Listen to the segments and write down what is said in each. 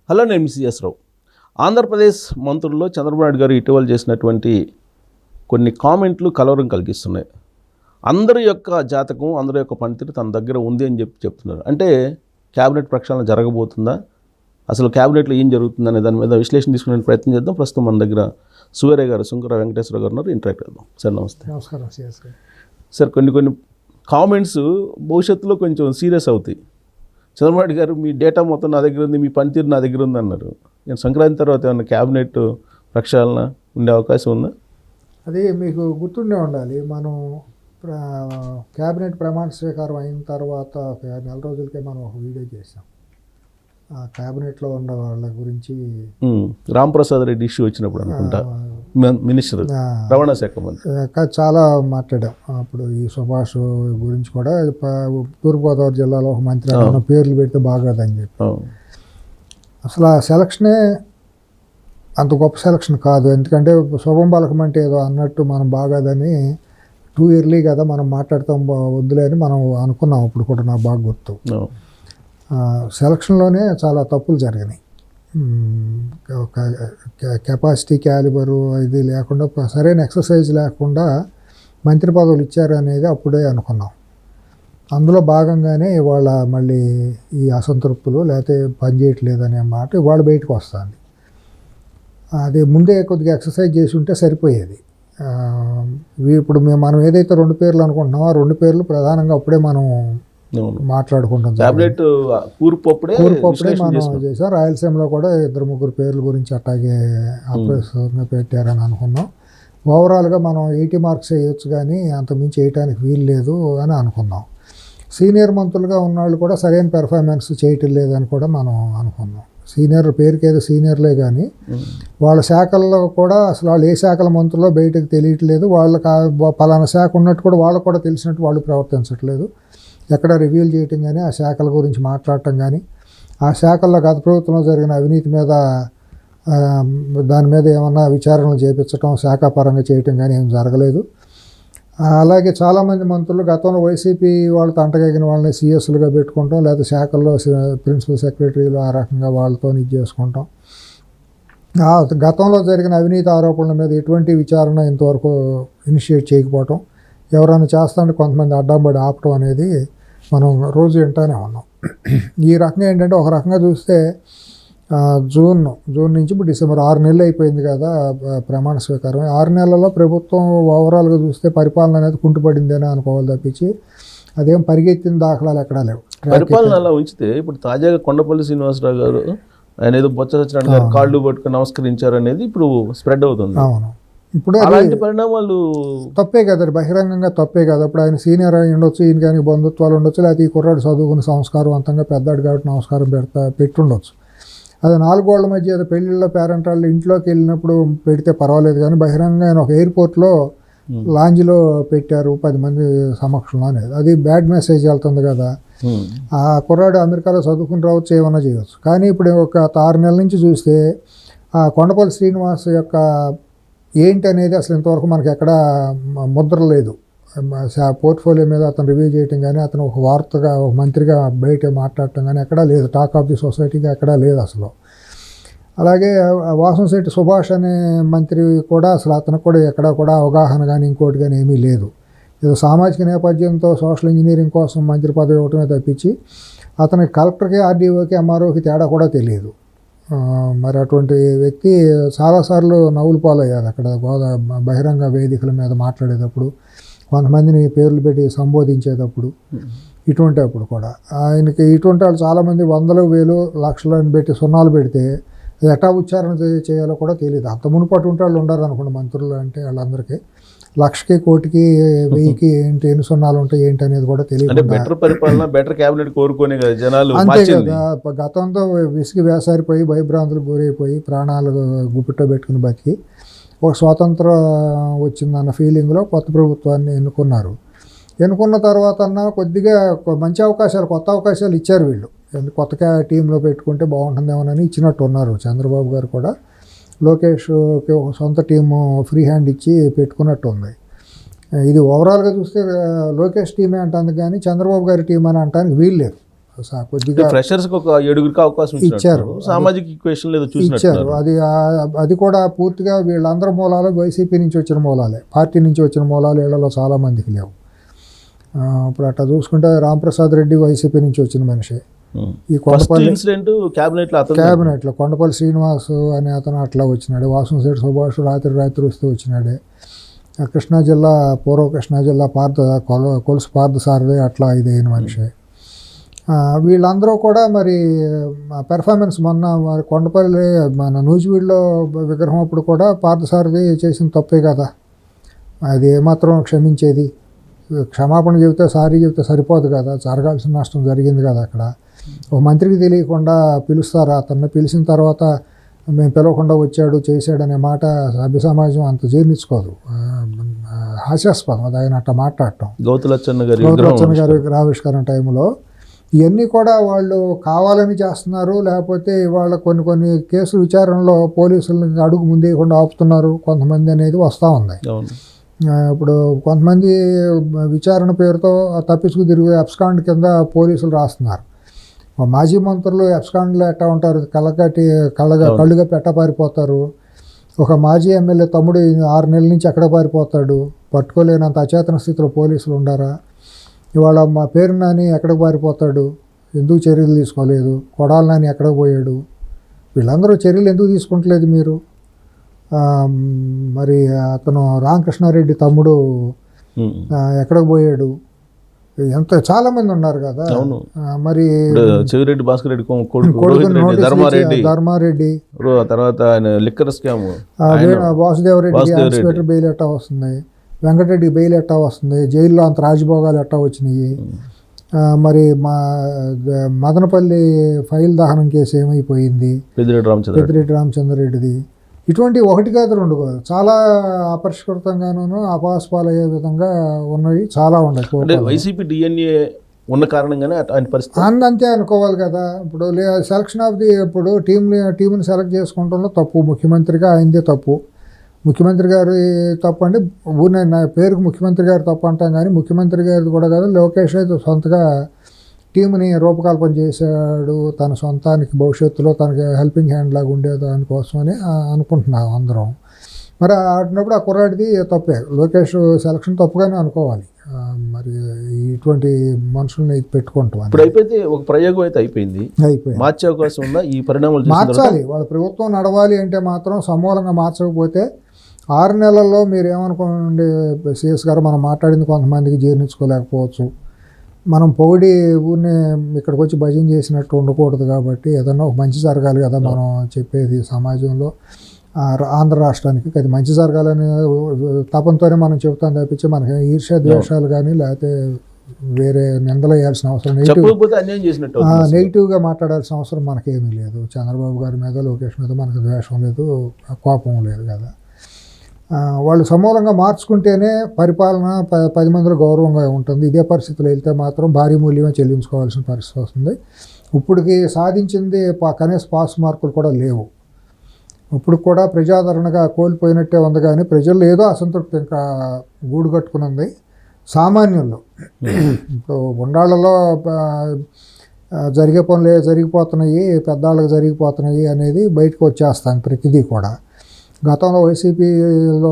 Hello, నేను miss రావు. ఆంధ్రప్రదేశ్ మంత్రుల్లో చంద్రబాబు నాయుడు గారు ఇటీవల చేసినటువంటి కొన్ని కామెంట్లు కలవరం కలిగిస్తున్నాయి. అందరి యొక్క జాతకం, అందరి యొక్క పనితీరు తన దగ్గర ఉంది అని చెప్తున్నారు. అంటే క్యాబినెట్ ప్రక్షాళన జరగబోతుందా, అసలు క్యాబినెట్లో ఏం జరుగుతుందనే దాని మీద విశ్లేషణ తీసుకునే ప్రయత్నం చేద్దాం. ప్రస్తుతం మన దగ్గర సువేరే గారు, సుంకర వెంకటేశ్వర గారు ఉన్నారు. ఇంటరాక్ట్ చేద్దాం. సార్ నమస్తే. నమస్కారం సార్, కొన్ని కామెంట్స్ భవిష్యత్తులో కొంచెం సీరియస్ అవుతాయి. చంద్రబాబు నాయుడు గారు మీ డేటా మొత్తం నా దగ్గర ఉంది, మీ పనితీరు నా దగ్గర ఉంది అన్నారు. నేను సంక్రాంతి తర్వాత ఏమన్నా క్యాబినెట్ ప్రక్షాళన ఉండే అవకాశం ఉందా? అది మీకు గుర్తుండే ఉండాలి. మనం క్యాబినెట్ ప్రమాణ స్వీకారం అయిన తర్వాత ఒక నెల రోజులకే మనం ఒక వీడియో చేసాం. క్యాబినెట్లో ఉన్న వాళ్ళ గురించి. రాంప్రసాద్ రెడ్డి ఇష్యూ వచ్చినప్పుడు అనుకుంటా, మినిస్టర్, రవాణా శాఖ మంత్రి చాలా మాట్లాడాం. అప్పుడు ఈ సుభాష్ గురించి కూడా తూర్పుగోదావరి జిల్లాలో ఒక మంత్రి పేర్లు పెడితే బాగోదని చెప్పి. అసలు ఆ సెలక్షనే అంత గొప్ప సెలక్షన్ కాదు. ఎందుకంటే శుభం పలకం అంటే ఏదో అన్నట్టు మనం బాగోదని టూ ఇయర్లీ కదా మనం మాట్లాడతాం, వద్దులే అని మనం అనుకున్నాం. అప్పుడు కూడా నాకు బాగా గుర్తు. సెలక్షన్లోనే చాలా తప్పులు జరిగినాయి. ఒక కెపాసిటీ క్యాలిబరు ఇది లేకుండా, సరైన ఎక్సర్సైజ్ లేకుండా మంత్రి పదవులు ఇచ్చారు అనేది అప్పుడే అనుకున్నాం. అందులో భాగంగానే ఇవాళ మళ్ళీ ఈ అసంతృప్తులు లేకపోతే పనిచేయట్లేదు అనే మాట ఇవాళ బయటకు వస్తుంది. అది ముందే కొద్దిగా ఎక్సర్సైజ్ చేసి ఉంటే సరిపోయేది. ఇప్పుడు మనం ఏదైతే 2 పేర్లు అనుకుంటున్నామో ఆ 2 పేర్లు ప్రధానంగా అప్పుడే మనం మాట్లాడుకుంటాం. కూర్పప్పుడే మనం చేసాం. రాయలసీమలో కూడా 2-3 పేర్ల గురించి అట్లాగే అప్రస్తుతంగా పెట్టారని అనుకున్నాం. ఓవరాల్గా మనం 80 మార్క్స్ వేయొచ్చు కానీ అంతమించి వేయటానికి వీలు లేదు అని అనుకున్నాం. సీనియర్ మంత్రులుగా ఉన్నవాళ్ళు కూడా సరైన పెర్ఫార్మెన్స్ చేయటం లేదని కూడా మనం అనుకున్నాం. సీనియర్ పేరుకి ఏదో సీనియర్లే కానీ వాళ్ళ శాఖల్లో కూడా అసలు వాళ్ళు ఏ శాఖల మంత్రులో బయటకు తెలియట్లేదు. వాళ్ళకి పలానా శాఖ ఉన్నట్టు కూడా వాళ్ళకు కూడా తెలిసినట్టు వాళ్ళు ప్రవర్తించట్లేదు. ఎక్కడ రివ్యూలు చేయటం కానీ, ఆ శాఖల గురించి మాట్లాడటం కానీ, ఆ శాఖల్లో గత ప్రభుత్వంలో జరిగిన అవినీతి మీద దాని మీద ఏమన్నా విచారణలు చేయించడం, శాఖాపరంగా చేయటం కానీ ఏం జరగలేదు. అలాగే చాలామంది మంత్రులు గతంలో వైసీపీ వాళ్ళతో అంటగగిన వాళ్ళని సీఎస్లుగా పెట్టుకుంటాం, లేదా శాఖల్లో ప్రిన్సిపల్ సెక్రటరీలు ఆ రకంగా వాళ్ళతో ఇది చేసుకుంటాం. గతంలో జరిగిన అవినీతి ఆరోపణల మీద ఎటువంటి విచారణ ఇంతవరకు ఇనిషియేట్ చేయకపోవటం, ఎవరైనా చేస్తాంటే కొంతమంది అడ్డంబడి ఆపటం అనేది మనం రోజు వింటానే ఉన్నాం. ఈ రకంగా ఏంటంటే ఒక రకంగా చూస్తే జూన్ నుంచి ఇప్పుడు డిసెంబర్ 6 నెలలు అయిపోయింది కదా ప్రమాణ స్వీకారం. 6 నెలల్లో ప్రభుత్వం ఓవరాల్గా చూస్తే పరిపాలన అనేది కుంటుపడిందని అనుకోవాలి తప్పించి అదేం పరిగెత్తిన దాఖలాలు ఎక్కడా లేవు. పరిపాలన అలా ఉంచితే ఇప్పుడు తాజాగా కొండపల్లి శ్రీనివాసరావు గారు ఆయన ఏదో బొత్స సత్యనారాయణ గారు కాళ్ళు పట్టుకుని నమస్కరించారు అనేది ఇప్పుడు స్ప్రెడ్ అవుతుంది. అవును, ఇప్పుడు అలాంటి పరిణామాలు తప్పే కదా, బహిరంగంగా తప్పే కదా. ఇప్పుడు ఆయన సీనియర్ అయి ఉండొచ్చు, ఈయన కానీ బంధుత్వాలు ఉండొచ్చు, లేకపోతే ఈ కుర్రాడు చదువుకుని సంస్కారవంతంగా పెద్దాడు కాబట్టి నమస్కారం పెట్టుండొచ్చు. అది 4 గోళ్ల మధ్య ఏదో పెళ్ళిళ్ళలో పేరెంట్ వాళ్ళు ఇంట్లోకి వెళ్ళినప్పుడు పెడితే పర్వాలేదు కానీ బహిరంగంగా ఆయన ఒక ఎయిర్పోర్ట్లో లాంజ్లో పెట్టారు 10 మంది సమక్షంలో అనేది అది బ్యాడ్ మెసేజ్ వెళ్తుంది కదా. ఆ కుర్రాడు అమెరికాలో చదువుకుని రావచ్చు, ఏమన్నా చేయవచ్చు. కానీ ఇప్పుడు ఒక 6 నెలల నుంచి చూస్తే ఆ కొండపల్లి శ్రీనివాస్ యొక్క ఏంటి అనేది అసలు ఇంతవరకు మనకి ఎక్కడా ముద్ర లేదు. పోర్ట్ఫోలియో మీద అతను రివ్యూ చేయటం కానీ, అతను ఒక వార్తగా ఒక మంత్రిగా బయట మాట్లాడటం కానీ ఎక్కడా లేదు. టాక్ ఆఫ్ ది సొసైటీగా ఎక్కడా లేదు అసలు. అలాగే వాసంశెట్టి సుభాష్ అనే మంత్రి కూడా అసలు అతను కూడా ఎక్కడా కూడా అవగాహన కానీ ఇంకోటి కానీ ఏమీ లేదు. ఏదో సామాజిక నేపథ్యంతో సోషల్ ఇంజనీరింగ్ కోసం మంత్రి పదవి ఇవ్వటమే తప్పించి అతనికి కలెక్టర్కి, ఆర్డీఓకి, ఎంఆర్ఓకి తేడా కూడా తెలియదు. మరి అటువంటి వ్యక్తి చాలాసార్లు నవ్వులు పాలయ్యారు అక్కడ బహిరంగ వేదికల మీద మాట్లాడేటప్పుడు, కొంతమందిని పేర్లు పెట్టి సంబోధించేటప్పుడు. ఇటువంటి అప్పుడు కూడా ఆయనకి ఇటువంటి వాళ్ళు చాలామంది 100,000, 1,000, లక్షలను పెట్టి సున్నాలు పెడితే ఎటా ఉచ్చారణ చేయాలో కూడా తెలియదు. అంత మునుపటి ఉంటే వాళ్ళు ఉండరు అనుకోండి మంత్రులు అంటే. వాళ్ళందరికీ 1,00,000కి, 1,00,000కి, 1,000కి ఏంటి, ఎన్ని సున్నాలు ఉంటాయి ఏంటి అనేది కూడా తెలియదు. బెటర్ పరిపాలన, బెటర్ క్యాబినెట్ కోరుకునే కదా జనాలు. అంతే కదా, గతంతో విసిగి వేసారిపోయి భయభ్రాంతులకు గురైపోయి ప్రాణాలు గుప్పిట్లో పెట్టుకుని బతికి ఒక స్వాతంత్రం వచ్చిందన్న ఫీలింగ్లో కొత్త ప్రభుత్వాన్ని ఎన్నుకున్న తర్వాత కొద్దిగా మంచి అవకాశాలు, కొత్త అవకాశాలు ఇచ్చారు వీళ్ళు. కొత్తగా టీంలో పెట్టుకుంటే బాగుంటుందేమోనని ఇచ్చినట్టు ఉన్నారు. చంద్రబాబు గారు కూడా లోకేష్కి ఒక సొంత టీము ఫ్రీ హ్యాండ్ ఇచ్చి పెట్టుకున్నట్టు ఉంది. ఇది ఓవరాల్గా చూస్తే లోకేష్ టీమే అంటాను కానీ చంద్రబాబు గారి టీం అని అంటానికి వీలు లేదు. కొద్దిగా ఫ్రెషర్స్ ఒక 7గురికి అవకాశం ఇచ్చారు. సామాజిక ఈక్వేషన్ లేదో ఇచ్చారు. చూసినట్టు అది కూడా పూర్తిగా వీళ్ళందరి మూలాలు వైసీపీ నుంచి వచ్చిన మూలాలే, పార్టీ నుంచి వచ్చిన మూలాలు వీళ్ళలో చాలా మందికి లేవు. ఇప్పుడు అట్లా చూసుకుంటే రాంప్రసాద్ రెడ్డి వైసీపీ నుంచి వచ్చిన మనిషి. ఈ కొండపల్లి ఇన్సిడెంట్ క్యాబినెట్లో కొండపల్లి శ్రీనివాస్ అనే అతను అట్లా వచ్చినాడు. వాసంశెట్టి సుభాష్ రాత్రి వస్తూ వచ్చినాడే. కృష్ణా జిల్లా పూర్వ కృష్ణా జిల్లా కొలుసు పార్థసారథి అట్లా ఇదైన మనిషి. వీళ్ళందరూ కూడా మరి పెర్ఫార్మెన్స్ మొన్న కొండపల్లి మన నూజివీడులో విగ్రహం అప్పుడు కూడా పార్థసారథి చేసిన తప్పే కదా, అది ఏమాత్రం క్షమించేది? క్షమాపణ చెబితే సారీ చెబితే సరిపోదు కదా, జరగాల్సిన నష్టం జరిగింది కదా అక్కడ. ఒక మంత్రికి తెలియకుండా పిలుస్తారు అతన్ని, పిలిచిన తర్వాత మేము పిలవకుండా వచ్చాడు చేశాడు అనే మాట సభ్య సమాజం అంత జీర్ణించుకోదు. హాస్యాస్పదం అది ఆయన అట్లా మాట్లాడటం. గౌతులచ్చన్న గారి విగ్రహావిష్కరణ టైంలో ఇవన్నీ కూడా వాళ్ళు కావాలని చేస్తున్నారు, లేకపోతే ఇవాళ కొన్ని కేసుల విచారణలో పోలీసులను అడుగు ముందేయకుండా ఆపుతున్నారు కొంతమంది అనేది వస్తూ ఉంది. ఇప్పుడు కొంతమంది విచారణ పేరుతో తప్పించుకు తిరిగి అబ్స్కాండ్ కింద పోలీసులు రాస్తున్నారు. మాజీ మంత్రులు అబ్స్కాండ్లో ఎట్టా ఉంటారు, కళ్ళుగా పెట్టపారిపోతారు. ఒక మాజీ ఎమ్మెల్యే తమ్ముడు 6 నెలల నుంచి ఎక్కడ పారిపోతాడు, పట్టుకోలేనంత అచేతన స్థితిలో పోలీసులు ఉండారా? ఇవాళ మా పేరు నాని ఎక్కడికి పారిపోతాడు, ఎందుకు చర్యలు తీసుకోలేదు? కొడాలి నాని ఎక్కడికి పోయాడు? వీళ్ళందరూ చర్యలు ఎందుకు తీసుకుంటలేదు మీరు? మరి అతను రామకృష్ణారెడ్డి తమ్ముడు ఎక్కడికి పోయాడు? చాలామంది ఉన్నారు కదా. మరి చెవిరెడ్డి భాస్కర్ రెడ్డి ధర్మారెడ్డి, తర్వాత liquor scam Vasudeva Reddy inspector bail ఎట్టా వస్తుంది, వెంకటరెడ్డి బెయిల్ ఎట్టా వస్తుంది, జైల్లో అంత రాజభోగాలు ఎట్టా వచ్చినాయి. మరి మా మదనపల్లి ఫైల్ దహనం కేసు ఏమైపోయింది, పెద్దిరెడ్డి రామచంద్రరెడ్డిది. ఇటువంటి ఒకటి కాదు రెండు కాదు, చాలా అపరిష్కృతంగానూ అపాస్పాలయ్యే విధంగా ఉన్నవి చాలా ఉన్నాయి. వైసీపీ డిఎన్ఏ ఉన్న కారణంగానే పరిస్థితి అంతే అనుకోవాలి కదా. ఇప్పుడు సెలక్షన్ ఆఫ్ ది ఇప్పుడు టీంని సెలెక్ట్ చేసుకుంటంలో తప్పు ముఖ్యమంత్రిగా ఆయనదే తప్పు. ముఖ్యమంత్రి గారి తప్పు అంటే నా పేరుకు ముఖ్యమంత్రి గారు తప్పు అంటాం, కానీ ముఖ్యమంత్రి గారిది కూడా కాదు. లోకేష్ అయితే సొంతగా టీంని రూపకల్పన చేశాడు, తన సొంతానికి భవిష్యత్తులో తనకి హెల్పింగ్ హ్యాండ్ లాగా ఉండేదానికోసమని అనుకుంటున్నాం అందరం. మరి ఆడినప్పుడు ఆ కుర్రాడిది తప్పే, లోకేష్ సెలక్షన్ తప్పుగానే అనుకోవాలి. మరి ఇటువంటి మనుషుల్ని పెట్టుకుంటాం. ఇప్పుడు అయిపోతే ఒక ప్రయోగం అయితే అయిపోయింది, మార్చే అవకాశం ఉందా? ఈ పరిణామాలు మార్చాలి. వాళ్ళ ప్రభుత్వం నడవాలి అంటే మాత్రం సమూలంగా మార్చకపోతే 6 నెలల్లో మీరు ఏమనుకోండి సిఎస్ గారు, మనం మాట్లాడింది కొంతమందికి జీర్ణించుకోలేకపోవచ్చు. మనం పొగిడి ఊరిని ఇక్కడికి వచ్చి భజన చేసినట్టు ఉండకూడదు. కాబట్టి ఏదన్నా ఒక మంచి జరగాలి కదా మనం చెప్పేది సమాజంలో. ఆంధ్ర రాష్ట్రానికి అది మంచి జరగాలని తపంతోనే మనం చెబుతాం తప్పించి మనకి ఈర్ష్య ద్వేషాలు కానీ లేకపోతే వేరే నిందలు వేయాల్సిన అవసరం, నెగిటివ్గా మాట్లాడాల్సిన అవసరం మనకేమీ లేదు. చంద్రబాబు గారి మీద లోకేష్ మీద మనకు ద్వేషం లేదు, కోపం లేదు కదా. వాళ్ళు సమూలంగా మార్చుకుంటేనే పరిపాలన 10 మందిలో గౌరవంగా ఉంటుంది. ఇదే పరిస్థితులు వెళ్తే మాత్రం భారీ మూల్యమే చెల్లించుకోవాల్సిన పరిస్థితి వస్తుంది. ఇప్పటికి సాధించింది కనీస పాస్ మార్కులు కూడా లేవు. ఇప్పుడు కూడా ప్రజాదరణగా కోల్పోయినట్టే ఉంది, కానీ ప్రజల్లో ఏదో అసంతృప్తి ఇంకా గూడు కట్టుకుని సామాన్యుల్లో. ఇప్పుడు ఉండాళ్ళలో జరిగే పనులు జరిగిపోతున్నాయి, పెద్దవాళ్ళకి జరిగిపోతున్నాయి అనేది బయటకు వచ్చేస్తాను ప్రతిదీ కూడా. గతంలో వైసీపీలో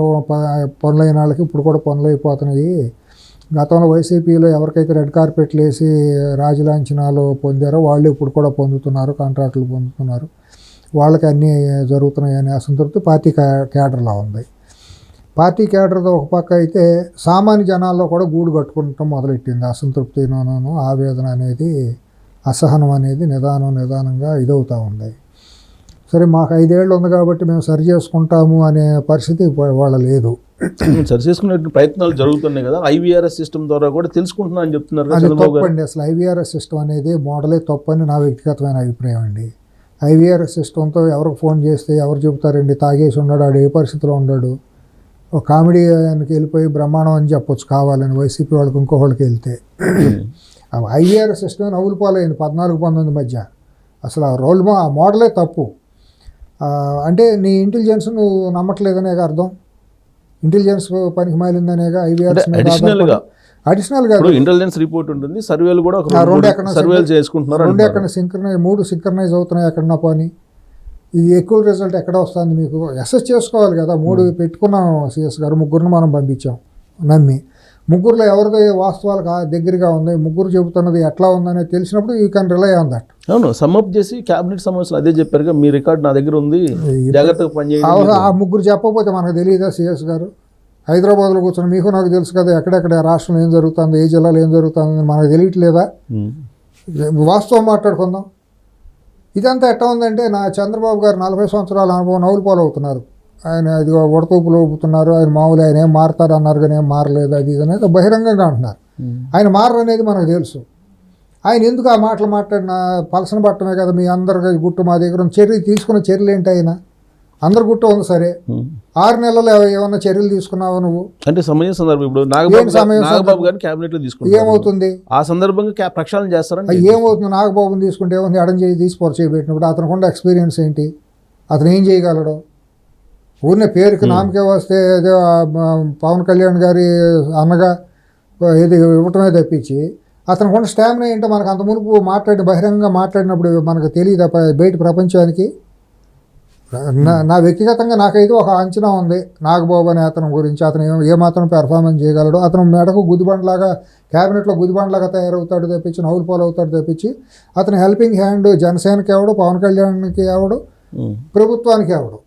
పనులైన వాళ్ళకి ఇప్పుడు కూడా పనులు అయిపోతున్నాయి. గతంలో వైసీపీలో ఎవరికైతే రెడ్ కార్పెట్లు వేసి రాజలాంఛనాలు పొందారో వాళ్ళు ఇప్పుడు కూడా పొందుతున్నారు, కాంట్రాక్టులు పొందుతున్నారు. వాళ్ళకి అన్నీ జరుగుతున్నాయి అనే అసంతృప్తి పార్టీ క్యాడర్లో ఉంది. పార్టీ క్యాడర్తో ఒక పక్క అయితే సామాన్య జనాల్లో కూడా గూడు కట్టుకుంటాం మొదలెట్టింది. అసంతృప్తినూ ఆవేదన అనేది, అసహనం అనేది నిదానంగా ఇదవుతూ ఉంది. సరే మాకు 5 ఏళ్ళు ఉంది కాబట్టి మేము సరి చేసుకుంటాము అనే పరిస్థితి వాళ్ళ లేదు. సరి చేసుకునే ప్రయత్నాలు జరుగుతున్నాయి కదా. ఐవీఆర్ఎస్ సిస్టమ్ ద్వారా కూడా తెలుసుకుంటున్నా అని చెప్తున్నారు. అది తప్పండి. అసలు ఐవీఆర్ఎస్ సిస్టమ్ అనేది మోడలే తప్పని నా వ్యక్తిగతమైన అభిప్రాయం అండి. ఐవీఆర్ఎస్ సిస్టంతో ఎవరికి ఫోన్ చేస్తే ఎవరు చెబుతారండి, తాగేసి ఉన్నాడు, ఆడు ఏ పరిస్థితిలో ఉన్నాడు, ఒక కామెడీ ఆయనకి వెళ్ళిపోయి బ్రహ్మాండం అని చెప్పొచ్చు కావాలని వైసీపీ వాళ్ళకి ఇంకోళ్ళకి వెళ్తే. ఐవీఆర్ఎస్ సిస్టమ్ నవ్వులు పాలైంది 14-19 మధ్య. అసలు ఆ మోడలే తప్పు. అంటే నీ ఇంటెలిజెన్స్ నువ్వు నమ్మట్లేదనే అర్థం. ఇంటెలిజెన్స్ పనికి మాలిందనేగా ఐవీఆర్ఎస్ అడిషనల్గా ఇప్పుడు ఇంటెలిజెన్స్ రిపోర్ట్ ఉంటుంది, సర్వేలు కూడా ఒక రెండు 2-3 ఎక్కడ సర్వేలు చేసుకుంటున్నారు రెండు అంటున్నారు. ఎక్కడ సింక్రనైజ్ 3 సింక్రనైజ్ అవుతున్నాయి ఎక్కడన్నా పోనీ. ఇది ఎక్కువ రిజల్ట్ ఎక్కడ వస్తుంది మీకు అసెస్ చేసుకోవాలి కదా. 3 పెట్టుకున్నాం సిఎస్ గారు, 3 మనం పంపించాం నమ్మి. 3లో ఎవరిది వాస్తవాలకు దగ్గరగా ఉంది, 3 చెబుతున్నది ఎట్లా ఉందనేది తెలిసినప్పుడు you can rely on that. అవును, సమ్అప్ చేసి క్యాబినెట్ సమావేశంలో అదే చెప్పారుగా, మీ రికార్డ్ నా దగ్గర ఉంది, జాగ్రత్తగా పనిచేయండి. ఆ 3 చెప్పకపోతే మనకు తెలియదా సిఎస్ గారు? హైదరాబాద్లో కూర్చొని మీకు నాకు తెలుసు కదా ఎక్కడెక్కడ రాష్ట్రంలో ఏం జరుగుతుంది, ఏ జిల్లాలో ఏం జరుగుతుంది మనకు తెలియట్లేదా? వాస్తవం మాట్లాడుకుందాం. ఇదంతా ఎట్లా ఉందంటే నా చంద్రబాబు గారు 40 సంవత్సరాల అనుభవం నవ్వులు పాలవుతున్నారు. ఆయన ఇది ఉడతూపులు ఊపుతున్నారు, ఆయన మామూలు ఆయన ఏం మారుతారు అన్నారు కానీ ఏం మారలేదు, అది ఇది అనేది బహిరంగంగా అంటున్నారు. ఆయన మారరు అనేది మనకు తెలుసు. ఆయన ఎందుకు ఆ మాటలు మాట్లాడిన పలసన పట్టమే కదా మీ అందరికి గుట్టు, మా దగ్గర తీసుకున్న చర్యలు ఏంటి? ఆయన అందరు గుట్టు ఉంది సరే, 6 నెలలు ఏమన్నా చర్యలు తీసుకున్నావు నువ్వు? అంటే సమయ సందర్భం ఇప్పుడు నాగబాబు గారిని క్యాబినెట్ లో తీసుకుంటారు, ఏమవుతుంది? ఆ సందర్భంగా ప్రక్షాళన చేస్తారని ఏమవుతుంది? నాగబాబుని తీసుకుంటే ఏముంది? ఎడం చేయి తీసి పొరచేయబెట్టినప్పుడు అతనికి ఉన్న ఎక్స్పీరియన్స్ ఏంటి? అతను ఏం చేయగలడు? ఊరినే పేరుకి నామకే వస్తే ఏదో పవన్ కళ్యాణ్ గారి అన్నగా ఏది ఇవ్వటమే తప్పించి అతనికి ఉన్న స్టామినా ఏంటో మనకు అంత మునుపు బహిరంగంగా మాట్లాడినప్పుడు మనకు తెలియదు బయట ప్రపంచానికి. నా వ్యక్తిగతంగా నాకైతే ఒక అంచనా ఉంది నాగబాబు అనే అతని గురించి. అతను ఏమాత్రం పెర్ఫార్మెన్స్ చేయగలడు, అతను మెడకు గుదిబండ్లాగా క్యాబినెట్లో గుదిబండ్లాగా తయారవుతాడు తప్పించి, నవ్వులు పాలు అవుతాడు తప్పించి, అతను హెల్పింగ్ హ్యాండ్ జనసేనకి ఎవడు, పవన్ కళ్యాణ్కి ఎవడు, ప్రభుత్వానికి ఎవడు.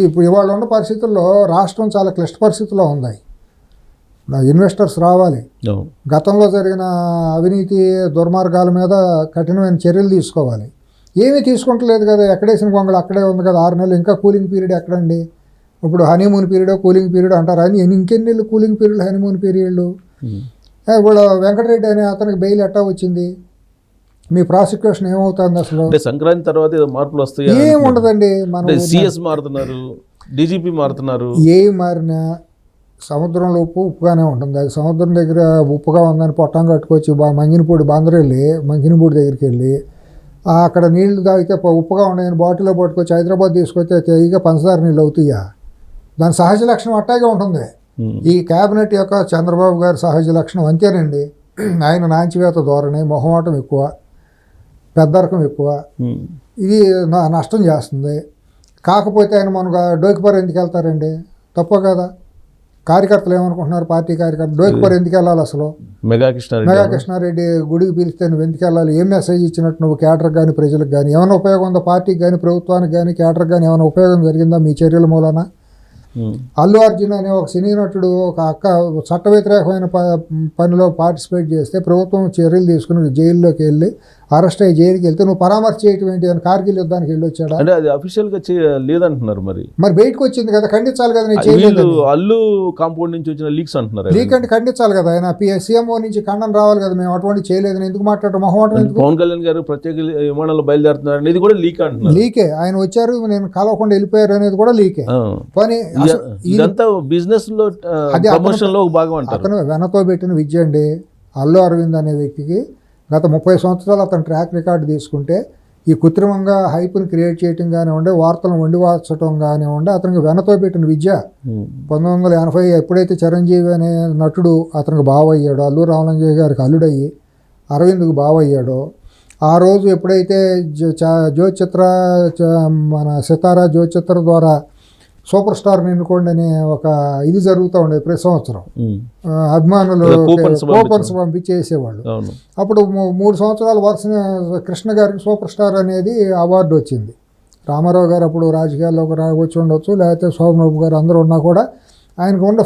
ఇప్పుడు ఇవాళ ఉన్న పరిస్థితుల్లో రాష్ట్రం చాలా క్లిష్ట పరిస్థితుల్లో ఉంది. ఇన్వెస్టర్స్ రావాలి, గతంలో జరిగిన అవినీతి దుర్మార్గాల మీద కఠినమైన చర్యలు తీసుకోవాలి. ఏమీ తీసుకుంటలేదు కదా, ఎక్కడేసిన గొంగళి అక్కడే ఉంది కదా. 6 నెలలు ఇంకా కూలింగ్ పీరియడ్ ఎక్కడండి? ఇప్పుడు హనీమూన్ పీరియడ్ కూలింగ్ పీరియడ్ అంటారు, అని ఇంకెన్ని నెలలు కూలింగ్ పీరియడ్ హనీమూన్ పీరియడ్లు? ఇప్పుడు వెంకటరెడ్డి అనే అతనికి బెయిల్ ఎట్టా వచ్చింది? మీ ప్రాసిక్యూషన్ ఏమవుతుంది అసలు? సంక్రాంతి తర్వాత మార్పులు వస్తాయి? ఏం ఉండదండి. మనం సిఎస్ మారుతున్నారు, డీజీపీ మారుతున్నారు. ఏం మారినా సముద్రంలో ఉప్పుగానే ఉంటుంది. అది సముద్రం దగ్గర ఉప్పుగా ఉందని పొట్టం కట్టుకొచ్చి మంగినపూడి బందరు వెళ్ళి మంగినపూడి దగ్గరికి వెళ్ళి అక్కడ నీళ్లు తాగితే ఉప్పుగా ఉన్నాయని బాటిల్లో పట్టుకొచ్చి హైదరాబాద్ తీసుకొస్తే తెగిగా పంచదార నీళ్ళు అవుతాయా? దాని సహజ లక్షణం అట్టాగే ఉంటుంది. ఈ క్యాబినెట్ యొక్క చంద్రబాబు గారి సహజ లక్షణం అంతేనండి. ఆయన నాంచివేత ధోరణి, మొహమాటం ఎక్కువ, పెద్దరకం ఎక్కువ, ఇది నష్టం చేస్తుంది. కాకపోతే ఆయన మనకు డోకిపర్ ఎందుకు వెళ్తారండి? తప్ప కదా. కార్యకర్తలు ఏమనుకుంటున్నారు? పార్టీ కార్యకర్తలు డోకిపర్ ఎందుకు వెళ్ళాలి అసలు? మెగా కృష్ణారెడ్డి గుడికి పిలిస్తే నువ్వు ఎందుకు వెళ్ళాలి? ఏం మెసేజ్ ఇచ్చినట్టు నువ్వు? కేటర్కి కానీ ప్రజలకు కానీ ఏమైనా ఉపయోగం ఉందా? పార్టీకి కానీ ప్రభుత్వానికి కానీ కేటర్కి కానీ ఏమైనా ఉపయోగం జరిగిందా మీ చర్యల మూలన? అల్లు అర్జున్ అనే ఒక సినీ నటుడు ఒక చట్ట వ్యతిరేకమైన పనిలో పార్టిసిపేట్ చేస్తే ప్రభుత్వం చర్యలు తీసుకుని జైల్లోకి వెళ్ళి అరెస్ట్ అయ్యి జైలుకి వెళ్తే నువ్వు పరామర్శ చేయటం ఏంటి? అని కార్గిల్ యుద్ధానికి వెళ్ళి వచ్చాడా? అంటే అది అఫీషియల్గా లేదంటున్నారు. మరి బయటకు వచ్చింది కదా, ఖండించాలి కదా. నేను చేయలేదు. అల్లు కాంపౌండ్ నుంచి వచ్చిన లీక్స్ అంటున్నారు. లీక్ అంటే ఖండించాలి కదా. ఆయన సీఎంఓ నుంచి ఖండన రావాలి కదా. మేము అటువంటి చేయలేదని ఎందుకు మాట్లాడటం? మొహమాటం ఎందుకు? పవన్ కళ్యాణ్ గారు ప్రత్యేక విమానంలో బయలుదేరుతున్నారు అనేది కూడా లీక్ అంటున్నారు. లీకే. ఆయన వచ్చారు, నేను కలవకుండా వెళ్ళిపోయారు అనేది కూడా లీకే. కానీ ఇదంతా బిజినెస్ లో ప్రమోషన్ లో భాగం అంటారు. అతను వెనతో పెట్టిన విద్య అండి. అల్లు అరవింద్ అనే వ్యక్తికి గత 30 సంవత్సరాలు అతను ట్రాక్ రికార్డు తీసుకుంటే ఈ కృత్రిమంగా హైప్ని క్రియేట్ చేయటం కానివ్వండి, వార్తలను వండివార్చడం కానివ్వండి, అతనికి వెనతో పెట్టిన విద్య. 1980 ఎప్పుడైతే చిరంజీవి అనే నటుడు అతనికి బావ అయ్యాడో, అల్లు రామలింగయ్య గారికి అల్లుడయ్యి అరవింద్కు బావ అయ్యాడో, ఆ రోజు ఎప్పుడైతే జ్యోతిచిత్ర మన సితారా జ్యోతిచిత్ర ద్వారా సూపర్ స్టార్ని ఎన్నుకోండి అనే ఒక ఇది జరుగుతూ ఉండేది ప్రతి సంవత్సరం. అభిమానులు కూపన్స్ పంపించేసేవాళ్ళు. అప్పుడు 3 సంవత్సరాల వరుస కృష్ణ గారికి సూపర్ స్టార్ అనేది అవార్డు వచ్చింది. రామారావు గారు అప్పుడు రాజకీయాల్లోకి వచ్చి ఉండొచ్చు, లేకపోతే శోభనబాబు గారు అందరూ ఉన్నా కూడా ఆయనకు ఉన్న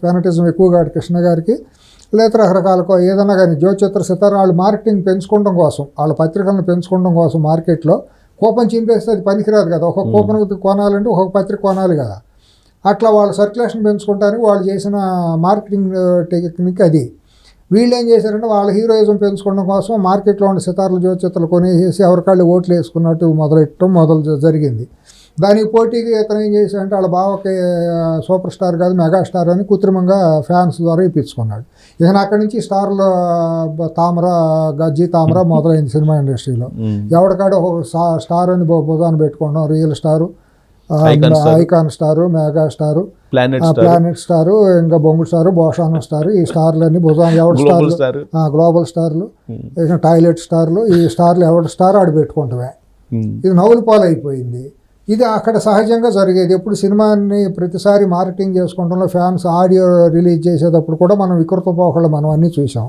ఫ్యానటిజం ఎక్కువగా కృష్ణ గారికి. లేదా రకరకాల ఏదన్నా కానీ జ్యోతిచిత్ర సితారా వాళ్ళు మార్కెటింగ్ పెంచుకోవడం కోసం, వాళ్ళ పత్రికలను పెంచుకోవడం కోసం మార్కెట్లో కూపన్ చింపేస్తే అది పనికిరాదు కదా. ఒక్కొక్క కూపన్ కొనాలంటే ఒక్కొక్క పత్రిక కొనాలి కదా. అట్లా వాళ్ళ సర్క్యులేషన్ పెంచుకోవడానికి వాళ్ళు చేసిన మార్కెటింగ్ టెక్నిక్ అది. వీళ్ళు ఏం చేశారంటే వాళ్ళ హీరోయిజం పెంచుకోవడం కోసం మార్కెట్లో ఉన్న సితార్లు జ్యోతిచిత్రాలు కొనేసి ఎవరికాళ్ళు ఓట్లు వేసుకున్నట్టు మొదలు జరిగింది. దానికి పోటీకి ఇతను ఏం చేశాడంటే వాళ్ళ బావకి సూపర్ స్టార్ కాదు మెగా స్టార్ అని కృత్రిమంగా ఫ్యాన్స్ ద్వారా ఇప్పించుకున్నాడు. ఇక అక్కడి నుంచి స్టార్లో గజ్జి తామర మొదలైంది సినిమా ఇండస్ట్రీలో. ఎవరికాడు ఒక స్టార్ అని భుజాన్ని పెట్టుకోవడం, real star icon star, mega star, planet star, ఇంకా బొంగు స్టారు, బోషాన్ స్టారు, ఈ స్టార్లన్నీ భుజాన్ ఎవరి స్టార్లు, గ్లోబల్ స్టార్లు, టాయిలెట్ స్టార్లు, ఈ స్టార్లు ఎవరి స్టార్ ఆడు పెట్టుకుంటామే. ఇది నవ్వుల పాలు అయిపోయింది. ఇది అక్కడ సహజంగా జరిగేది. ఎప్పుడు సినిమాని ప్రతిసారి మార్కెటింగ్ చేసుకుంటాంలో ఫ్యాన్స్ ఆడియో రిలీజ్ చేసేటప్పుడు కూడా మనం వికృత పోకళ్ళు మనం అన్నీ చూసాం.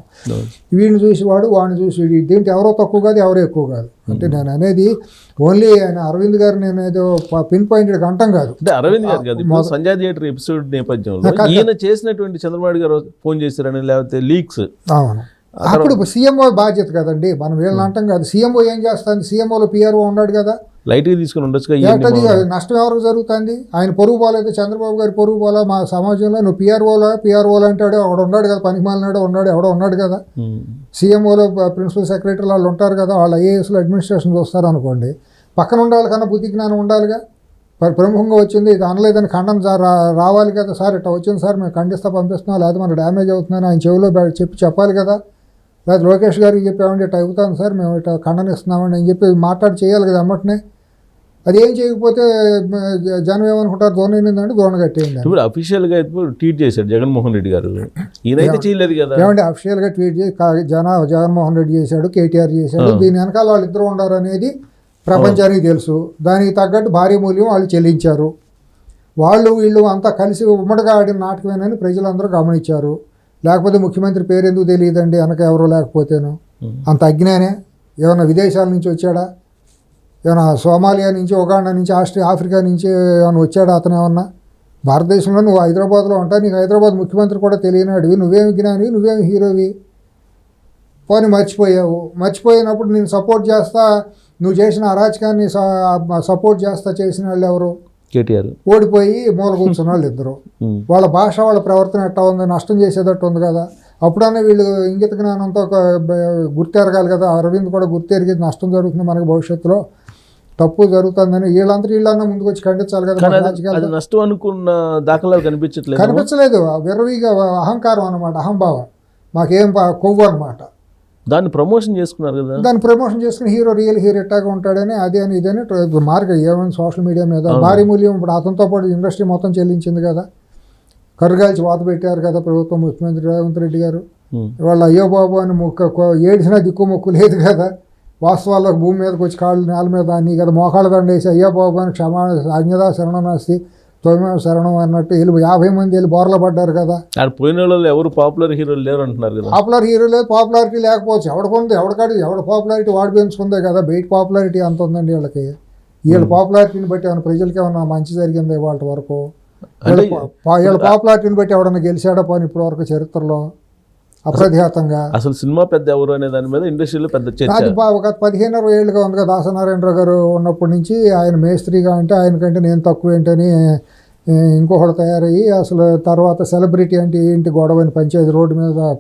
వీడిని చూసేవాడు, వాడిని చూసి దీంట్లో ఎవరో తక్కువ కాదు, ఎవరో ఎక్కువ కాదు. అంటే నేను అనేది ఓన్లీ ఆయన అరవింద్ గారు నేను ఏదో పిన్ పాయింటెడ్ అంటాం కాదు. అంటే అరవింద్ గారు కాదు, సంజయ్ థియేటర్ ఎపిసోడ్ నేపథ్యంలో ఈయన చేసినటువంటి చంద్రబాబు గారు ఫోన్ చేశారని, లేకపోతే లీక్స్. అవును, అప్పుడు సీఎంఓ బాధ్యత కదండి, మనం వీళ్ళని అంటాం కాదు. సీఎంఓ ఏం చేస్తుంది? సీఎంఓలో పిఆర్ఓ ఉన్నాడు కదా, లైట్గా తీసుకుని ఉండొచ్చు. నష్టం ఎవరికి జరుగుతుంది? ఆయన పొరుగు పోలేదు, చంద్రబాబు గారి పొరుగు పోలా మా సమాజంలో. నువ్వు పిఆర్ఓలో అంటాడు, ఒకడు ఉన్నాడు కదా, పనికిమాలినాడు ఉన్నాడు, ఎవడో ఉన్నాడు కదా. సీఎంఓలో ప్రిన్సిపల్ సెక్రటరీ వాళ్ళు ఉంటారు కదా, వాళ్ళు ఐఏఎస్లో అడ్మినిస్ట్రేషన్ చూస్తారు అనుకోండి. పక్కన ఉండాలి కన్నా బుద్ధి జ్ఞానం ఉండాలిగా. ప్రముఖంగా వచ్చింది, ఇది అనలేదని ఖండన రావాలి కదా. సార్ ఇట్లా వచ్చింది సార్, మేము ఖండిస్తా పంపిస్తున్నాం, లేదా మనకు డ్యామేజ్ అవుతుందని ఆయన చెవిలో చెప్పాలి కదా. లేదా లోకేష్ గారికి చెప్పామంటే ఇట్లా అవుతాను సార్, మేము ఇట్లా ఖండనిస్తున్నామని అని చెప్పి మాట్లాడి చేయాలి కదా అమ్మటనే. అదేం చేయకపోతే జనం ఏమనుకుంటారు, దోణ ఏంటంటే దోణ కట్టేయండి. ఇప్పుడు అఫీషియల్గా ట్వీట్ చేశాడు జగన్మోహన్ రెడ్డి గారు, ఈయనైతే చేయలేదు కదా. ఏమంటే అఫీషియల్గా ట్వీట్ చేసి జగన్మోహన్ రెడ్డి చేశాడు, కేటీఆర్ చేశాడు. దీని వెనకాల వాళ్ళు ఇద్దరు ఉన్నారు అనేది ప్రపంచానికి తెలుసు. దానికి తగ్గట్టు భారీ మూల్యం వాళ్ళు చెల్లించారు. వీళ్ళు అంతా కలిసి ఉమ్మడిగా ఆడిన నాటకమేనని ప్రజలందరూ గమనించారు. లేకపోతే ముఖ్యమంత్రి పేరు ఎందుకు తెలియదండి వెనక ఎవరో లేకపోతేను? అంత అజ్ఞానే. ఏమైనా విదేశాల నుంచి వచ్చాడా? ఏమైనా సోమాలియా నుంచి, ఉగాండా నుంచి, ఆఫ్రికా నుంచి ఏమైనా వచ్చాడా అతను? ఏమన్నా భారతదేశంలో నువ్వు హైదరాబాద్లో ఉంటావు, నీకు హైదరాబాద్ ముఖ్యమంత్రి కూడా తెలియనాడివి, నువ్వేమి జ్ఞానివి, నువ్వేమి హీరోవి. పోనీ మర్చిపోయినప్పుడు నేను సపోర్ట్ చేస్తా, నువ్వు చేసిన అరాచకాన్ని సపోర్ట్ చేసిన వాళ్ళు ఎవరు? కేటీఆర్. ఓడిపోయి మూల కూర్చున్న వాళ్ళు ఇద్దరు. వాళ్ళ భాష, వాళ్ళ ప్రవర్తన ఎట్టా ఉంది, నష్టం చేసేటట్టు ఉంది కదా. అప్పుడన్నా వీళ్ళు ఇంగిత జ్ఞానంతో గుర్తెరగాలి కదా. అరవింద్ కూడా గుర్తెరిగి నష్టం జరుగుతుంది మనకి భవిష్యత్తులో, తప్పు జరుగుతుందని వీళ్ళన్నా ముందుకు వచ్చి ఖండించాలి కదా. నష్టం అనుకున్న దాఖలాలు కనిపించలేదు. విర్రవీగా అహంకారం అనమాట, అహంభావం, మాకేం కొవ్వు అనమాట. దాన్ని ప్రమోషన్ చేసుకున్నారు కదా. దాన్ని ప్రమోషన్ చేసుకుని రియల్ హీరో ఎట్టాగా ఉంటాడని అది అని ఇదని ఏమైనా సోషల్ మీడియా మీద భారీ మూల్యం. ఇప్పుడు అతనితో పాటు ఇండస్ట్రీ మొత్తం చెల్లించింది కదా. కరుగాల్చి వాత పెట్టారు కదా ప్రభుత్వం, ముఖ్యమంత్రి రేవంత్ రెడ్డి గారు. వాళ్ళు అయ్యో బాబు అని ఏడిసినా దిక్కు మొక్కు లేదు కదా. వాస్తవాల్లో భూమి మీదకి వచ్చి కాళ్ళు నేల మీద అన్నీ కదా మోకాళ్ళ దండ వేసి అయ్యో బాబు అని అజ్ఞదా శరణనాస్తి తొమ్మిది శరణం అన్నట్టు 50 మంది వెళ్ళి బోర్ల పడ్డారు కదా. పోయిన వాళ్ళు ఎవరు పాపులర్ హీరోలు లేరు అంటున్నారు కదా. పాపులర్ హీరో లేదు, పాపులారిటీ లేకపోవచ్చు. ఎవడికొంది ఎవడ పాపులారిటీ వాడు పెంచుకుందే కదా. బయట పాపులారిటీ అంత ఉందండి వీళ్ళకి. వీళ్ళ పాపులారిటీని బట్టి ఏమైనా ప్రజలకి ఏమన్నా మంచి జరిగింది వాళ్ళ వరకు? వీళ్ళ పాపులారిటీని బట్టి ఎవడన్నా గెలిచాడా పోనీ ఇప్పటి వరకు చరిత్రలో అప్రతిహతంగా? అసలు సినిమా పెద్ద ఎవరు అనే దాని మీద ఇండస్ట్రీలో పెద్ద చర్చ. అది ఒక 15-20 ఏళ్ళుగా ఉంది కదా. దాసనారాయణరావు గారు ఉన్నప్పటి నుంచి ఆయన మేస్త్రిగా అంటే ఆయనకంటే నేను తక్కువ ఏంటని ఇంకొకటి తయారయ్యి అసలు తర్వాత సెలబ్రిటీ అంటే ఏంటి గొడవని పంచాయతీ రోడ్డు మీద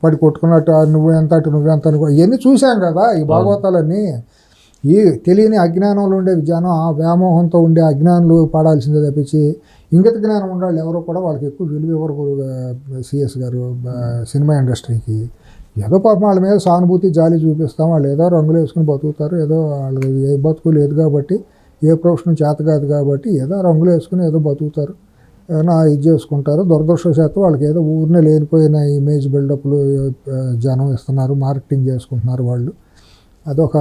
పడి కొట్టుకున్నట్టు నువ్వెంత అటు నువ్వెంత ఇవన్నీ చూసాం కదా. ఈ భాగవతాలన్నీ ఈ తెలియని అజ్ఞానంలో ఉండే జనం ఆ వ్యామోహంతో ఉండే అజ్ఞానులు పడాల్సిందే తప్పించి ఇంగిత జ్ఞానం ఉండాలి ఎవరో కూడా వాళ్ళకి ఎక్కువ విలువ ఎవరు. సిఎస్ గారు సినిమా ఇండస్ట్రీకి ఏదో పాపం వాళ్ళ మీద సానుభూతి జాలి చూపిస్తాం. వాళ్ళు ఏదో రంగులు వేసుకుని బతుకుతారు, ఏదో వాళ్ళు ఏ బతుకు లేదు కాబట్టి, ఏ ప్రొఫెషన్ చేత కాదు కాబట్టి ఏదో రంగులు వేసుకుని ఏదో బతుకుతారు, ఏదైనా ఇది చేసుకుంటారు. దురదృష్టవశాత్తు వాళ్ళకి ఏదో ఊరినే లేనిపోయిన ఇమేజ్ బిల్డప్లు జనం ఇస్తున్నారు, మార్కెటింగ్ చేసుకుంటున్నారు వాళ్ళు. అదొక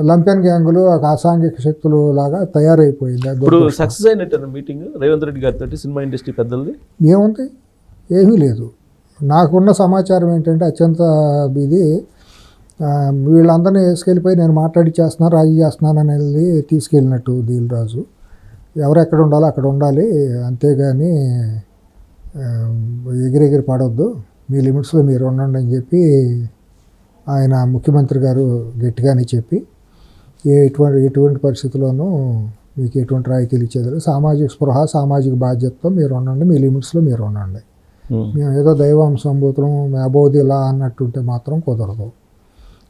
లంపెన్ గ్యాంగులు, ఒక అసాంఘిక శక్తులు లాగా తయారైపోయింది. ఇప్పుడు సక్సెస్ అయినట్టు మీటింగ్ రేవంత్ రెడ్డి గారితో సినిమా ఇండస్ట్రీ పెద్దలది ఏముంది? ఏమీ లేదు. నాకున్న సమాచారం ఏంటంటే అత్యంత ఇది వీళ్ళందరినీ వేసుకెళ్ళిపోయి నేను మాట్లాడి చేస్తున్నాను, రాజీ చేస్తున్నాను అనేది తీసుకెళ్ళినట్టు దిల్ రాజు. ఎవరెక్కడ ఉండాలో అక్కడ ఉండాలి, అంతేగాని ఎగిరెగిరి పడవద్దు, మీ లిమిట్స్లో మీరు ఉండండి అని చెప్పి ఆయన ముఖ్యమంత్రి గారు గట్టిగానే చెప్పి ఎటువంటి పరిస్థితుల్లోనూ మీకు ఎటువంటి రాయితీలు ఇచ్చేది, సామాజిక స్పృహ సామాజిక బాధ్యతతో మీరు ఉండండి, మీ లిమిట్స్లో మీరు ఉండండి. మేము ఏదో దైవాంశంభూతం అబోధి ఇలా అన్నట్టుంటే మాత్రం కుదరదు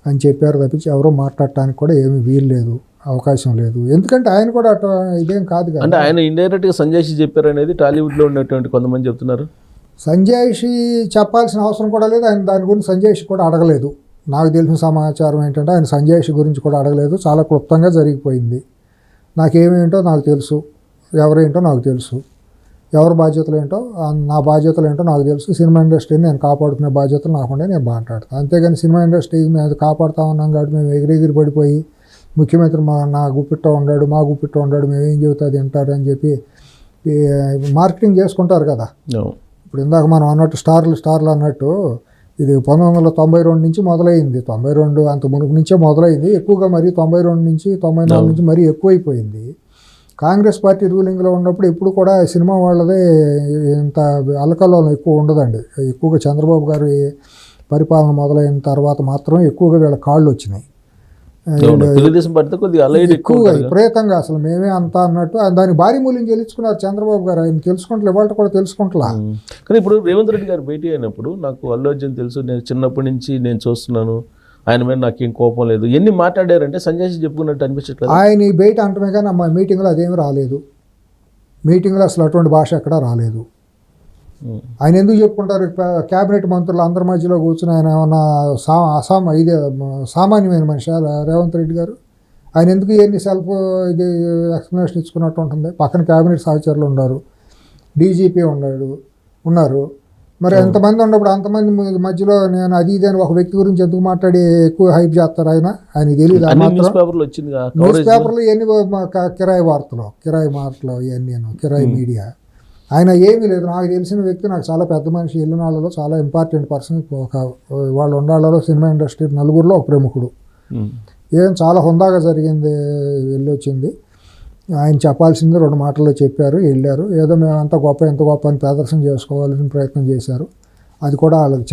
అని చెప్పారు తప్పించి ఎవరో మాట్లాడటానికి కూడా ఏమీ వీలు లేదు, అవకాశం లేదు. ఎందుకంటే ఆయన కూడా అటు ఇదేం కాదు కదా. అంటే ఆయన ఇండైరెక్ట్గా సంజయ్ చెప్పారు అనేది టాలీవుడ్లో ఉన్నటువంటి కొంతమంది చెప్తున్నారు. సంజయ్ చెప్పాల్సిన అవసరం కూడా లేదు. ఆయన దాని గురించి సంజయ్ కూడా అడగలేదు. నాకు తెలిసిన సమాచారం ఏంటంటే ఆయన సంజయ్ గురించి కూడా అడగలేదు. చాలా క్లుప్తంగా జరిగిపోయింది. నాకేమేంటో నాకు తెలుసు. ఎవరేంటో నాకు తెలుసు, ఎవరి బాధ్యతలు ఏంటో నా బాధ్యతలు ఏంటో నాకు తెలుసు. సినిమా ఇండస్ట్రీని నేను కాపాడుకునే బాధ్యతలు నాకుండే నేను మాట్లాడతాను. అంతేగాని సినిమా ఇండస్ట్రీ మేము కాపాడుతా ఉన్నాం కాబట్టి మేము ఎగిరెగిరి పడిపోయి ముఖ్యమంత్రి నా గుప్పిట్ట ఉన్నాడు, మా గుప్పిట్ట ఉన్నాడు, మేమేం చెబుతా తింటారు అని చెప్పి మార్కెటింగ్ చేసుకుంటారు కదా. ఇప్పుడు ఇందాక మనం అన్నట్టు స్టార్లు అన్నట్టు ఇది 1992 నుంచి మొదలైంది. 92 అంత మునుపు నుంచే మొదలైంది. ఎక్కువగా మరి 92 నుంచి 94 నుంచి మరీ ఎక్కువైపోయింది. కాంగ్రెస్ పార్టీ రూలింగ్లో ఉన్నప్పుడు ఎప్పుడు కూడా సినిమా వాళ్ళదే ఇంత అలకల్లోలం ఎక్కువ ఉండదండి. ఎక్కువగా చంద్రబాబు గారి పరిపాలన మొదలైన తర్వాత మాత్రం ఎక్కువగా వీళ్ళ కాళ్ళు వచ్చినాయి. ఎక్కువగా విపరీతంగా అసలు మేమే అంతా అన్నట్టు దానికి భారీ మూల్యం చెల్లించుకున్నారు చంద్రబాబు గారు. ఆయన తెలుసుకుంటలే, ఇవాళ కూడా తెలుసుకుంటలా. కానీ ఇప్పుడు రేవంత్ రెడ్డి గారు భేటీ అయినప్పుడు నాకు అల్లు అర్జున్ తెలుసు, నేను చిన్నప్పటి నుంచి నేను చూస్తున్నాను, ఆయన మీద నాకేం కోపం లేదు, ఎన్ని మాట్లాడారంటే సంజయ్ చెప్పుకున్నట్టు అనిపించట్లేదు. ఆయన బయట అంటమే కానీ మా మీటింగ్లో అదేమి రాలేదు. మీటింగ్లో అసలు అటువంటి భాష ఎక్కడా రాలేదు. ఆయన ఎందుకు చెప్పుకుంటారు? క్యాబినెట్ మంత్రులు అందరి మధ్యలో కూర్చుని ఆయన ఏమన్నా సామాన్యమైన మనిషి రేవంత్ రెడ్డి గారు? ఆయన ఎందుకు ఇవన్నీ సెల్ఫ్ ఇది ఎక్స్ప్లెనేషన్ ఇచ్చుకున్నట్టు ఉంటుంది? పక్కన క్యాబినెట్ సహచరులు ఉన్నారు, డీజీపీ ఉన్నారు. మరి ఎంతమంది ఉన్నప్పుడు అంతమంది మధ్యలో నేను అది ఇది అని ఒక వ్యక్తి గురించి ఎందుకు మాట్లాడి ఎక్కువ హైప్ చేస్తారు? ఆయనకి తెలియదు. న్యూస్ పేపర్లు ఇవన్నీ కిరాయి వార్తలు ఇవన్నీ కిరాయి మీడియా. ఆయన ఏమీ లేదు. నాకు తెలిసిన వ్యక్తి, నాకు చాలా పెద్ద మనిషి, ఇళ్ళనాళ్ళలో చాలా ఇంపార్టెంట్ పర్సన్, వాళ్ళు ఉండాళ్ళలో సినిమా ఇండస్ట్రీ నలుగురిలో ఒక ప్రముఖుడు. ఏం చాలా హుందాగా జరిగింది, వెళ్ళొచ్చింది. ఆయన చెప్పాల్సింది 2 మాటల్లో చెప్పారు, వెళ్ళారు. ఏదో మేమంతా ఎంత గొప్ప అని ప్రదర్శన చేసుకోవాలని ప్రయత్నం చేశారు. అది కూడా వాళ్ళకి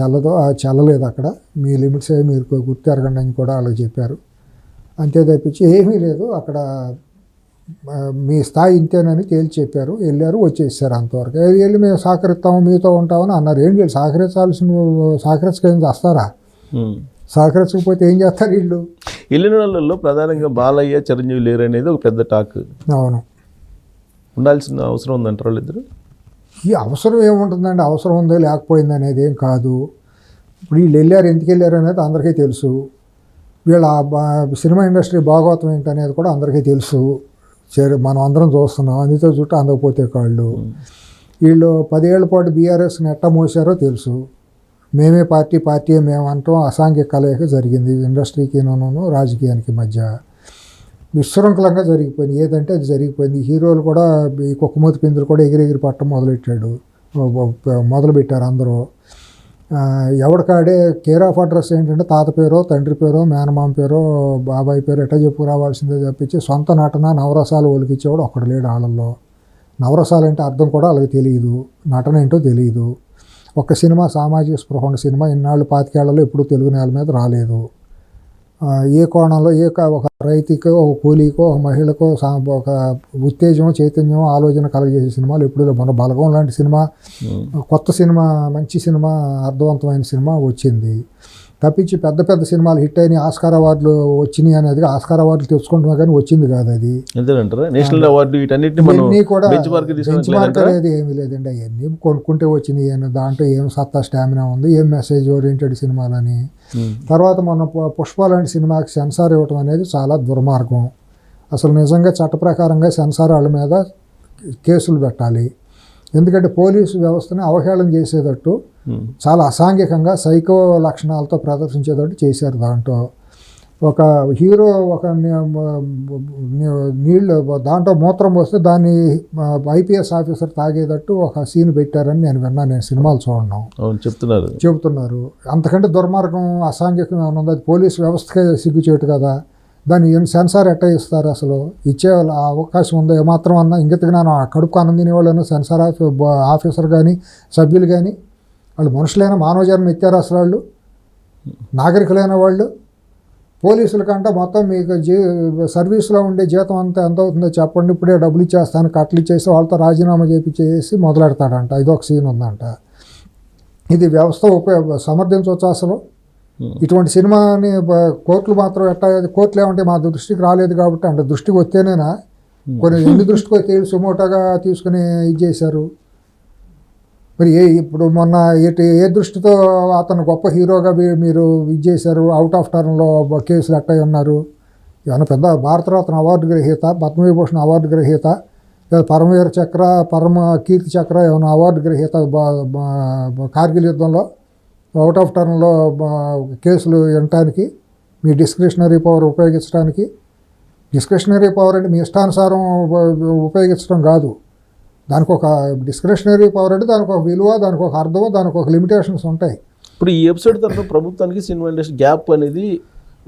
చల్లలేదు. అక్కడ మీ లిమిట్స్ మీరు గుర్తెరగండి అని కూడా వాళ్ళకి చెప్పారు. అంతే తప్పించి ఏమీ లేదు. అక్కడ మీ స్థాయి ఇంతేనని తేల్చి చెప్పారు, వెళ్ళారు, వచ్చేసారు. అంతవరకు వెళ్ళి మేము సహకరిస్తాము, మీతో ఉంటామని అన్నారు. ఏం చేయాలి? సహకరించకేం చేస్తారా? సహకరించకపోతే ఏం చేస్తారు వీళ్ళు? వెళ్ళిన వాళ్ళల్లో ప్రధానంగా బాలయ్య, చిరంజీవి లేరు అనేది ఒక పెద్ద టాక్. అవును, ఉండాల్సిన అవసరం ఉందంటారు వాళ్ళిద్దరు. ఈ అవసరం ఏముంటుందండి? అవసరం ఉందో లేకపోయింది అనేది ఏం కాదు. ఇప్పుడు వీళ్ళు వెళ్ళారు, ఎందుకు వెళ్ళారు అనేది అందరికీ తెలుసు. వీళ్ళ సినిమా ఇండస్ట్రీ భాగవతం ఏంటనేది కూడా అందరికీ తెలుసు. మనం అందరం చూస్తున్నాం. అందుతో చుట్టూ అందకపోతే కాళ్ళు. వీళ్ళు 10 ఏళ్ల పాటు బీఆర్ఎస్ని ఎట్ట మోసారో తెలుసు. మేమే పార్టీ మేము అంటాం. అసాంఘిక కలయిక జరిగింది ఇండస్ట్రీకి రాజకీయానికి మధ్య. విశృంఖలంగా జరిగిపోయింది. ఏదంటే అది జరిగిపోయింది. హీరోలు కూడా ఈ కుక్కమూతి పిందులు కూడా ఎగిరెగిరి పట్టడం మొదలుపెట్టారు అందరూ. ఎవరికాడే కేర్ ఆఫ్ అడ్రస్ ఏంటంటే తాత పేరో, తండ్రి పేరో, మేనమామ పేరో, బాబాయ్ పేరో ఎట్లా చెప్పుకురావాల్సిందే తప్పించి సొంత నటన నవరసాలు ఒలికిచ్చేవాడు ఒక్కడు లేడు వాళ్ళల్లో. నవరసాలు అంటే అర్థం కూడా వాళ్ళకి తెలియదు, నటన ఏంటో తెలియదు. ఒక సినిమా సామాజిక స్పృహ ఉన్న సినిమా ఇన్నాళ్ళు 25 ఏళ్లలో ఎప్పుడూ తెలుగు నేల మీద రాలేదు. ఏ కోణంలో ఒక రైతుకో, ఒక కూలీకో, ఒక మహిళకో ఒక ఉత్తేజం, చైతన్యం, ఆలోచన కలగజేసే సినిమాలు ఎప్పుడు మన బలగం లాంటి సినిమా, కొత్త సినిమా, మంచి సినిమా, అర్థవంతమైన సినిమా వచ్చింది. తప్పించి పెద్ద సినిమాలు హిట్ అయినాయి, ఆస్కార్ అవార్డులు వచ్చినాయి అనేది, ఆస్కార్ అవార్డులు తెచ్చుకుంటున్నా కానీ వచ్చింది కాదు అది. నేషనల్ అవార్డు ఇవన్నీ కూడా బెంచ్ మార్క్ అనేది ఏమీ లేదండి. అవన్నీ కొనుక్కుంటే వచ్చినాయి అని, దాంట్లో ఏం సత్తా స్టామినా ఉంది, ఏం మెసేజ్ ఓరియంటెడ్ సినిమాలని. తర్వాత మన పుష్ప లాంటి సినిమాకి సెన్సార్ ఇవ్వటం అనేది చాలా దుర్మార్గం. అసలు నిజంగా చట్ట ప్రకారంగా సెన్సార్ వాళ్ళ మీద కేసులు పెట్టాలి. ఎందుకంటే పోలీసు వ్యవస్థని అవహేళన చేసేటట్టు, చాలా అసాంఘికంగా సైకో లక్షణాలతో ప్రదర్శించేటట్టు చేశారు. దాంట్లో ఒక హీరో ఒక నీళ్ళు దాంట్లో మూత్రం పోస్తే దాన్ని ఐపీఎస్ ఆఫీసర్ తాగేటట్టు ఒక సీన్ పెట్టారని నేను విన్నాను. నేను సినిమాలు చూడను, చెబుతున్నారు. అంతకంటే దుర్మార్గం, అసాంఘికం ఏమైనా ఉంది? అది పోలీసు వ్యవస్థకే సిగ్గుచేటు కదా. దాన్ని సెన్సార్ ఎట్లా ఇస్తారు? అసలు ఇచ్చే అవకాశం ఉందో ఏమాత్రం అన్నా? ఇంగిత జ్ఞానం కడుపు ఆనంద తినేవాళ్ళైనా సెన్సార్ ఆఫీసర్ కానీ సభ్యులు కానీ వాళ్ళు మనుషులైన మానవ జన్మ ఎత్తారు అసలు? వాళ్ళు నాగరికులైన వాళ్ళు. పోలీసుల కంటే మొత్తం మీకు సర్వీస్లో ఉండే జీతం అంతా ఎంత అవుతుందో చెప్పండి, ఇప్పుడే డబ్బులు ఇచ్చేస్తాను, కట్టలు ఇచ్చేసి వాళ్ళతో రాజీనామా చేసి మొదలెడతాడంట. ఇదొక సీన్ ఉందంట. ఇది వ్యవస్థ సమర్థించవచ్చు అసలు? ఇటువంటి సినిమాని కోర్టులు మాత్రం కోర్టులు ఏమంటే మా దృష్టికి రాలేదు కాబట్టి అంటే దృష్టికి వస్తేనేనా? కొన్ని ఎన్ని దృష్టికి వస్తే సుమోటోగా తీసుకుని ఇది చేశారు. మరి ఇప్పుడు మొన్న ఏ దృష్టితో అతను గొప్ప హీరోగా మీరు ఇది చేశారు? అవుట్ ఆఫ్ టర్న్లో కేసులు ఎట్టయి ఉన్నారు? ఏమన్నా పెద్ద భారతరత్న అవార్డు గ్రహీత, పద్మవిభూషణ్ అవార్డు గ్రహీత, లేదా పరమవీర చక్ర, పరమ కీర్తి చక్ర ఏమైనా అవార్డు గ్రహీత కార్గిల్ యుద్ధంలో అవుట్ ఆఫ్ టర్న్లో కేసులు వినటానికి మీ డిస్క్రిషనరీ పవర్ ఉపయోగించడానికి. డిస్క్రిషనరీ పవర్ అంటే మీ ఇష్టానుసారం ఉపయోగించడం కాదు. దానికి ఒక డిస్క్రిషనరీ పవర్ అంటే దానికి ఒక విలువ, దానికి ఒక అర్థం, దానికి ఒక లిమిటేషన్స్ ఉంటాయి. ఇప్పుడు ఈ ఎపిసోడ్ తర్వాత ప్రభుత్వానికి సినిమా ఇండస్ట్రీ గ్యాప్ అనేది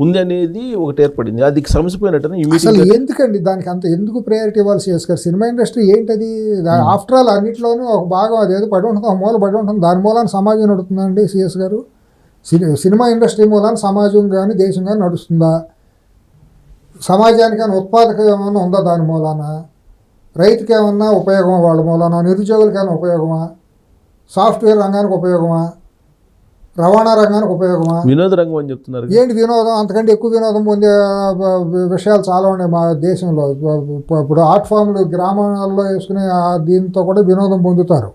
ఉంది అనేది ఒకటి ఏర్పడింది. అది సమసిపోయినట్టు అసలు ఎందుకండి దానికి అంత ఎందుకు ప్రయారిటీ ఇవ్వాల్సి చేస్తారు? సినిమా ఇండస్ట్రీ ఏంటది? ఆఫ్టర్ ఆల్ అన్నింటిలోనూ ఒక భాగం అదేదో పడి ఉంటుంది, ఒక మూల పడి ఉంటుంది. దాని మూలాన సమాజం నడుస్తుందండి సిఎస్ గారు? సినిమా ఇండస్ట్రీ మూలాన సమాజం కానీ దేశం కానీ నడుస్తుందా? సమాజానికి ఉత్పాదకం ఏమన్నా ఉందా దాని మూలాన? రైతుకి ఏమన్నా ఉపయోగమా వాళ్ళ మూలాన? నిరుద్యోగులకి ఏమైనా ఉపయోగమా? సాఫ్ట్వేర్ రంగానికి ఉపయోగమా? రవాణా రంగానికి ఉపయోగమా? వినోద రంగం అని చెప్తున్నారు. ఏంటి వినోదం? అంతకంటే ఎక్కువ వినోదం పొందే విషయాలు చాలా ఉన్నాయి మా దేశంలో. ఇప్పుడు ఆర్ట్ ఫామ్లు గ్రామాల్లో వేసుకునే దీంతో కూడా వినోదం పొందుతారు.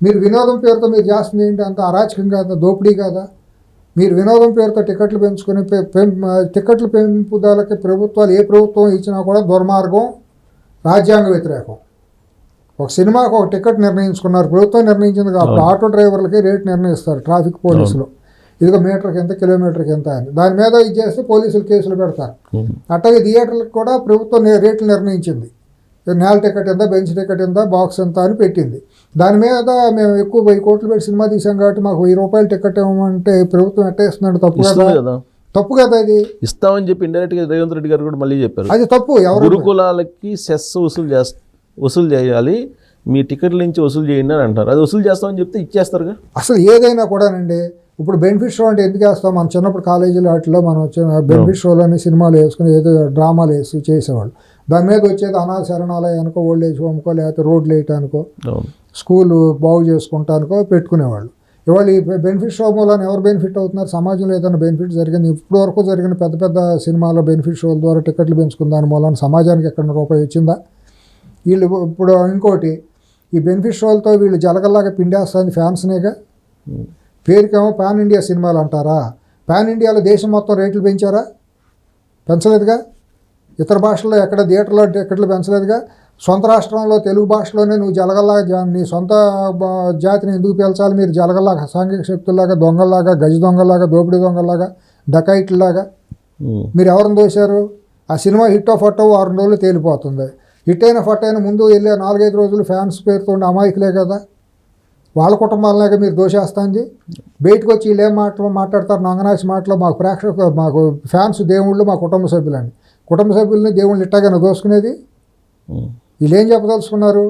మీరు వినోదం పేరుతో మీరు చేస్తుంది ఏంటి? అంత అరాచకం కాదా? దోపిడీ కాదా? మీరు వినోదం పేరుతో టికెట్లు పెంచుకొని టికెట్లు పెంపుదలకి ప్రభుత్వాలు ఏ ప్రభుత్వం ఇచ్చినా కూడా దుర్మార్గం, రాజ్యాంగ వ్యతిరేకం. ఒక సినిమాకు ఒక టికెట్ నిర్ణయించుకున్నారు, ప్రభుత్వం నిర్ణయించింది కాబట్టి ఆటో డ్రైవర్లకి రేట్ నిర్ణయిస్తారు ట్రాఫిక్ పోలీసులు. ఇదిగో మీటర్కి ఎంత, కిలోమీటర్కి ఎంత అని. దాని మీద ఇది చేస్తే పోలీసులు కేసులు పెడతారు. అట్లాగే థియేటర్లకు కూడా ప్రభుత్వం రేట్లు నిర్ణయించింది. నేల టికెట్ ఎంత, బెంచ్ టికెట్ ఎంత, బాక్స్ ఎంత అని పెట్టింది. దాని మీద మేము ఎక్కువ 1000 కోట్లు పెట్టి సినిమా తీసాం కాబట్టి మాకు 1000 రూపాయలు టికెట్ ఇవ్వమంటే ప్రభుత్వం ఎట్టేస్తుందంటే తప్పు కదా? తప్పు కదా అది? ఇస్తామని చెప్పి ఇండైరెక్ట్ గా రేవంత్ రెడ్డి గారు కూడా మళ్ళీ చెప్పారు అది తప్పు. ఎవరు గురుకులాలకి సెస్ వసూలు చేయాలి, మీ టికెట్ల నుంచి వసూలు చేయండి అని అంటారు. అది వసూలు చేస్తామని చెప్తే ఇచ్చేస్తారుగా. అసలు ఏదైనా కూడానండి. ఇప్పుడు బెనిఫిట్ షో అంటే ఎందుకు వేస్తాం? మన చిన్నప్పుడు కాలేజీలో వాటిలో మనం వచ్చిన బెనిఫిట్ షోలోని సినిమాలు వేసుకుని ఏదో డ్రామాలు వేసి చేసేవాళ్ళు. దాని మీద వచ్చేది అనాథ శరణాలయానికో, ఓల్డ్ ఏజ్ హోమ్కో, లేకపోతే రోడ్లు వేయటానికో, స్కూలు బాగు చేసుకుంటానికో పెట్టుకునేవాళ్ళు. ఇవాళ ఈ బెనిఫిట్ షో మూలాన ఎవరు బెనిఫిట్ అవుతున్నారు? సమాజంలో ఏదైనా బెనిఫిట్ జరిగింది? ఇప్పుడు వరకు జరిగిన పెద్ద పెద్ద సినిమాలో బెనిఫిట్ షోల ద్వారా టికెట్లు పెంచుకున్న దాని మూలాన సమాజానికి ఎక్కడ రూపాయి వచ్చిందా? వీళ్ళు ఇప్పుడు ఇంకోటి, ఈ బెనిఫిట్ షోలతో వీళ్ళు జలగల్లాగా పిండేస్తుంది ఫ్యాన్స్నేగా. పేరుకేమో పాన్ ఇండియా సినిమాలు అంటారా? పాన్ ఇండియాలో దేశం మొత్తం రేట్లు పెంచారా? పెంచలేదుగా. ఇతర భాషల్లో ఎక్కడ థియేటర్లో టికెట్లు పెంచలేదుగా. సొంత రాష్ట్రంలో తెలుగు భాషలోనే నువ్వు జలగల్లాగా నీ సొంత జాతిని ఎందుకు పేల్చాలి? మీరు జలగల్లాగా సాంఘిక శక్తుల్లాగా, దొంగల్లాగా, గజ దొంగల్లాగా, దోపిడీ దొంగల్లాగా, డకైట్లాగా మీరు ఎవరిని దోశారు? ఆ సినిమా హిట్ ఆఫ్ ఫట్టో 6 రోజులు తేలిపోతుంది. హిట్ అయిన ఫట్ అయిన ముందు వెళ్ళే 4-5 రోజులు ఫ్యాన్స్ పేరుతో ఉండే అమాయకులే కదా, వాళ్ళ కుటుంబాలనే మీరు దోషేస్తుంది. బయటకు వచ్చి వీళ్ళు ఏం మాట్లాడతారు? నంగనాచి మాటలు. మాకు ఫ్యాన్స్ దేవుళ్ళు, మా కుటుంబ సభ్యులని. కుటుంబ సభ్యులని దేవుళ్ళు ఇట్టాగానే దోసుకునేది. వీళ్ళు ఏం చెప్పదలుచుకున్నారు?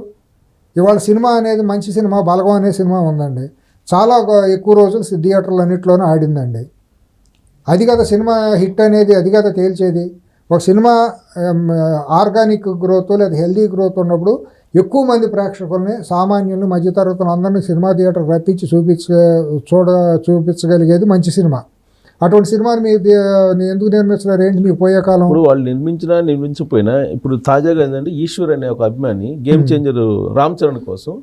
ఇవాళ సినిమా అనేది మంచి సినిమా, బలగం అనే సినిమా ఉందండి. చాలా ఎక్కువ రోజులు థియేటర్లు అన్నింటిలోనూ ఆడిందండి. అది కదా సినిమా హిట్ అనేది, అది కదా తేల్చేది. ఒక సినిమా ఆర్గానిక్ గ్రోత్ లేదా హెల్దీ గ్రోత్ ఉన్నప్పుడు ఎక్కువ మంది ప్రేక్షకుల్ని, సామాన్యుల్ని, మధ్యతరగతులు అందరినీ సినిమా థియేటర్ రప్పించి చూపించగలిగేది మంచి సినిమా. అటువంటి సినిమాని మీరు ఎందుకు నిర్మిస్తున్నారు? ఏంటి మీకు పోయే కాలం? ఇప్పుడు వాళ్ళు నిర్మించకపోయినా ఇప్పుడు తాజాగా ఏంటంటే ఈశ్వర్ అనే ఒక అభిమాని గేమ్ చేంజర్ రామ్ చరణ్ కోసం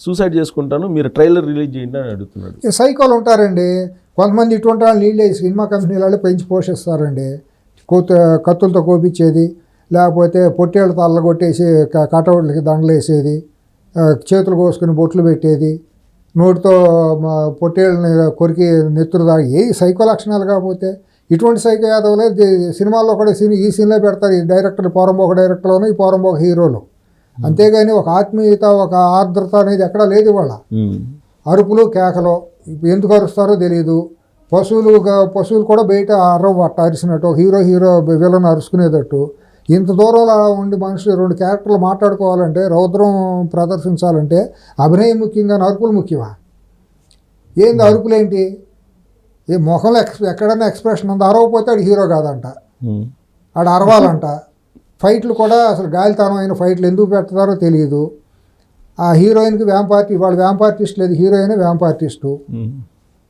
సూసైడ్ చేసుకుంటాను, మీరు ట్రైలర్ రిలీజ్ చేయండి అని అడుగుతున్నాడు. సైకోలు ఉంటారండి కొంతమంది. ఇటువంటి వాళ్ళు నీళ్ళే సినిమా కంపెనీలలో పెంచి పోషిస్తారండి. కత్తులతో కోపించేది, లేకపోతే పొట్టేళ్ళ తల్ల కొట్టేసి కటౌట్లకి దండలు వేసేది, చేతులు కోసుకుని బొట్లు పెట్టేది, నోటితో పొట్టేళ్ళని కొరికి నెత్తురు దాగి, ఏ సైకో లక్షణాలు కాకపోతే ఇటువంటి సైకో యాదవులే సినిమాల్లో కూడా ఈ సీన్లో పెడతారు. ఈ డైరెక్టర్ పోరంబోక డైరెక్టర్లోనూ, ఈ పోరంబోక హీరోలు. అంతేగాని ఒక ఆత్మీయత, ఒక ఆర్ద్రత అనేది ఎక్కడా లేదు. ఇవాళ అరుపులు, కేకలు. ఎందుకు అరుస్తారో తెలియదు. పశువులు కూడా బయట అరిసినట్టు, హీరో విలన్ అరుచుకునేటట్టు. ఇంత దూరంలో ఉండి మనుషులు 2 క్యారెక్టర్లు మాట్లాడుకోవాలంటే, రౌద్రం ప్రదర్శించాలంటే అభినయం ముఖ్యంగా, అరుపులు ముఖ్యమా? ఏంది అరుపులేంటి? ఏ ముఖంలో ఎక్కడైనా ఎక్స్ప్రెషన్ ఉందా? అరవకపోతే ఆడు హీరో కాదంట, ఆడు అరవాలంట. ఫైట్లు కూడా అసలు గాలితనమైన ఫైట్లు ఎందుకు పెడతారో తెలియదు. ఆ హీరోయిన్కి వ్యాంప్ ఆర్టిస్ట్ లేదు, హీరోయిన్ వ్యాంప్ ఆర్టిస్టు.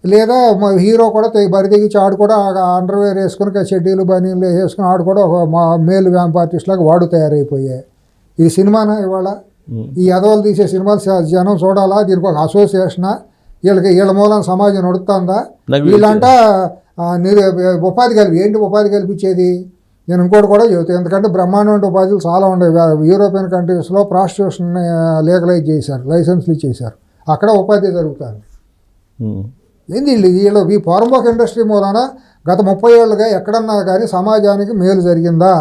లేదా హీరో కూడా బరి తెగించి ఆడు కూడా అండర్వేర్ వేసుకుని, షెడ్యూలు బనీలు వేసుకుని ఆడు కూడా ఒక మేల్ వ్యాంప్ ఆర్టిస్ట్ లాగా వాడు తయారైపోయాయి. ఈ సినిమానా ఇవాళ? ఈ ఎదవలు తీసే సినిమాలు జనం చూడాలా? దీనికి ఒక అసోసియేషనా? వీళ్ళ మూలం సమాజం నడుస్తుందా? వీళ్ళంట ఉపాధి ఏంటి ఉపాధి కల్పించేది? నేను ఇంకోటి కూడా చెబుతాను, ఎందుకంటే బ్రహ్మాండమైన ఉపాధులు చాలా ఉండేవి. యూరోపియన్ కంట్రీస్లో ప్రాస్టిట్యూషన్ లీగలైజ్ చేశారు, లైసెన్స్లు ఇచ్చేశారు, అక్కడ ఉపాధి జరుగుతుంది. ఏంది వీళ్ళు ఈ పోరంబోక్ ఇండస్ట్రీ మూలన గత 30 ఏళ్ళుగా ఎక్కడన్నా కానీ సమాజానికి మేలు జరిగిందా?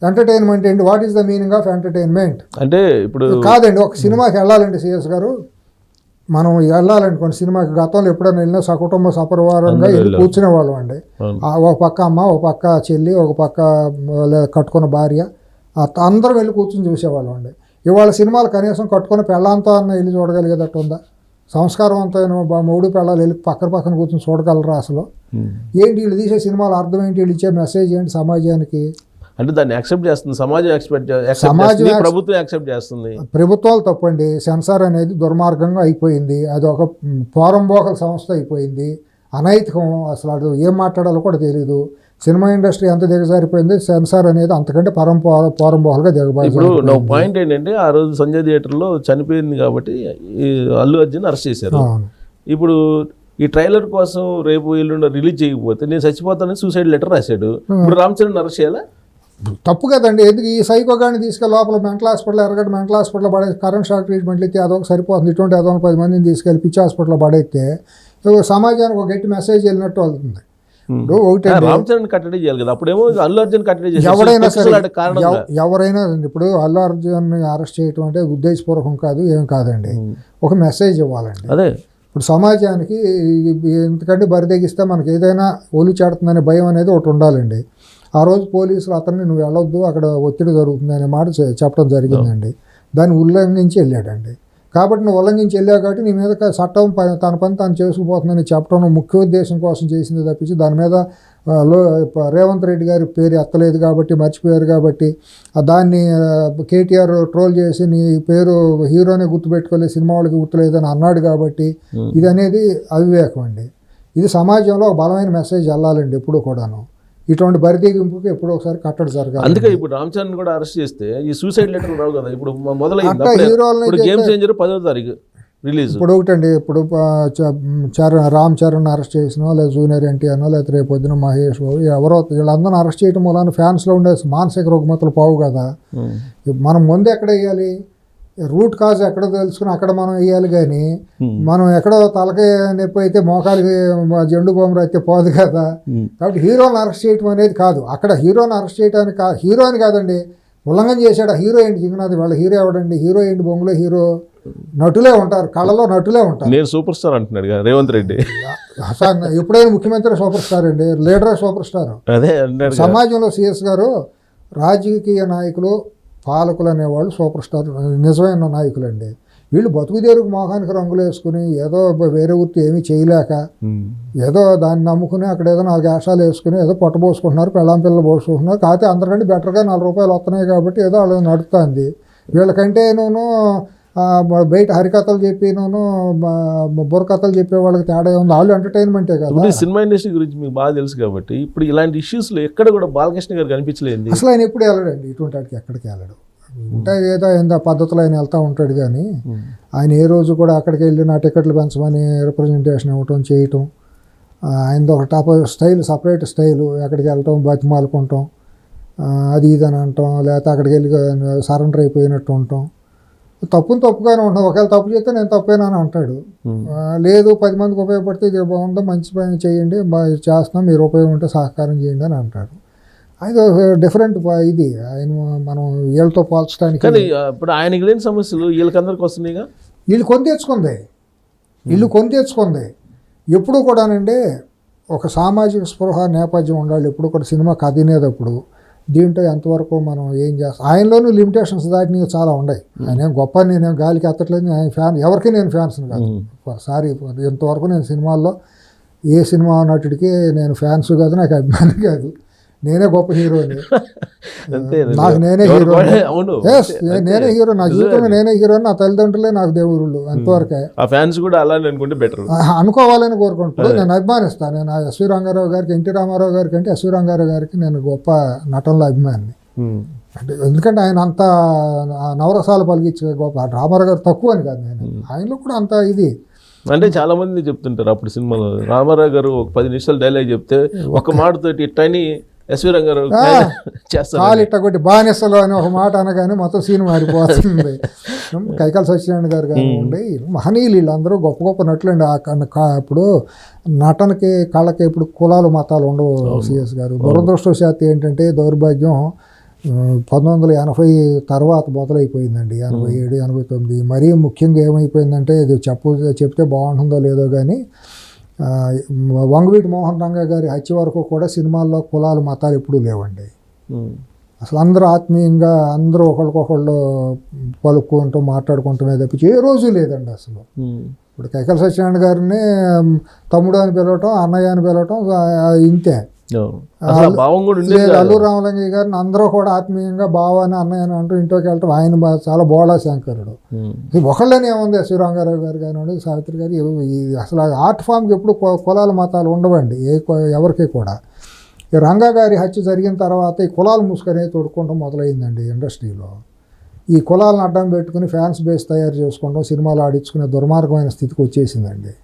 ఎంటర్టైన్మెంట్ ఏంటి? What is the meaning of entertainment? అంటే ఇప్పుడు కాదండి, ఒక సినిమాకి వెళ్ళాలండి సిఎస్ గారు, మనం వెళ్ళాలనుకోండి సినిమాకి, గతంలో ఎప్పుడైనా వెళ్ళినా సకుటుంబ సపరివారంగా వెళ్ళి కూర్చునేవాళ్ళం అండి. ఒక పక్క అమ్మ, ఒక పక్క చెల్లి, ఒక పక్క కట్టుకున్న భార్య, అందరం వెళ్ళి కూర్చుని చూసేవాళ్ళం అండి. ఇవాళ సినిమాలు కనీసం కట్టుకున్న పెళ్ళాంతో అన్న వెళ్ళి చూడగలిగేటట్టు ఉందా? సంస్కారవంతమైన మూడు పెళ్ళాలు వెళ్ళి పక్కన కూర్చొని చూడగలరా అసలు? ఏంటి వీళ్ళు తీసే సినిమాలు అర్థం ఏంటి? వీళ్ళు ఇచ్చే మెసేజ్ ఏంటి సమాజానికి? అంటే దాన్ని యాక్సెప్ట్ చేస్తుంది సమాజం, ప్రభుత్వం యాక్సెప్ట్ చేస్తుంది. ప్రభుత్వాలు తప్పండి. సెన్సార్ అనేది దుర్మార్గంగా అయిపోయింది, అది ఒక పోరంబోకల సంస్థ అయిపోయింది, అనైతికం. అసలు అది ఏం మాట్లాడాలో కూడా తెలియదు. సినిమా ఇండస్ట్రీ ఎంత దిగజారిపోయింది, సెన్సార్ అనేది అంతకంటే పోరంబోకలుగా దిగబారి. ఇప్పుడు నా పాయింట్ ఏంటంటే, ఆ రోజు సంజయ్ థియేటర్లో చనిపోయింది కాబట్టి అల్లు అర్జున్ అరెస్ట్ చేశారు. ఇప్పుడు ఈ ట్రైలర్ కోసం రేపు ఎల్లుండి రిలీజ్ చేయకపోతే నేను చచ్చిపోతానని సూసైడ్ లెటర్ రాశాడు. ఇప్పుడు రామ్ చరణ్ అరెస్ట్ చేయాలా? తప్పు కదండి. ఎందుకు ఈ సైకోగాన్ని తీసుకెళ్ళి లోపల మెంటల్ హాస్పిటల్, ఎరగడ్డ మెంటల్ హాస్పిటల్లో పడే, కరెంట్ షాక్ ట్రీట్మెంట్లు ఇస్తే అదొక సరిపోతుంది. ఇటువంటి అదో 10 మందిని తీసుకెళ్ళి పిచ్చి హాస్పిటల్లో పడేస్తే సమాజానికి ఒక గట్టి మెసేజ్ వెళ్ళినట్టు అవుతుంది. ఒకటి రామ్ చరణ్ కట్టడి చేయాలి కదా, అప్పుడేమో అల్లు అర్జున్ కట్టడి చేయాలి. ఎవరైనా సరే, ఎవరైనా ఇప్పుడు అల్లు అర్జున్ అరెస్ట్ చేయటం అంటే ఉద్దేశపూర్వకం కాదు, ఏం కాదండి, ఒక మెసేజ్ ఇవ్వాలండి. అదే ఇప్పుడు సమాజానికి, ఎందుకంటే బరి తెగిస్తే మనకి ఏదైనా ఒలి చేడుతుందనే భయం అనేది ఒకటి ఉండాలండి. ఆ రోజు పోలీసులు అతన్ని నువ్వు వెళ్ళొద్దు, అక్కడ ఒత్తిడి జరుగుతుంది అనే మాట చెప్పడం జరిగిందండి. దాన్ని ఉల్లంఘించి వెళ్ళాడండి. కాబట్టి నువ్వు ఉల్లంఘించి వెళ్ళావు కాబట్టి నీ మీద చట్టం తన పని తాను చేసుకుపోతుందని చెప్పడం ముఖ్య ఉద్దేశం కోసం చేసింది తప్పించి దాని మీద రేవంత్ రెడ్డి గారి పేరు ఎత్తలేదు కాబట్టి, మర్చిపోయారు కాబట్టి, దాన్ని కేటీఆర్ ట్రోల్ చేసి నీ పేరు హీరోనే గుర్తుపెట్టుకోలేదు, సినిమా వాళ్ళకి గుర్తులేదని అన్నాడు కాబట్టి, ఇది అనేది అవివేకం అండి. ఇది సమాజంలో ఒక బలమైన మెసేజ్ వెళ్ళాలండి ఎప్పుడు కూడాను. ఇటువంటి బరితెగింపుకి ఎప్పుడో ఒకసారి కట్టడి జరగాలి. అందుకే ఇప్పుడు రామ్ చరణ్ కూడా అరెస్ట్ చేస్తే ఈ సూసైడ్ లెటర్ రావు కదా. ఇప్పుడు మొదలైంది గేమ్ చేంజర్ 10వ తారీఖు రిలీజ్. ఇప్పుడు ఒకటండి, ఇప్పుడు రామ్ చరణ్ అరెస్ట్ చేసినో, లేదా జూనియర్ ఎన్టీఆర్నో, లేదా రేపు పొద్దున మహేష్ బాబు, ఎవరో వీళ్ళందరూ అరెస్ట్ చేయడం మూలాన ఫ్యాన్స్లో ఉండే మానసిక రుగ్మతలు పోవు కదా. మనం ముందు ఎక్కడ వేయాలి, రూట్ కాజ్ ఎక్కడో తెలుసుకుని అక్కడ మనం వేయాలి. కానీ మనం ఎక్కడో తలకి నొప్పి అయితే మోకాలికి జెండు బొమ్మరు అయితే పోదు కదా. కాబట్టి హీరోని అరెస్ట్ చేయటం అనేది కాదు, అక్కడ హీరోని అరెస్ట్ చేయడానికి హీరోని కాదండి, ఉల్లంఘన చేశాడు ఆ హీరో ఏంటి జింగనాథ్, వాళ్ళ హీరో ఎవడండి? హీరో ఏంటి? బొంగులో హీరో నటులే ఉంటారు, కళలో నటులే ఉంటారు. నేను సూపర్ స్టార్ అంటున్నాడు రేవంత్ రెడ్డి. ఎప్పుడైనా ముఖ్యమంత్రి సూపర్ స్టార్ అండి, లీడరే సూపర్ స్టార్. అదే సమాజంలో సిఎస్ గారు, రాజకీయ నాయకులు, పాలకులు అనేవాళ్ళు సూపర్ స్టార్, నిజమైన నాయకులు అండి. వీళ్ళు బతుకుదేరుకు మోహానికి రంగులు వేసుకుని ఏదో వేరే వృత్తి ఏమీ చేయలేక ఏదో దాన్ని నమ్ముకుని అక్కడ ఏదో 4 వేషాలు వేసుకుని ఏదో పొట్టబోసుకుంటున్నారు, పెళ్ళాం పిల్లలు పోసుకుంటున్నారు. కాకపోతే అందరికంటే బెటర్గా 4 రూపాయలు వస్తున్నాయి కాబట్టి ఏదో వాళ్ళు నడుస్తుంది. వీళ్ళకంటే నేను బయట హరికథలు చెప్పి బుర్రకథలు చెప్పే వాళ్ళకి తేడా ఉంది. వాళ్ళు ఎంటర్టైన్మెంటే కదా. సినిమా ఇండస్ట్రీ గురించి మీకు బాగా తెలుసు కాబట్టి ఇప్పుడు ఇలాంటి ఇష్యూస్లో ఎక్కడ కూడా బాలకృష్ణ గారు కనిపించలేదు. అసలు ఆయన ఎప్పుడు వెళ్ళడండి ఇటువంటి వాటికి, ఎక్కడికి వెళ్ళడు. అంటే ఏదో ఏందో పద్ధతిలో ఆయన వెళ్తూ ఉంటాడు కానీ ఆయన ఏ రోజు కూడా అక్కడికి వెళ్ళి నా టికెట్లు పెంచమని రిప్రజెంటేషన్ ఇవ్వటం చేయటం, ఆయనది ఒక స్టైల్, సపరేట్ స్టైలు. ఎక్కడికి వెళ్ళటం, బతిమాలుకుంటాం, అది ఇది అని అంటాం, లేకపోతే అక్కడికి వెళ్ళి సరెండర్ అయిపోయినట్టు ఉంటాం. తప్పుగానే ఉంటాం. ఒకవేళ తప్పు చేస్తే నేను తప్పేనని అంటాడు. లేదు 10 మందికి ఉపయోగపడితే ఇది బాగుందో, మంచి పని చేయండి, బాగా చేస్తున్నాం, మీరు ఉపయోగం ఉంటే సహకారం చేయండి అని అంటాడు. అది డిఫరెంట్ ఇది. ఆయన మనం వీళ్ళతో పోల్చడానికి. కానీ ఇప్పుడు ఆయనకి లేని సమస్యలు వీళ్ళకందరికి వస్తున్నాయిగా. వీళ్ళు కొని తెచ్చుకుంది. ఎప్పుడు కూడానండి ఒక సామాజిక స్పృహ నేపథ్యం ఉండాలి. ఎప్పుడు కూడా సినిమా కథ వినేటప్పుడు దీంట్లో ఎంతవరకు మనం ఏం చేస్తాం. ఆయనలోనూ లిమిటేషన్స్ దాటినవి చాలా ఉన్నాయి. ఆయన గొప్ప, నేనేం గాలికి ఎత్తట్లేదు, ఆయన ఫ్యాన్, ఎవరికి నేను ఫ్యాన్స్ని కాదు. సారీ, ఇంతవరకు నేను సినిమాల్లో ఏ సినిమా నటుడికి నేను ఫ్యాన్స్ కాదు, నాకు అభిమాని కాదు. నేనే గొప్ప హీరోని, నాకు నేనే హీరో. నేనే హీరో, నా జీవితంలో నేనే హీరోని, నా తల్లిదండ్రులే నాకు దేవుళ్ళు. అంతవరకే. అనుకోవాలని కోరుకుంటూ నేను అభిమానిస్తాను. నేను ఎస్వి రంగారావు గారికి, ఎన్టీ రామారావు గారికి అంటే ఎస్వి రంగారావు గారికి నేను గొప్ప నటనలో అభిమాని. అంటే ఎందుకంటే ఆయన అంత నవరసాలు పలిగించే గొప్ప. రామారావు గారు తక్కువ అని కాదు, నేను ఆయనలో కూడా అంత ఇది. అంటే చాలా మంది చెప్తుంటారు అప్పుడు సినిమాలో రామారావు గారు ఒక 10 నిమిషాలు డైలాగ్ చెప్తే ఒక మాటతోటి ఇట్టని ఎస్వి రంగారావు చేస్తారు. కాలిట్ట కొట్టి బానిసలు అని ఒక మాట అనగానే మొత్తం సీన్ మారిపోతుంది. కైకాల సత్యనారాయణ గారు కానివ్వండి, మహనీయులు వీళ్ళందరూ గొప్ప గొప్ప నటులండి. ఇప్పుడు నటనకి కళకి ఇప్పుడు కులాలు మతాలు ఉండవు సిఎస్ గారు. దురదృష్టవశాత్తు ఏంటంటే దౌర్భాగ్యం 1980 తర్వాత మొదలైపోయిందండి. 87, 89. మరీ ముఖ్యంగా ఏమైపోయిందంటే ఇది చెప్తే బాగుంటుందో లేదో కానీ వంగవీటి మోహన్ రంగా గారి హత్య వరకు కూడా సినిమాల్లో కులాలు మతాలు ఎప్పుడూ లేవండి. అసలు అందరూ ఆత్మీయంగా అందరూ ఒకళ్ళకొకళ్ళు పలుక్కుంటూ మాట్లాడుకుంటున్నది తప్పించి ఏ రోజు లేదండి అసలు. ఇప్పుడు కైకాల సత్యనారాయణ గారిని తమ్ముడు అని పిలవటం, అన్నయ్య అని పిలవటం ఇంతే. అల్లూరు రామలింగయ్య గారిని అందరూ కూడా ఆత్మీయంగా బావ అని అన్నయ్య అని అంటూ ఇంట్లోకి వెళ్ళటం. ఆయన చాలా బోళా శంకరుడు. ఒకళ్ళని ఏముంది ఎస్వి రంగారావు గారు కానివ్వండి, సావిత్రి గారు, అసలు ఆర్ట్ ఫామ్కి ఎప్పుడు కులాల మతాలు ఉండవండి ఎవరికి కూడా. ఈ రంగా గారి హత్య జరిగిన తర్వాత ఈ కులాలు ముసుకనే తోడుకోవడం మొదలైందండి ఇండస్ట్రీలో. ఈ కులాలను అడ్డం పెట్టుకుని ఫ్యాన్స్ బేస్ తయారు చేసుకోవడం, సినిమాలు ఆడించుకునే దుర్మార్గమైన స్థితికి వచ్చేసిందండి.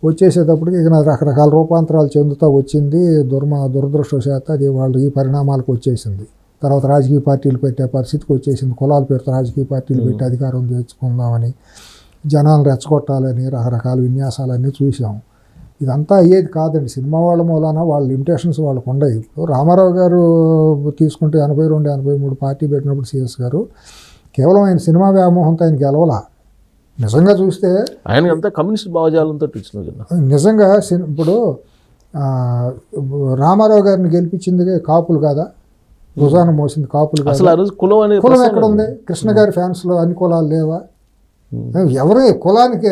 వచ్చేసేటప్పటికి ఇక రకరకాల రూపాంతరాలు చెందుతూ వచ్చింది. దురదృష్టవశాత్తు అది వాళ్ళు ఈ పరిణామాలకు వచ్చేసింది. తర్వాత రాజకీయ పార్టీలు పెట్టే పరిస్థితికి వచ్చేసింది. కులాల పేరుతో రాజకీయ పార్టీలు పెట్టి అధికారం తెచ్చుకుందామని, జనాలను రెచ్చగొట్టాలని రకరకాల విన్యాసాలన్నీ చూసాం. ఇదంతా అయ్యేది కాదండి. సినిమా వాళ్ళ మూలాన వాళ్ళ లిమిటేషన్స్ వాళ్ళకు ఉండవు. ఇప్పుడు రామారావు గారు తీసుకుంటే 82, 83 పార్టీ పెట్టినప్పుడు సిఎస్ గారు కేవలం ఆయన సినిమా వ్యామోహంతో ఆయన గెలవలా. నిజంగా చూస్తే ఆయన అంతా కమ్యూనిస్ట్ భావజాలంతో నిజంగా ఇప్పుడు రామారావు గారిని గెలిపించింది కాపులు కాదా, భుజాన మోసింది కాపులు కాదా? కులం ఎక్కడ ఉంది? కృష్ణ గారి ఫ్యాన్స్లో అన్ని కులాలు లేవా? ఎవరు కులానికి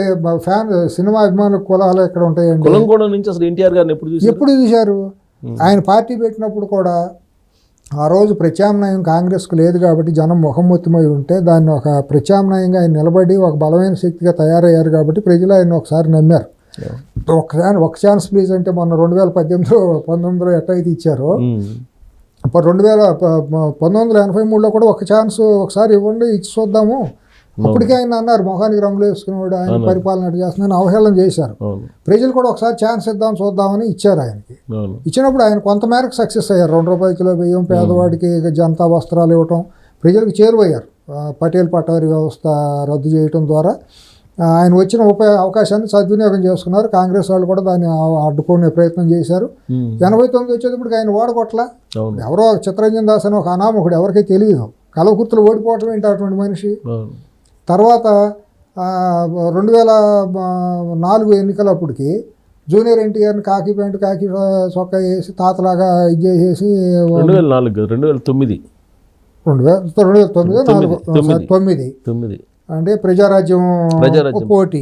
ఫ్యాన్ సినిమా అభిమానుల కులాలు ఎక్కడ ఉంటాయండి? కులం కూడా నుంచి అసలు ఎన్టీఆర్ గారిని ఎప్పుడు చూశారు? ఆయన పార్టీ పెట్టినప్పుడు కూడా ఆ రోజు ప్రత్యామ్నాయం కాంగ్రెస్కు లేదు కాబట్టి జనం ముఖముత్తిమై ఉంటే దాన్ని ఒక ప్రత్యామ్నాయంగా ఆయన నిలబడి ఒక బలమైన శక్తిగా తయారయ్యారు కాబట్టి ప్రజలు ఆయన ఒకసారి నమ్మారు. ఒక ఛాన్స్ ప్లీజ్ అంటే మొన్న 2018లో 19లో ఎట్టయితే ఇచ్చారో, ఇప్పుడు 1983లో కూడా ఒక ఛాన్స్ ఒకసారి ఇవ్వండి, ఇచ్చి చూద్దాము. అప్పటికే ఆయన అన్నారు మొహానికి రంగులు వేసుకునేవాడు, ఆయన పరిపాలన చేస్తున్నాను అవహేళన చేశారు. ప్రజలు కూడా ఒకసారి ఛాన్స్ ఇద్దాం చూద్దామని ఇచ్చారు ఆయనకి. ఇచ్చినప్పుడు ఆయన కొంతమేరకు సక్సెస్ అయ్యారు. 2 రూపాయల కిలో బియ్యం, పేదవాడికి జనతా వస్త్రాలు ఇవ్వటం, ప్రజలకు చేరువయ్యారు. పటేల్ పటవారీ వ్యవస్థ రద్దు చేయటం ద్వారా ఆయన వచ్చిన అవకాశాన్ని సద్వినియోగం చేసుకున్నారు. కాంగ్రెస్ వాళ్ళు కూడా దాన్ని అడ్డుకునే ప్రయత్నం చేశారు. 89 వచ్చేటప్పటికి ఆయన ఓడగొట్ల. ఎవరో చిత్తరంజన్ దాస్ అని ఒక అనామకుడు, ఎవరికీ తెలియదు. కలవకుర్తులు ఓడిపోవటం ఏంటి అటువంటి మనిషి. తర్వాత 2004 ఎన్నికలప్పటికి జూనియర్ ఎన్టీఆర్ని కాకి ప్యాంటు కాకి చొక్కా వేసి తాతలాగా ఇది చేసేసి 2009 అంటే ప్రజారాజ్యం పోటీ,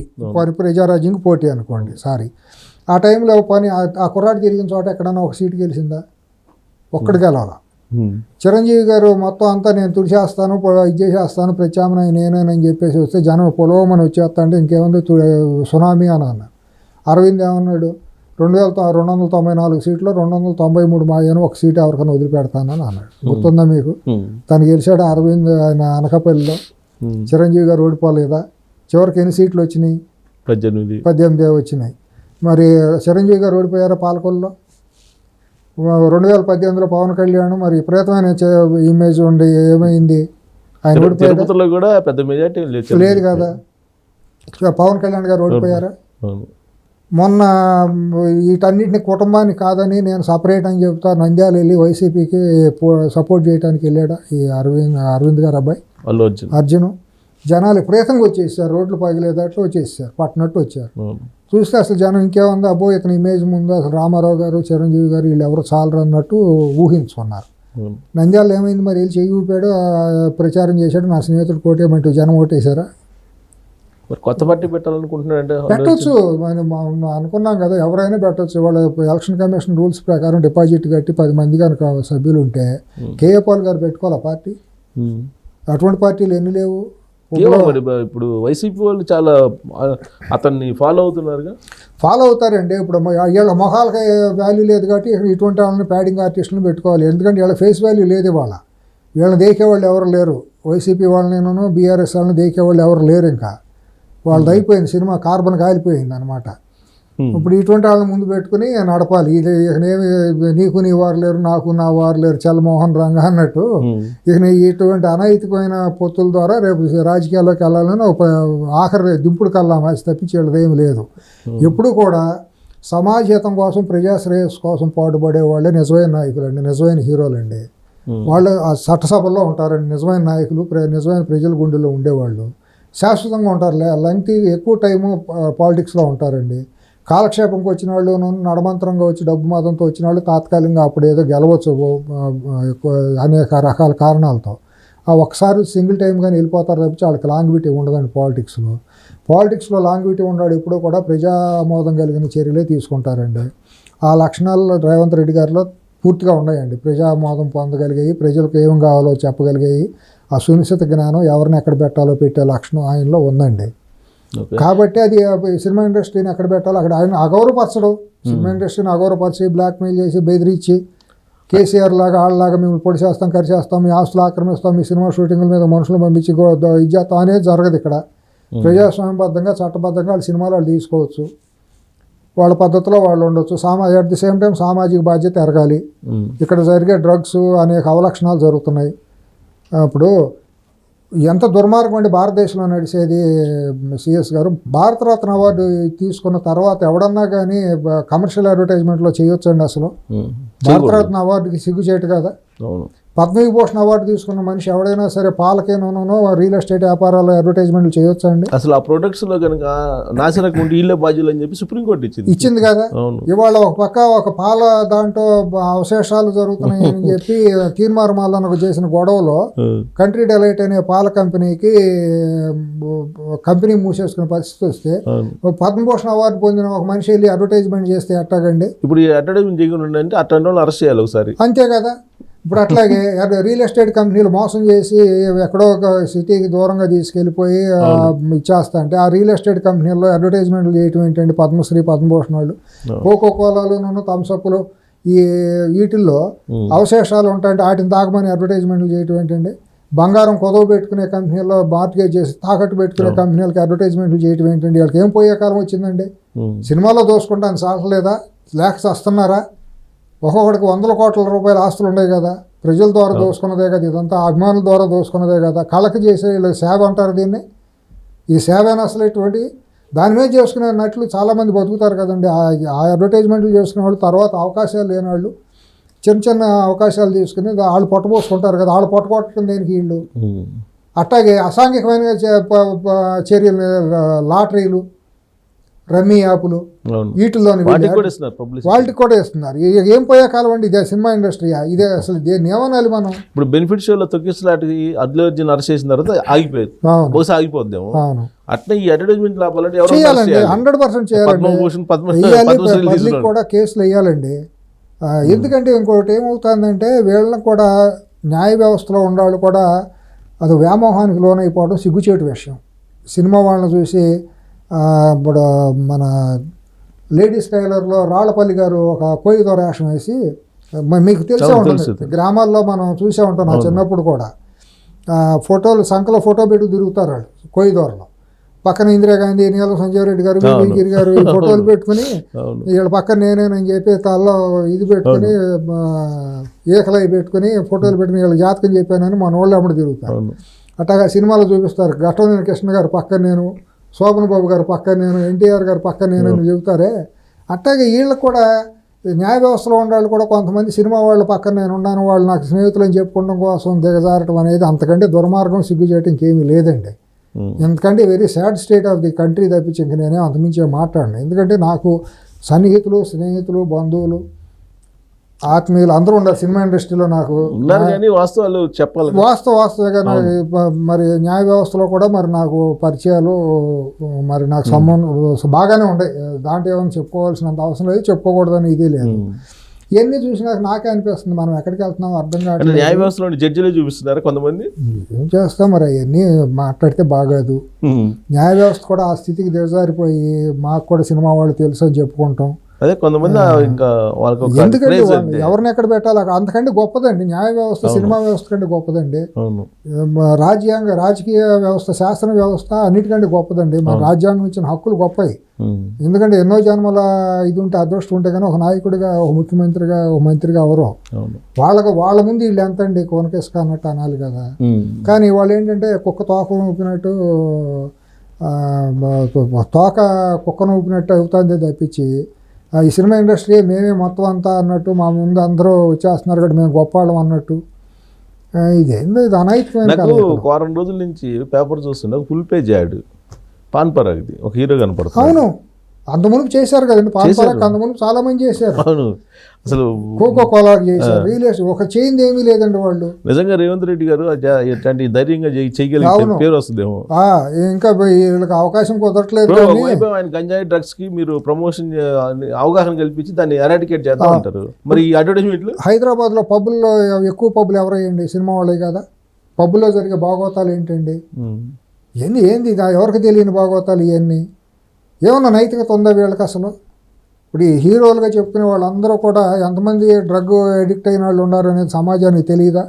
ప్రజారాజ్యంకి పోటీ అనుకోండి. ఆ టైంలో ఆ కుర్రాడు తిరిగిన చోట ఎక్కడన్నా ఒక సీటు గెలిచిందా? ఒక్కడికి గెలవాలా. చిరంజీవి గారు మొత్తం అంతా నేను తుడిచేస్తాను, ఇది చేసేస్తాను, ప్రత్యామ్నాయం నేనేనని చెప్పేసి వస్తే జనం పొలవమని వచ్చేస్తా అంటే ఇంకేముంది సునామీ అని అన్నారు. అరవింద్ ఏమన్నాడు? 294 సీట్లో 293 మాయను ఒక సీటు ఎవరికైనా వదిలిపెడతానని అన్నాడు. గుర్తుందా మీకు? తను గెలిచాడు అరవింద్ ఆయన అనకాపల్లిలో. చిరంజీవి గారు ఓడిపోలేదా? చివరికి ఎన్ని సీట్లు వచ్చినాయి? 18 వచ్చినాయి. మరి చిరంజీవి గారు ఓడిపోయారా పాలకొల్లో? 2018లో పవన్ కళ్యాణ్ మరి విపరీతమైన ఇమేజ్ ఉండి ఏమైంది? ఆయన ఓడిపోయాడు లేదు కదా. పవన్ కళ్యాణ్ గారు ఓడిపోయారా? మొన్న వీటన్నిటిని కుటుంబాన్ని కాదని నేను సపరేట్ అని చెప్తా నంద్యాల వెళ్ళి వైసీపీకి సపోర్ట్ చేయడానికి వెళ్ళాడా ఈ అరవింద్ గారు అబ్బాయి అర్జున్. జనాలు విపరీతంగా వచ్చేసారు, రోడ్లు పగిలేదట్లు వచ్చేసారు, పట్టినట్టు వచ్చారు. చూస్తే అసలు జనం ఇంకేముంది, అబ్బో ఇతని ఇమేజ్ ముందు అసలు రామారావు గారు చిరంజీవి గారు వీళ్ళు ఎవరు చాలరు అన్నట్టు ఊహించుకున్నారు. నంద్యాల ఏమైంది మరి? వెళ్ళి చెయ్యి ఊపాడు, ప్రచారం చేశాడు, నా స్నేహితుడు కోటేమంటూ జనం ఓటేశారా? కొత్త పార్టీ పెట్టాలనుకుంటున్నారంటే పెట్టవచ్చు, మనం అనుకున్నాం కదా, ఎవరైనా పెట్టవచ్చు. వాళ్ళ ఎలక్షన్ కమిషన్ రూల్స్ ప్రకారం డిపాజిట్ కట్టి 10 మంది కనుక సభ్యులు ఉంటే కేఏ పాల్ గారు పెట్టుకోవాలి పార్టీ. అటువంటి పార్టీలు ఎన్ని లేవు. ఇప్పుడు వైసీపీ వాళ్ళు చాలా అతన్ని ఫాలో అవుతున్నారుగా. ఫాలో అవుతారండి. ఇప్పుడు వీళ్ళ మొహాలకి వాల్యూ లేదు కాబట్టి ఇటువంటి వాళ్ళని ప్యాడింగ్ ఆర్టిస్టులను పెట్టుకోవాలి. ఎందుకంటే వీళ్ళ ఫేస్ వాల్యూ లేదు. వీళ్ళని దేకేవాళ్ళు ఎవరు లేరు. వైసీపీ వాళ్ళని బీఆర్ఎస్ వాళ్ళని దేకేవాళ్ళు ఎవరు లేరు. ఇంకా వాళ్ళది అయిపోయింది సినిమా, కార్బన్ కాలిపోయింది అనమాట. ఇప్పుడు ఇటువంటి వాళ్ళని ముందు పెట్టుకుని నడపాలి. ఇది ఇకనేమి నీకు నీ వారు లేరు, నాకు నా వారు లేరు, చల్లమోహన్ రంగా అన్నట్టు ఇక ఇటువంటి అనైతికమైన పొత్తుల ద్వారా రేపు రాజకీయాల్లోకి వెళ్ళాలని ఒక ఆఖరి దింపుడు కల్లా మాసి తప్పించేది ఏమి లేదు. ఎప్పుడు కూడా సమాజహితం కోసం, ప్రజాశ్రేయస్సు కోసం పాటుపడే వాళ్ళే నిజమైన నాయకులండి, నిజమైన హీరోలండి. వాళ్ళు ఆ చట్టసభల్లో ఉంటారండి, నిజమైన నాయకులు, నిజమైన ప్రజల గుండెల్లో ఉండేవాళ్ళు. శాశ్వతంగా ఉంటారు, లెంగ్తీ ఎక్కువ టైము పాలిటిక్స్లో ఉంటారండి. కాలక్షేపంకి వచ్చిన వాళ్ళు, నడమంతరంగా వచ్చి డబ్బు మతంతో వచ్చిన వాళ్ళు తాత్కాలికంగా అప్పుడు ఏదో గెలవచ్చు అనేక రకాల కారణాలతో. ఆ ఒకసారి సింగిల్ టైం కానీ వెళ్ళిపోతారు తప్పించి వాళ్ళకి లాంగ్విటీ ఉండదండి పాలిటిక్స్లో. పాలిటిక్స్లో లాంగ్విటీ ఉన్నాడు ఎప్పుడూ కూడా ప్రజామోదం కలిగిన చర్యలే తీసుకుంటారండి. ఆ లక్షణాలు రేవంత్ రెడ్డి గారిలో పూర్తిగా ఉన్నాయండి. ప్రజామోదం పొందగలిగాయి, ప్రజలకు ఏం కావాలో చెప్పగలిగాయి, ఆ సునిశ్చిత జ్ఞానం ఎవరిని ఎక్కడ పెట్టాలో పెట్టే లక్షణం ఆయనలో ఉందండి. కాబట్టి అది సినిమా ఇండస్ట్రీని ఎక్కడ పెట్టాలో అక్కడ ఆయన అగౌరవపరచడం, సినిమా ఇండస్ట్రీని అగౌరవపరిచి బ్లాక్మెయిల్ చేసి బెదిరించి కేసీఆర్ లాగా వాళ్ళలాగా మేము పొడి చేస్తాం, కరిచేస్తాం, మీ ఆస్తులు ఆక్రమిస్తాం, మీ సినిమా షూటింగ్ల మీద మనుషులు పంపించి ఇది చేస్తాం అనేది జరగదు ఇక్కడ. ప్రజాస్వామ్యబద్ధంగా చట్టబద్ధంగా వాళ్ళ సినిమాలు వాళ్ళు తీసుకోవచ్చు, వాళ్ళ పద్ధతిలో వాళ్ళు ఉండొచ్చు. అట్ ది సేమ్ టైం సామాజిక బాధ్యత ఎరగాలి. ఇక్కడ జరిగే డ్రగ్స్ అనేక అవలక్షణాలు జరుగుతున్నాయి. ఇప్పుడు ఎంత దుర్మార్గం అండి భారతదేశంలో నడిచేది. సిఎస్ గారు భారతరత్న అవార్డు తీసుకున్న తర్వాత ఎవడన్నా కానీ కమర్షియల్ అడ్వర్టైజ్మెంట్లో చేయొచ్చండి అసలు? భారతరత్న అవార్డుకి సిగ్గుచేటు కదా. పద్మవిభూషణ్ అవార్డు తీసుకున్న మనిషి ఎవడైనా సరే పాలకేనో రియల్ ఎస్టేట్ వ్యాపారాలు అడ్వర్టైజ్మెంట్లు చేయొచ్చు అండి. అసలు ఆ ప్రొడక్ట్స్ లో కనుక నాశనకు ఉండి ఇళ్ళే బాధ్యులు అని చెప్పి సుప్రీంకోర్టు ఇచ్చింది కదా. ఇవాళ ఒక పక్క ఒక పాల దాంట్లో అవశేషాలు జరుగుతున్నాయి అని చెప్పి తీర్మార్మాలకు చేసిన గొడవలో కంట్రీ డెలైట్ అనే పాల కంపెనీకి కంపెనీ మూసేసుకునే పరిస్థితి వస్తే పద్మభూషణ్ అవార్డు పొందిన ఒక మనిషి వెళ్ళి అడ్వర్టైజ్మెంట్ చేస్తే ఎట్టాగండి? ఇప్పుడు అడ్వర్టైజ్మెంట్ చేయకుండా అంటే అట్లాంటి వాళ్ళు అరెస్ట్ చేయాలి ఒకసారి. అంతే కదా. ఇప్పుడు అట్లాగే రియల్ ఎస్టేట్ కంపెనీలు మోసం చేసి ఎక్కడో ఒక సిటీకి దూరంగా తీసుకెళ్ళిపోయి ఇచ్చేస్తా అంటే ఆ రియల్ ఎస్టేట్ కంపెనీల్లో అడ్వర్టైజ్మెంట్లు చేయటం ఏంటంటే పద్మశ్రీ, పద్మభూషణ్ వాళ్ళు కోకో కోలాలు, థమ్సప్లు వీటిల్లో అవశేషాలు ఉంటాయంటే వాటిని తాగమని అడ్వర్టైజ్మెంట్లు చేయటం ఏంటండి? బంగారం కొదవ పెట్టుకునే కంపెనీల్లో మార్కెట్ చేసి తాకట్టు పెట్టుకునే కంపెనీలకి అడ్వర్టైజ్మెంట్లు చేయటం ఏంటండి? వాళ్ళకి ఏం పోయే కాలం వచ్చిందండి? సినిమాలో దోసుకుంటాను సాగలేదా? లేక వస్తున్నారా? ఒక్కొక్కడికి 100 కోట్ల రూపాయల ఆస్తులు ఉన్నాయి కదా, ప్రజల ద్వారా దోసుకున్నదే కదా, ఇదంతా అభిమానుల ద్వారా దోసుకున్నదే కదా. కళకి చేసే సేవ అంటారు దీన్ని. ఈ సేవ అయినా అసలు ఎటువంటి దాని మీద చేసుకునే నట్లు చాలామంది బతుకుతారు కదండి. ఆ అడ్వర్టైజ్మెంట్లు చేసుకునే వాళ్ళు తర్వాత అవకాశాలు లేని వాళ్ళు చిన్న చిన్న అవకాశాలు తీసుకుని వాళ్ళు పొట్టపోసుకుంటారు కదా. వాళ్ళు పొట్టకొట్టడం దేనికి వీళ్ళు? అట్లాగే అసాంఘికమైన చర్యలు, లాటరీలు, రమ్మీ యాపులు, వీటిల్లోని వాళ్ళకి కూడా ఇస్తున్నారు. ఏం పోయే కాలం అండి ఇదే సినిమా ఇండస్ట్రీ. ఇదే అసలు దేన్ని ఏమనాలి మనం? ఇప్పుడు బెనిఫిట్ షోలో తొక్కిసలాటి అల్లు అర్జున్ అరెస్ట్ చేసిన తర్వాత ఆగిపోయింది, బహుశా ఆగిపోద్దాము. అట్లా ఈ అడ్వర్టైజ్మెంట్ లాభాలంటే చేయాలండి, 100% చేయాలండి. పబ్లిక్ కూడా కేసులు వేయాలండి. ఎందుకంటే ఇంకొకటి ఏమవుతుందంటే వీళ్ళని కూడా న్యాయ వ్యవస్థలో ఉండేవాళ్ళు కూడా అది వ్యామోహానికి లోనైపోవడం సిగ్గుచేటు విషయం. సినిమా వాళ్ళని చూసి ఇప్పుడు మన లేడీస్ టైలర్లో రాళ్లపల్లి గారు ఒక కోయిదోర వేషం వేసి, మీకు తెలిసే ఉంటుంది, గ్రామాల్లో మనం చూసే ఉంటాం. నా చిన్నప్పుడు కూడా ఫోటోలు సంకలో ఫోటో పెట్టి తిరుగుతారు వాళ్ళు కోయిదోరలో. పక్కన ఇందిరాగాంధీ, నీల సంజీవ్ రెడ్డి గారు, గిరి గారు ఈ ఫోటోలు పెట్టుకుని వీళ్ళ పక్కన నేనేనని చెప్పి తలలో ఇది పెట్టుకుని ఏకలై పెట్టుకుని ఫోటోలు పెట్టుకుని వీళ్ళ జాతకం చెప్పానని మన వాళ్ళు అమ్మడి తిరుగుతారు. అట్లాగా సినిమాలో చూపిస్తారు. ఘట్టమనేని కృష్ణ గారు పక్కన నేను, శోభన్ బాబు గారు పక్కన నేను, ఎన్టీఆర్ గారు పక్కన నేను అని చెబుతారే. అట్లాగే వీళ్ళకి కూడా న్యాయ వ్యవస్థలో ఉండాలి కూడా కొంతమంది సినిమా వాళ్ళ పక్కన నేను ఉన్నాను, వాళ్ళు నాకు స్నేహితులు అని చెప్పుకోవడం కోసం దిగజారటం అనేది అంతకంటే దుర్మార్గం, సిగ్గు చేయటం ఇంకేమీ లేదండి. ఎందుకంటే very sad state of the country తప్పించి ఇంక నేనే అంతమించే మాట్లాడను. ఎందుకంటే నాకు సన్నిహితులు, స్నేహితులు, బంధువులు, ఆత్మీయులు అందరూ ఉండాలి సినిమా ఇండస్ట్రీలో. నాకు వాస్తవాలు చెప్పాలి, వాస్తవేగా. మరి న్యాయ వ్యవస్థలో కూడా మరి నాకు పరిచయాలు, మరి నాకు సంబంధం బాగానే ఉన్నాయి. దాంట్లో ఏమైనా చెప్పుకోవాల్సినంత అవసరం లేదు, చెప్పుకోకూడదని ఇదే లేదు. ఇవన్నీ చూసినాక నాకే అనిపిస్తుంది మనం ఎక్కడికి వెళ్తున్నాం అర్థం కాదు. న్యాయ వ్యవస్థలో జడ్జిలే చూపిస్తున్నారు కొంతమంది. ఏం చేస్తాం మరి, అవన్నీ మాట్లాడితే బాగాదు. న్యాయ వ్యవస్థ కూడా ఆ స్థితికి దిగజారిపోయి మాకు కూడా సినిమా వాళ్ళు తెలుసు అని చెప్పుకుంటాం. అదే కొంతమంది ఇంకా వాళ్ళకి ఒక ఎందుకంటే craze వాళ్ళు అంతే. ఎవరిని ఎక్కడ పెట్టాలి అంతకంటే గొప్పదండి న్యాయ వ్యవస్థ సినిమా వ్యవస్థ కంటే గొప్పదండి. అవును. రాజకీయ వ్యవస్థ శాస్త్ర వ్యవస్థ అన్నిటికంటే గొప్పదండి. మన రాజ్యాంగం ఇచ్చిన హక్కులు గొప్పవి. ఎందుకంటే ఎన్నో జన్మల ఇది ఉంటే అదృష్టం ఉంటే కానీ ఒక నాయకుడిగా ఒక ముఖ్యమంత్రిగా ఒక మంత్రిగా ఎవరో వాళ్ళ ముందు వీళ్ళు ఎంత అండి కోనకేసుక అన్నట్టు అనాలి కదా. కానీ వాళ్ళు ఏంటంటే కుక్క తోక ఊపినట్టు తోక కుక్కను ఊపినట్టు అవుతుంది తప్పించి ఈ సినిమా ఇండస్ట్రీ మేమే మొత్తం అంతా అన్నట్టు మా ముందు అందరూ వచ్చేస్తున్నారు కదా మేము గొప్పవాళ్ళం అన్నట్టు ఇదేందో ఇది అనైతికమైన నాకు వారం రోజుల నుంచి పేపర్ చూస్తుండే ఫుల్ పేజ్ యాడ్ పాన్ పరాగ్ది ఒక హీరో కనపడుతుంది. అవును అంత మునుపు చేశారు కదండి పాన్పరాగ్ అంత మునుపు చాలా మంది చేశారు. అవును అసలు కోకో కోలా చేశారు రియల్ ఒక చేయింది ఏమీ లేదండి వాళ్ళు. నిజంగా రేవంత్ రెడ్డి గారు ఇట్లాంటి ధైర్యంగా చేయగలిగిన పేరు వస్తుందేమో. ఇంకా వీళ్ళకి అవకాశం కుదరట్లేదు. ఆయన గంజాయి డ్రగ్స్ కి మీరు ప్రమోషన్ అవగాహన కల్పించి దాన్ని ఎరాడికేట్ చేద్దాం అంటారు. మరి ఈ అడ్వర్టైజ్మెంట్లు హైదరాబాద్ లో పబ్బుల్లో ఎక్కువ పబ్బులు ఎవరయ్యండి సినిమా వాళ్ళే కదా. పబ్బుల్లో జరిగే భాగవతాలు ఏంటండి ఏంది ఎవరికి తెలియని భాగవతాలు ఇవన్నీ. ఏమన్నా నైతికత ఉందా వీళ్ళకి అసలు? ఇప్పుడు ఈ హీరోలుగా చెప్పుకునే వాళ్ళందరూ కూడా ఎంతమంది డ్రగ్ అడిక్ట్ అయిన వాళ్ళు ఉన్నారు అనేది సమాజానికి తెలియదా?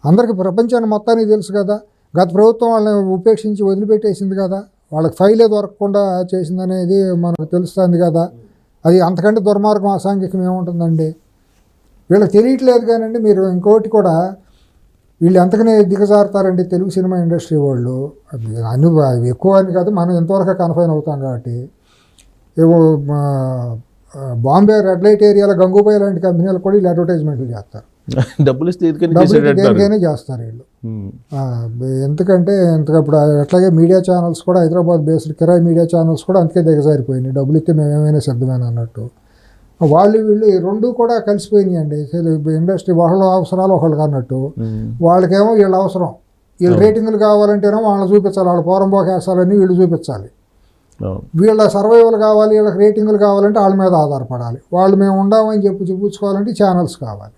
అందరికీ ప్రపంచాన్ని మొత్తానికి తెలుసు కదా. గత ప్రభుత్వం వాళ్ళని ఉపేక్షించి వదిలిపెట్టేసింది కదా, వాళ్ళకి ఫైలే దొరకకుండా చేసిందనేది మనకు తెలుస్తుంది కదా. అది అంతకంటే దుర్మార్గం అసాంఘికం ఏముంటుందండి? వీళ్ళకి తెలియట్లేదు కానండి. మీరు ఇంకోటి కూడా వీళ్ళు ఎంతకనే దిగజారుతారండి తెలుగు సినిమా ఇండస్ట్రీ వాళ్ళు. అవి ఎక్కువ అని కాదు, మనం ఎంతవరకు కన్ఫైన్ అవుతాం కాబట్టి. ఏవో బాంబే రెడ్ లైట్ ఏరియాలో గంగూబాయ్ లాంటి కంపెనీలు కూడా వీళ్ళు అడ్వర్టైజ్మెంట్లు చేస్తారు. డబ్బులు ఇస్తే దేనికైనా చేస్తారు వీళ్ళు. ఎందుకంటే ఇప్పుడు అట్లాగే మీడియా ఛానల్స్ కూడా హైదరాబాద్ బేస్డ్ కిరాయి మీడియా ఛానల్స్ కూడా అందుకే దిగజారిపోయినాయి. డబ్బులు ఇస్తే మేమేమైనా సిద్ధమైన అన్నట్టు. వాళ్ళు వీళ్ళు ఈ రెండు కూడా కలిసిపోయినాయి అండి. ఇండస్ట్రీ వాళ్ళ అవసరాలు ఒకళ్ళకి అన్నట్టు. వాళ్ళకేమో వీళ్ళ అవసరం, వీళ్ళు రేటింగ్లు కావాలంటేనో వాళ్ళని చూపించాలి, వాళ్ళ పోరంబోకేసాలని వీళ్ళు చూపించాలి. వీళ్ళ సర్వైవల్ కావాలి, వీళ్ళకి రేటింగ్లు కావాలంటే వాళ్ళ మీద ఆధారపడాలి. వాళ్ళు మేము ఉండమని చూపించుకోవాలంటే ఛానల్స్ కావాలి.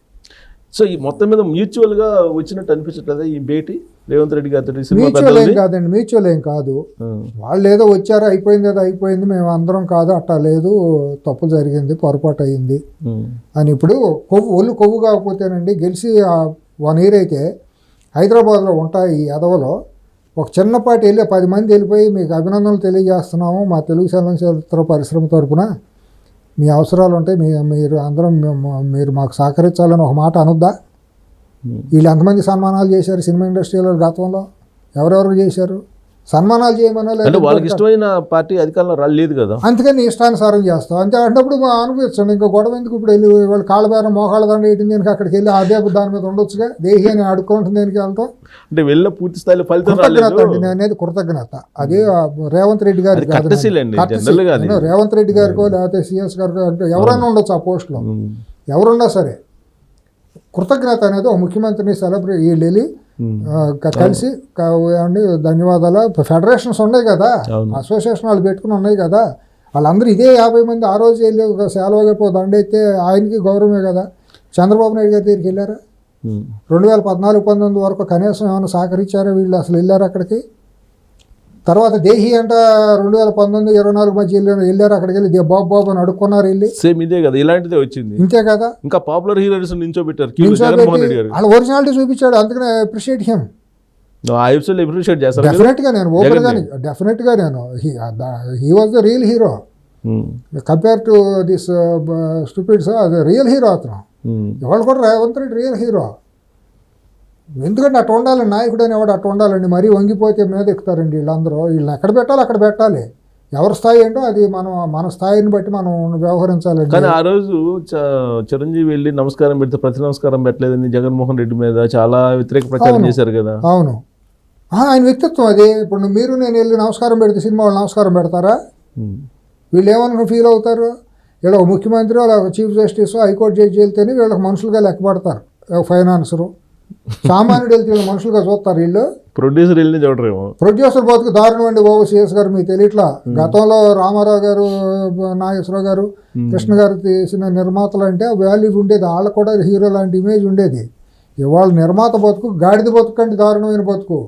సో ఈ మొత్తం మీద మ్యూచువల్గా వచ్చినట్టు అనిపించట్లేదా ఈ భేటీ రేవంత్ రెడ్డి గారితో? మ్యూచువల్ ఏం కాదండి, మ్యూచువల్ ఏం కాదు. వాళ్ళు ఏదో వచ్చారో అయిపోయింది మేము అందరం కాదు అట్టా లేదు, తప్పు జరిగింది, పొరపాటు అయ్యింది అని. ఇప్పుడు కొవ్వు కాకపోతేనండి గెలిచి 1 year అయితే హైదరాబాద్లో ఉంటాయి ఈ ఎదవలో ఒక చిన్నపాటి వెళ్ళి 10 మంది వెళ్ళిపోయి మీకు అభినందనలు తెలియజేస్తున్నాము మా తెలుగు చలనచిత్ర పరిశ్రమ తరపున, మీ అవసరాలు ఉంటాయి, మీరు అందరం మీరు మాకు సహకరించాలని ఒక మాట అనొద్దా? వీళ్ళు ఎంతమంది సన్మానాలు చేశారు సినిమా ఇండస్ట్రీలో గతంలో? ఎవరెవరు చేశారు? సన్మానాలు చేయమనో లేదు, వాళ్ళకి ఇష్టమైన పార్టీ అధికారంలో రాలేదు కదా, అందుకని ఇష్టానుసారం చేస్తాం అంతే. అంటప్పుడు అనిపించండి ఇంకా గొడవ ఎందుకు? ఇప్పుడు వెళ్ళి వాళ్ళు కాళ్ళబేరం మోకాళ్ళ దండ వేయటం దేనికి? అక్కడికి వెళ్ళి అదే దాని మీద ఉండొచ్చుగా, దేహి అని అడుక్కుంటుంది దేనికి వెళ్తాం అంటే వెళ్ళిన పూర్తి స్థాయిలో ఫలితం కృతజ్ఞత అండి. నేను అనేది కృతజ్ఞత. అదే రేవంత్ రెడ్డి గారికి రేవంత్ రెడ్డి గారికో లేకపోతే సిఎస్ గారికో అంటే ఎవరైనా ఉండొచ్చు ఆ పోస్టులో, ఎవరున్నా సరే కృతజ్ఞత అనేది ఒక ముఖ్యమంత్రిని సెలబ్రేట్ వీళ్ళు వెళ్ళి కలిసి ధన్యవాదాలు. ఫెడరేషన్స్ ఉన్నాయి కదా, అసోసియేషన్ వాళ్ళు పెట్టుకుని ఉన్నాయి కదా, వాళ్ళందరూ ఇదే 50 మంది ఆ రోజు వెళ్ళి సెలవుగా దండైతే ఆయనకి గౌరవమే కదా. చంద్రబాబు నాయుడు గారి దగ్గరికి వెళ్ళారా? 2014-19 వరకు కనీసం ఏమైనా సహకరించారా వీళ్ళు? అసలు వెళ్ళారు అక్కడికి? తర్వాత దేహి అంట 2019-24 మధ్య వెళ్ళారు అక్కడికి వెళ్ళి బాబు అని అడుక్కున్నారు వెళ్ళి. సేమ్ ఇదే కదా, ఇలాంటిదే వచ్చింది. ఇంతే కదా, ఇంకా పాపులర్ హీరోస్ నించోబెట్టారు, వాళ్ళ ఒరిజినాలిటీ చూపించాడు. అందుకనే అప్రిషియేట్ హిమ్. డెఫినెట్గా నేను డెఫినెట్గా నేను he was the real hero compare to this stupids. అది రియల్ హీరో అతను. ఎవరు కూడా రేవంత్ రెడ్డి రియల్ హీరో. ఎందుకంటే అటు ఉండాలి, నాయకుడు అనేవాడు అటు ఉండాలండి. మరీ వంగిపోతే మీద ఎక్కుతారండి వీళ్ళందరూ. వీళ్ళని ఎక్కడ పెట్టాలి అక్కడ పెట్టాలి. ఎవరి స్థాయి ఏంటో అది మన స్థాయిని బట్టి మనం వ్యవహరించాలండి. కానీ ఆ రోజు చిరంజీవి వెళ్ళి నమస్కారం పెడితే ప్రతి నమస్కారం పెట్టలేదని జగన్మోహన్ రెడ్డి మీద చాలా వ్యతిరేక ప్రచారం చేశారు కదా. అవును, ఆయన వ్యక్తిత్వం అది. ఇప్పుడు మీరు నేను వెళ్ళి నమస్కారం పెడితే సినిమా వాళ్ళు నమస్కారం పెడతారా? వీళ్ళు ఏమన్నా ఫీల్ అవుతారు? వీళ్ళ ఒక ముఖ్యమంత్రి, వాళ్ళ చీఫ్ జస్టిస్, హైకోర్టు జడ్జి వెళ్తేనే వీళ్ళకి మనుషులుగా లెక్కపడతారు. ఫైనాన్సరు సామాన్యుడు వెళ్తే వీళ్ళు మనుషులుగా చూస్తారు. వీళ్ళు ప్రొడ్యూసర్ వెళ్ళి చూడరేమో. ప్రొడ్యూసర్ బతుకు దారుణం అండి బాబు. సిఎస్ గారు మీకు తెలియట్లా, గతంలో రామారావు గారు, నాగేశ్వరరావు గారు, కృష్ణ గారు తీసిన నిర్మాతలు అంటే వాల్యూ ఉండేది. వాళ్ళకు కూడా హీరో లాంటి ఇమేజ్ ఉండేది. ఇవాళ నిర్మాత బతుకు గాడిద బతుకు అంటే దారుణమైన బతుకు.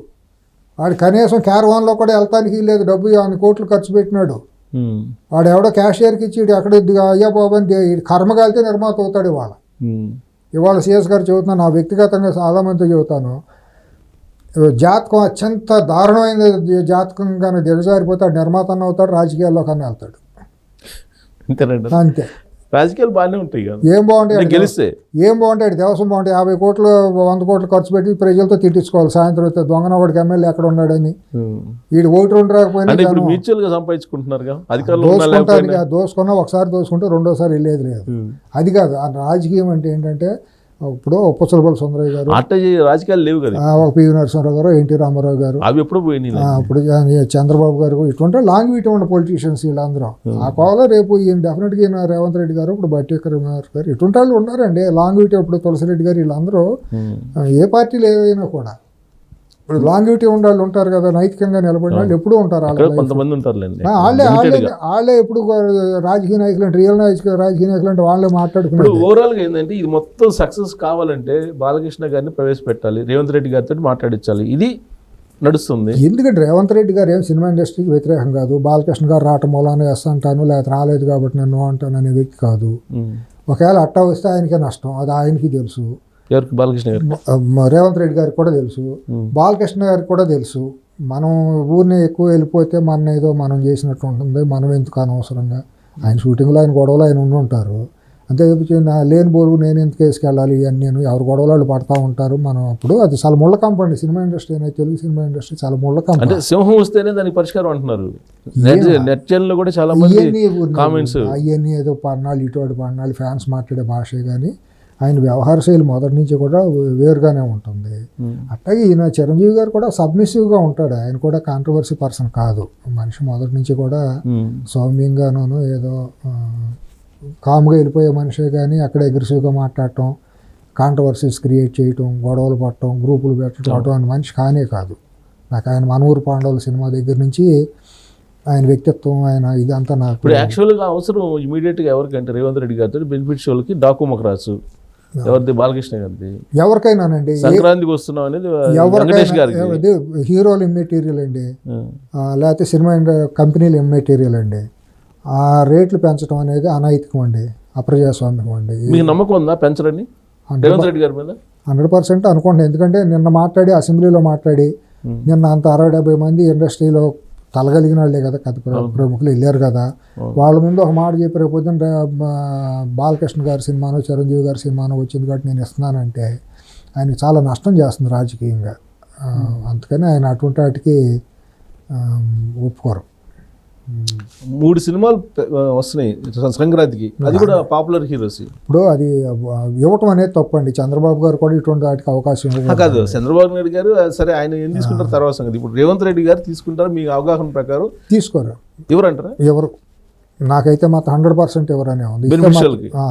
వాడు కనీసం క్యారవాన్లో కూడా వెళ్తానికి లేదు. డబ్బు 8 కోట్లు ఖర్చు పెట్టినాడు. వాడు ఎవడో క్యాషియర్కి ఇచ్చి ఇటు ఎక్కడ అయ్యా బాబు అని కర్మ కాలితే నిర్మాత అవుతాడు ఇవాళ. ఇవాళ సిఎస్ గారు చెబుతున్నా, నా వ్యక్తిగతంగా చాలామంది చెబుతాను, జాతకం అత్యంత దారుణమైన జాతకంగానే దిగజారిపోతే నిర్మాత అన్న అవుతాడు, రాజకీయాల్లో కన్నా వెళ్తాడు. అంతే. రాజకీయాలు బాగానే ఉంటాయి కదా, ఏం బాగుంటాయి గెలిస్తే ఏం బాగుంటాయి, దేవస్వం బాగుంటాయి. 50 కోట్లు 100 కోట్లు ఖర్చు పెట్టి ప్రజలతో తిట్టించుకోవాలి. సాయంత్రం అయితే దొంగన వాడికి ఎమ్మెల్యే ఎక్కడ ఉన్నాడని, వీడు ఓటు రెండు రాకపోయినా మ్యూచువల్ గా సంపాదించుకుంటున్నారు. దోసుకున్నా ఒకసారి దోసుకుంటే రెండోసారి వెళ్ళేది లేదు. అది కాదు ఆ రాజకీయం అంటే ఏంటంటే, ఇప్పుడు పుచ్చలపల్లి సుందరయ్య గారు, రాజకీయాలు లేవు కదా, ఒక పివి నరసింహారావు గారు, ఎన్టీ రామారావు గారు, అవి ఎప్పుడు పోయినాయి. ఇప్పుడు చంద్రబాబు గారు, ఇటువంటి లాంగ్ వీటి ఉన్న పొలిటీషియన్స్ వీళ్ళందరూ ఆ కోవలో రేపు ఈయన డెఫినెట్గా ఈయన రేవంత్ రెడ్డి గారు, ఇప్పుడు బట్టి విక్రమార్క గారు, ఇటువంటి వాళ్ళు ఉన్నారండి లాంగ్ వీటి. ఇప్పుడు తులసిరెడ్డి గారు, వీళ్ళందరూ ఏ పార్టీలు ఏదైనా కూడా ఇప్పుడు లాంగ్ వీటి ఉన్న వాళ్ళు ఉంటారు కదా, నైతికంగా నిలబడిన వాళ్ళు ఎప్పుడూ ఉంటారు. కొంతమంది ఉంటారు వాళ్ళే ఎప్పుడు రాజకీయ నాయకులు అంటే, రియల్ రాజకీయ నాయకులు అంటే వాళ్ళే మాట్లాడుకున్నారు. ఓవరాల్ గా ఏంటంటే, ఇది మొత్తం సక్సెస్ కావాలంటే బాలకృష్ణ గారిని ప్రవేశపెట్టాలి, రేవంత్ రెడ్డి గారితో మాట్లాడించాలి, ఇది నడుస్తుంది. ఎందుకంటే రేవంత్ రెడ్డి గారు ఏం సినిమా ఇండస్ట్రీకి వ్యతిరేకం కాదు, బాలకృష్ణ గారు రావటం మూలాన ఎస్ అంటాను, లేకపోతే రాలేదు కాబట్టి నేను అంటాను అనే వ్యక్తి కాదు. ఒకవేళ అట్టా వస్తే ఆయనకే నష్టం, అది ఆయనకి తెలుసు. బాలకృష్ణ గారు, రేవంత్ రెడ్డి గారికి కూడా తెలుసు, బాలకృష్ణ గారికి కూడా తెలుసు. మనం ఊరిని ఎక్కువ వెళ్ళిపోతే మన ఏదో మనం చేసినట్టు ఉంటుంది, మనం ఎందుకు అనవసరంగా. ఆయన షూటింగ్లో ఆయన గొడవలు ఆయన ఉండి ఉంటారు అంతే. లేని బోరు నేను ఎందుకు వేసుకెళ్ళాలి ఇవన్నీ, నేను ఎవరు గొడవలు వాళ్ళు పడతా ఉంటారు. మనం అప్పుడు అది చాలా ముళ్ళ కంపండి సినిమా ఇండస్ట్రీ అనేది, తెలుగు సినిమా ఇండస్ట్రీ చాలా ముళ్ళ కంప. అంటే సింహం వస్తేనే దానికి పరిష్కారం అంటున్నారు. నెట్ కూడా చాలా మంది కామెంట్స్ అవన్నీ ఏదో పన్నాళ్ళు ఇటువంటి పన్నాళ్ళు ఫ్యాన్స్ మాట్లాడే భాషే కానీ ఆయన వ్యవహార శైలి మొదటి నుంచి కూడా వేరుగానే ఉంటుంది. అట్లాగే ఈయన చిరంజీవి గారు కూడా సబ్మిసివ్గా ఉంటాడు, ఆయన కూడా కాంట్రవర్సీ పర్సన్ కాదు. మనిషి మొదటి నుంచి కూడా సౌమ్యంగానూ ఏదో కామ్గా వెళ్ళిపోయే మనిషే కానీ అక్కడ అగ్రెసివ్గా మాట్లాడటం, కాంట్రవర్సీస్ క్రియేట్ చేయటం, గొడవలు పట్టడం, గ్రూపులు పెట్టడం అటువంటి మనిషి కానే కాదు. నాకు ఆయన మనూరు పాండవుల సినిమా దగ్గర నుంచి ఆయన వ్యక్తిత్వం, ఆయన ఇదంతా నాకు ఇప్పుడు యాక్చువల్గా అవసరం ఇమీడియట్గా ఎవరికంటే రేవంత్ రెడ్డి గారితో బెనిఫిట్ షోలకి డాకుమకు రాసు, ఎవరిది బాలకృష్ణ గారిది, ఎవరికైనానండి సంక్రాంతికి వస్తున్నాం అనేది వెంకటేష్ గారికి, హీరోలు ఇమ్మెటీరియల్ అండి, లేకపోతే సినిమా కంపెనీలు ఇమ్మెటీరియల్ అండి. ఆ రేట్లు పెంచడం అనేది అనైతికం అండి, అప్రజాస్వామ్యం అండి. మీకు నమ్మకం ఉందా పెంచరని రేవంత్ రెడ్డి గారి మీద? 100% అనుకోండి. ఎందుకంటే నిన్న మాట్లాడి అసెంబ్లీలో మాట్లాడి నిన్న అంత 60-70 మంది ఇండస్ట్రీలో తలగలిగిన వాళ్ళే కదా, ప్రముఖులు వెళ్ళారు కదా, వాళ్ళ ముందు ఒక మాట చెప్పి రేపు పొద్దున్న బాలకృష్ణ గారి సినిమానో చిరంజీవి గారి సినిమానో వచ్చింది కాబట్టి నేను ఇస్తున్నానంటే ఆయనకి చాలా నష్టం చేస్తుంది రాజకీయంగా. అందుకని ఆయన అటువంటి వాటికి ఒప్పుకోరు. 3 సినిమాలు వస్తున్నాయి సంక్రాంతికి, అది కూడా పాపులర్ హీరోస్. ఇప్పుడు అది ఇవ్వటం అనేది తప్పండి. చంద్రబాబు గారు కూడా ఇటువంటి వాటికి అవకాశం కాదు. చంద్రబాబు నాయుడు గారు సరే ఆయన ఏం తీసుకుంటారు తర్వాత సంగతి. ఇప్పుడు రేవంత్ రెడ్డి గారు తీసుకుంటారు, మీ అవగాహన ప్రకారం తీసుకోరు ఎవరంటారా? ఎవరు నాకైతే మాత్రం 100% ఎవరనే ఉంది.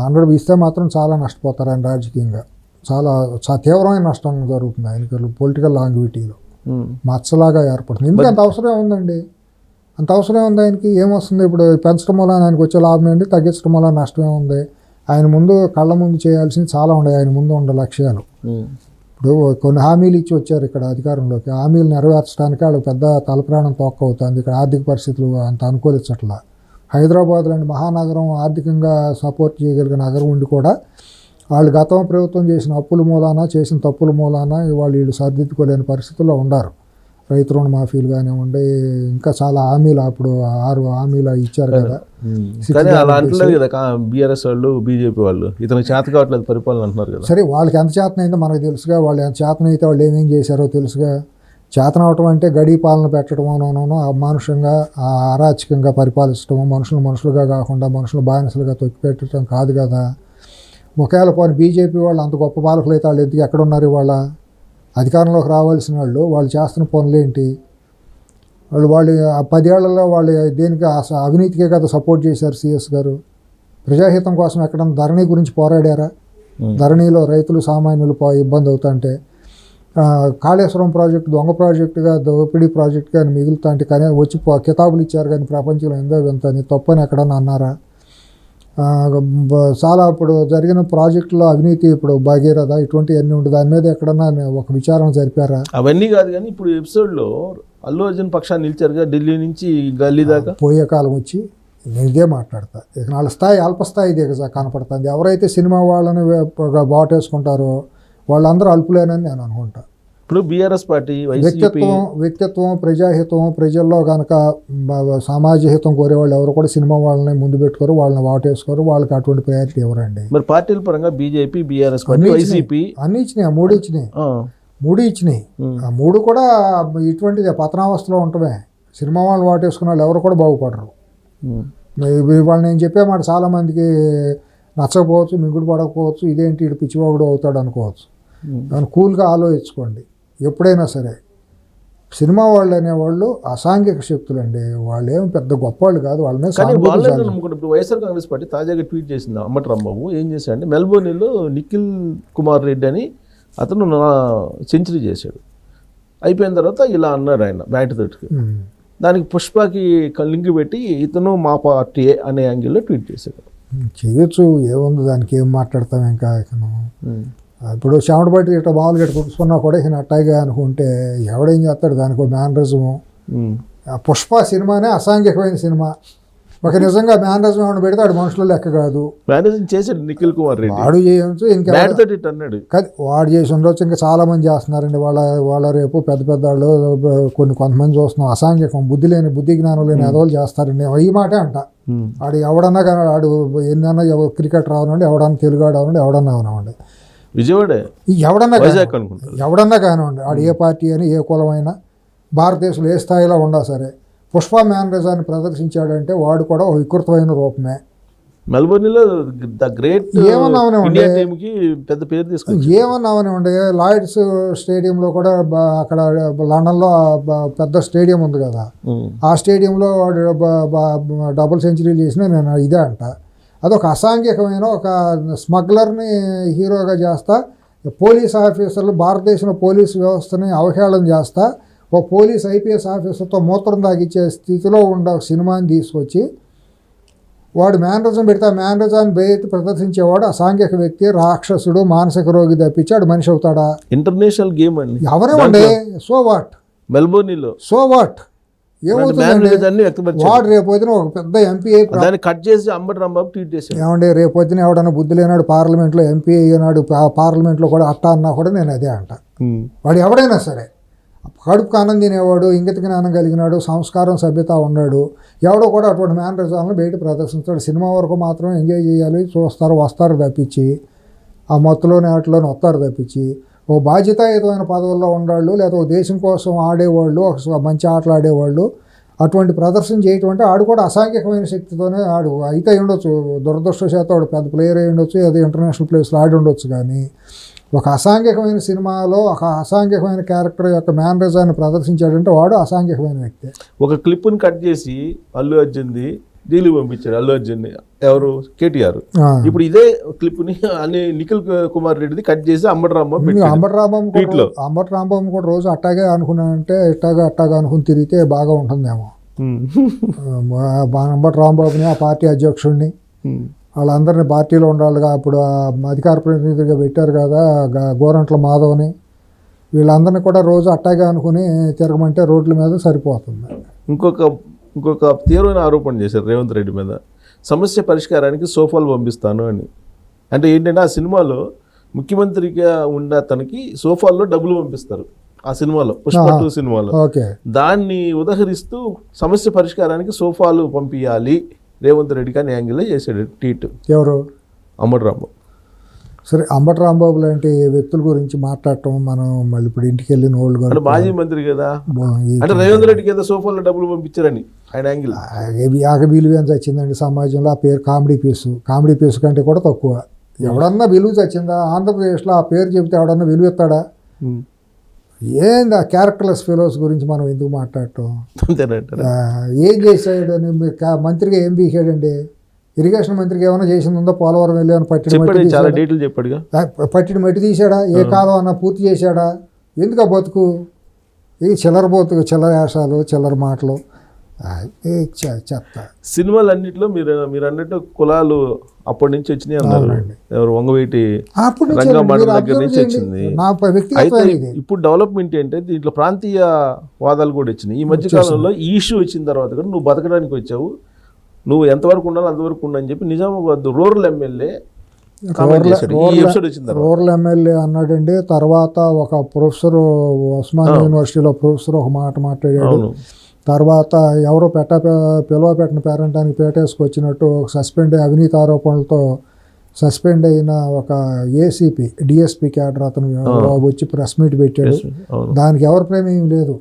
100 ఇస్తే మాత్రం చాలా నష్టపోతారు ఆయన రాజకీయంగా, చాలా తీవ్రమైన నష్టం జరుగుతుంది ఆయనకి పొలిటికల్ లాంగ్విటీలో, మచ్చలాగా ఏర్పడుతుంది. ఎందుకు అంత అవసరం ఉందండి, అంత అవసరం ఉంది ఆయనకి? ఏమొస్తుంది ఇప్పుడు పెంచడం వల్ల ఆయనకు వచ్చే లాభం ఏంటి, తగ్గించడం వల్ల నష్టమే ఉంది. ఆయన ముందు కళ్ళ ముందు చేయాల్సింది చాలా ఉన్నాయి, ఆయన ముందు ఉండే లక్ష్యాలు. ఇప్పుడు కొన్ని హామీలు ఇచ్చి వచ్చారు ఇక్కడ అధికారంలోకి, హామీలు నెరవేర్చడానికి వాళ్ళు పెద్ద తలప్రాణం తోక్క అవుతుంది. ఇక్కడ ఆర్థిక పరిస్థితులు అంత అనుకూలించట్లా. హైదరాబాద్ లాంటి మహానగరం ఆర్థికంగా సపోర్ట్ చేయగలిగిన నగరం ఉండి కూడా వాళ్ళు గతం ప్రభుత్వం చేసిన అప్పుల మూలాన, చేసిన తప్పుల మూలాన వీళ్ళు సరిదిద్దుకోలేని పరిస్థితుల్లో ఉన్నారు. రైతు రుణమాఫీలు కానివ్వండి, ఇంకా చాలా హామీలు, అప్పుడు 6 హామీలు ఇచ్చారు కదా. కానీ అలా అంటలేదు కదా బీఆర్ఎస్ వాళ్ళు, బీజేపీ వాళ్ళు, ఇతనికి చేత కావట్లేదు పరిపాలన అంటున్నారు కదా. సరే వాళ్ళకి ఎంత చేతనైందో మనకు తెలుసుగా, వాళ్ళు ఎంత చేతనైతే వాళ్ళు ఏమేం చేశారో తెలుసుగా. చేతనవటం అంటే గడి పాలన పెట్టడమోనో, అమానుషంగా అరాచకంగా పరిపాలించడము, మనుషులుగా కాకుండా మనుషులు బానిసలుగా తొక్కిపెట్టడం కాదు కదా. ఒకవేళ పోనీ బీజేపీ వాళ్ళు అంత గొప్ప పాలకులు అయితే వాళ్ళు ఎందుకు ఎక్కడున్నారు ఇవాళ? అధికారంలోకి రావాల్సిన వాళ్ళు చేస్తున్న పనులేంటి? వాళ్ళు 10 ఏళ్లలో వాళ్ళు దేనికి అవినీతికే కదా సపోర్ట్ చేశారు సిఎస్ గారు. ప్రజాహితం కోసం ఎక్కడన్నా ధరణి గురించి పోరాడారా? ధరణిలో రైతులు సామాన్యులు ఇబ్బంది అవుతుంటే, కాళేశ్వరం ప్రాజెక్టు దొంగ ప్రాజెక్టుగా, దోపిడీ ప్రాజెక్టుగా మిగులుతుంటే కానీ వచ్చి కితాబులు ఇచ్చారు కానీ ప్రపంచంలో ఎంతో వింతని తప్పని ఎక్కడన్నా అన్నారా? చాలా ఇప్పుడు జరిగిన ప్రాజెక్టులో అవినీతి, ఇప్పుడు భగీరథ ఇటువంటివన్నీ ఉంటుంది, దాని మీద ఎక్కడన్నా ఒక విచారణ జరిపారా? అవన్నీ కాదు. కానీ ఇప్పుడు ఎపిసోడ్లో అల్లు అర్జున్ పక్షాన్ని నిలిచారుగా ఢిల్లీ నుంచి గల్లీ దాకా. పోయే కాలం వచ్చి నేను ఇదే మాట్లాడతా. ఇక వాళ్ళ స్థాయి అల్పస్థాయి దిగ కనపడుతుంది. ఎవరైతే సినిమా వాళ్ళని బాటేసుకుంటారో వాళ్ళందరూ అల్పులేనని నేను అనుకుంటా. ఇప్పుడు బీఆర్ఎస్ పార్టీ వ్యక్తిత్వం ప్రజాహితం ప్రజల్లో కనుక సమాజ హితం కోరేవాళ్ళు ఎవరు కూడా సినిమా వాళ్ళని ముందు పెట్టుకోరు, వాళ్ళని వాటేసుకోరు, వాళ్ళకి అటువంటి ప్రయారిటీ ఎవరండి. మరి పార్టీల పరంగా బీజేపీ, బీఆర్ఎస్ పార్టీ, వైసీపీ అన్ని ఇచ్చినాయి, మూడు ఇచ్చినాయి. ఆ మూడు కూడా ఇటువంటిది పతనావస్థలో ఉంటమే. సినిమా వాళ్ళు వాటేసుకున్న వాళ్ళు ఎవరు కూడా బాగుపడరు. వాళ్ళు నేను చెప్పే మాట చాలామందికి నచ్చకపోవచ్చు, మింగుడు పడకపోవచ్చు, ఇదేంటి ఇటు పిచ్చివాగుడు అవుతాడు అనుకోవచ్చు. దాన్ని కూల్గా ఆలోచించుకోండి. ఎప్పుడైనా సరే సినిమా వాళ్ళు అనేవాళ్ళు అసాంఘిక శక్తులండి. వాళ్ళు ఏమి పెద్ద గొప్ప వాళ్ళు కాదు. వాళ్ళ మీద ఇప్పుడు వైఎస్ఆర్ కాంగ్రెస్ పార్టీ తాజాగా ట్వీట్ చేసింది అంబటి రాంబాబు. ఏం చేశాడంటే మెల్బోర్న్లో నిఖిల్ కుమార్ రెడ్డి అని అతను సెంచరీ చేశాడు. అయిపోయిన తర్వాత ఇలా అన్నాడు ఆయన బ్యాట్ తోటికి. దానికి పుష్పకి లింక్ పెట్టి ఇతను మా పార్టీ అనే యాంగిల్లో ట్వీట్ చేశాడు. చేయొచ్చు, ఏముంది దానికి, ఏం మాట్లాడతాం ఇంకా. ఇప్పుడు చెమటబట్టి ఇట్లా మామూలుగా ఇట్లా పుష్పన్నా కూడా ఈయన అట్టాగే అనుకుంటే ఎవడేం చేస్తాడు? దానికి ఒక మేనరిజము. పుష్ప సినిమానే అసాంఘికమైన సినిమా. ఒక నిజంగా మేనరిజం ఏమైనా పెడితే వాడు మనుషులు లెక్క కాదు. మేనరిజం చేశాడు నిఖిల్ కుమార్ రెడ్డి. వాడు చేయొచ్చు, ఇంకా వాడు చేసి ఉండొచ్చు, ఇంకా చాలా మంది చేస్తున్నారండి. వాళ్ళ రేపు పెద్ద పెద్ద వాళ్ళు కొంతమంది చూస్తున్నాం. అసాంఘికం బుద్ధి జ్ఞానం లేని ఎదవలు చేస్తారండి. ఈ మాటే అంట. వాడు ఎవడన్నా కానీ వాడు ఎన్నన్నా క్రికెట్ రావనండి, ఎవడన్నా తెలుగు ఆడవనండి, ఎవడన్నా అవనవండి, విజయవాడ ఎవడన్నా కానివ్వండి, వాడు ఏ పార్టీ అని ఏ కులమైనా భారతదేశంలో ఏ స్థాయిలో ఉన్నా సరే పుష్ప మేనరిజాన్ని ప్రదర్శించాడంటే వాడు కూడా ఒక వికృతమైన రూపమే. మెల్బోర్న్లో ద గ్రేట్ ఇండియా టీంకి పెద్ద పేరు తీసుకుంది. ఏమన్నామనివ్వండి, లాయిడ్స్ స్టేడియంలో కూడా అక్కడ లండన్లో పెద్ద స్టేడియం ఉంది కదా, ఆ స్టేడియంలో వాడు డబుల్ సెంచరీలు చేసినా నేను ఇదే అంట. అదొక అసాంఘికమైన ఒక స్మగ్లర్ని హీరోగా చేస్తా, పోలీస్ ఆఫీసర్లు భారతదేశంలో పోలీసు వ్యవస్థని అవహేళన చేస్తా, ఒక పోలీస్ ఐపీఎస్ ఆఫీసర్తో మూత్రం తాగిచ్చే స్థితిలో ఉండే సినిమాని తీసుకొచ్చి వాడు మేనరిజం పెడితే ఆ మేనరిజాన్ని బయట ప్రదర్శించేవాడు అసాంఘిక వ్యక్తి, రాక్షసుడు, మానసిక రోగి తప్పించాడు మనిషి అవుతాడా? ఇంటర్నేషనల్ గేమ్ అండి. ఎవరేమండి, సో వాట్? మెల్బోర్న్లో సో వాట్? వాడు రేపొద్దున ఒక పెద్ద ఎంపీ కట్ చేసి అంబటి రాంబాబు ట్వీట్ చేశాడు. ఏమంటే రేపొద్దున ఎవడన్నా బుద్ధి లేనాడు పార్లమెంట్లో ఎంపీ అయినాడు, పార్లమెంట్లో కూడా అట్టా అన్నా కూడా నేను అదే అంట. వాడు ఎవడైనా సరే కడుపుకు ఆనందం తినేవాడు, ఇంగిత జ్ఞానం కలిగినాడు, సంస్కారం సభ్యత ఉన్నాడు, ఎవడో కూడా అటువంటి మేనరిజాలను బయట ప్రదర్శిస్తాడు. సినిమా వరకు మాత్రం ఎంజాయ్ చేయాలి, చూస్తారు, వస్తారు తప్పించి ఆ మొత్తంలోనే వాటిలోనే వస్తారు తప్పించి ఓ బాధ్యతాయుతమైన పదవుల్లో ఉండాళ్ళు, లేదా ఓ దేశం కోసం ఆడేవాళ్ళు, ఒక మంచి ఆటలు ఆడేవాళ్ళు అటువంటి ప్రదర్శన చేయటం అంటే ఆడు కూడా అసాంఘికమైన శక్తితోనే ఆడు అయితే ఉండొచ్చు. దురదృష్టవశాత్తు వాడు పెద్ద ప్లేయర్ అయి ఉండొచ్చు, ఏదో ఇంటర్నేషనల్ ప్లేస్లో ఆడి ఉండొచ్చు. కానీ ఒక అసాంఘికమైన సినిమాలో ఒక అసాంఘికమైన క్యారెక్టర్ యొక్క మేనరిజాన్ని ప్రదర్శించాడంటే వాడు అసాంఘికమైన వ్యక్తి. ఒక క్లిప్ని కట్ చేసి అల్లు అర్జున్ది ఢిల్లీ పంపించాడు. అల్లు అర్జున్ ఎవరు, కేటీఆర్. ఇప్పుడు ఇదే క్లిప్ని అన్ని నిఖిల్ కుమార్ రెడ్డిది కట్ చేసి అంబటి రాంబాబు కూడా రోజు అట్టాగే అనుకున్నానంటే అట్టాగా అనుకుని తిరిగితే బాగా ఉంటుందేమో. అంబటి రాంబాబుని ఆ పార్టీ అధ్యక్షుడిని వాళ్ళందరినీ పార్టీలో ఉండాలిగా. అప్పుడు అధికార ప్రతినిధిగా పెట్టారు కదా గోరంట్ల మాధవ్ని, వీళ్ళందరినీ కూడా రోజు అట్టాగే అనుకుని తిరగమంటే రోడ్ల మీద సరిపోతుంది. ఇంకొక తీవ్రమైన ఆరోపణ చేశారు రేవంత్ రెడ్డి మీద, సమస్య పరిష్కారానికి సోఫాలు పంపిస్తాను అని. అంటే ఏంటంటే ఆ సినిమాలో ముఖ్యమంత్రిగా ఉన్న తనకి సోఫాల్లో డబ్బులు పంపిస్తారు ఆ సినిమాలో, పుష్ప 2 సినిమాలో. దాన్ని ఉదహరిస్తూ సమస్య పరిష్కారానికి సోఫాలు పంపించాలి రేవంత్ రెడ్డి కానీ యాంగిల్లో చేశాడు ట్వీట్. ఎవరు? అంబటి రాంబాబు. సరే, అంబటి రాంబాబు లాంటి వ్యక్తుల గురించి మాట్లాడటం మనం మళ్ళీ ఇప్పుడు ఇంటికి వెళ్ళిన వాళ్ళు అంటే మాజీ మంత్రి కదా, అంటే రేవంత్ రెడ్డికి ఏదో సోఫాలో డబ్బులు పంపించారని ఆయన యాంగిల్. విలువ ఎంత వచ్చిందండి సమాజంలో? ఆ పేరు కామెడీ పీసు కంటే కూడా తక్కువ. ఎవడన్నా విలువ వచ్చిందా ఆంధ్రప్రదేశ్లో? ఆ పేరు చెబితే ఎవడన్నా విలువ ఇస్తాడా? ఏంది ఆ క్యారెక్టర్లెస్ ఫెలోస్ గురించి మనం ఎందుకు మాట్లాడటం? ఏం చేశాడు అని మంత్రిగా ఏం పీకాడండి? ఇరిగేషన్ మంత్రికి ఏమైనా చేసిందో? పోలవరం వెళ్ళి పట్టిన మట్టి తీసాడా? ఏ కాలం అన్నా పూర్తి చేశాడా? ఎందుకు ఆ బతుకు? ఈ చిల్లర బతుకు, చిల్లర వేషాలు, చిల్లర మాటలు. అది చెత్త. సినిమాలు అన్నింటిలో మీరు అన్నట్టు కులాలు అప్పటి నుంచి వచ్చినాయి అన్నారు. అవునండి. ఎవరు వంగవీటి అప్పుడు నుంచి రంగా మండలం మీరు దగ్గర observe నుంచి చేయండి. వచ్చింది. నా వ్యక్తిగత అయితే ఇది. ఇప్పుడు డెవలప్మెంట్ ఏంటంటే దీంట్లో ప్రాంతీయ వాదాలు కూడా వచ్చినాయి. ఈ మధ్య కాలంలో ఈ ఇష్యూ వచ్చిన తర్వాత కూడా నువ్వు బతకడానికి వచ్చావు, నువ్వు ఎంతవరకు ఉండాలో అంతవరకు ఉండని చెప్పి నిజామాబాద్ రూరల్ ఎమ్మెల్యే కామెంట్ చేశాడు ఈ ఎపిసోడ్ వచ్చిన తర్వాత. రూరల్ ఎమ్మెల్యే అన్నాడండి. తర్వాత ఒక ప్రొఫెసర్ ఉస్మాన్ యూనివర్సిటీలో ప్రొఫెసర్ ఒక మాట మాట్లాడాడు. అవును. తర్వాత ఎవరో పిలువ పెట్టిన పేరంటానికి పేటేసుకొచ్చినట్టు సస్పెండ్ అవినీతి ఆరోపణలతో సస్పెండ్ అయిన ఒక ఏసీపీ డిఎస్పీ క్యాడర్ అతను వచ్చి ప్రెస్ మీట్ పెట్టాడు. అవును. దానికి ఎవరి ప్రేమేం లేదు.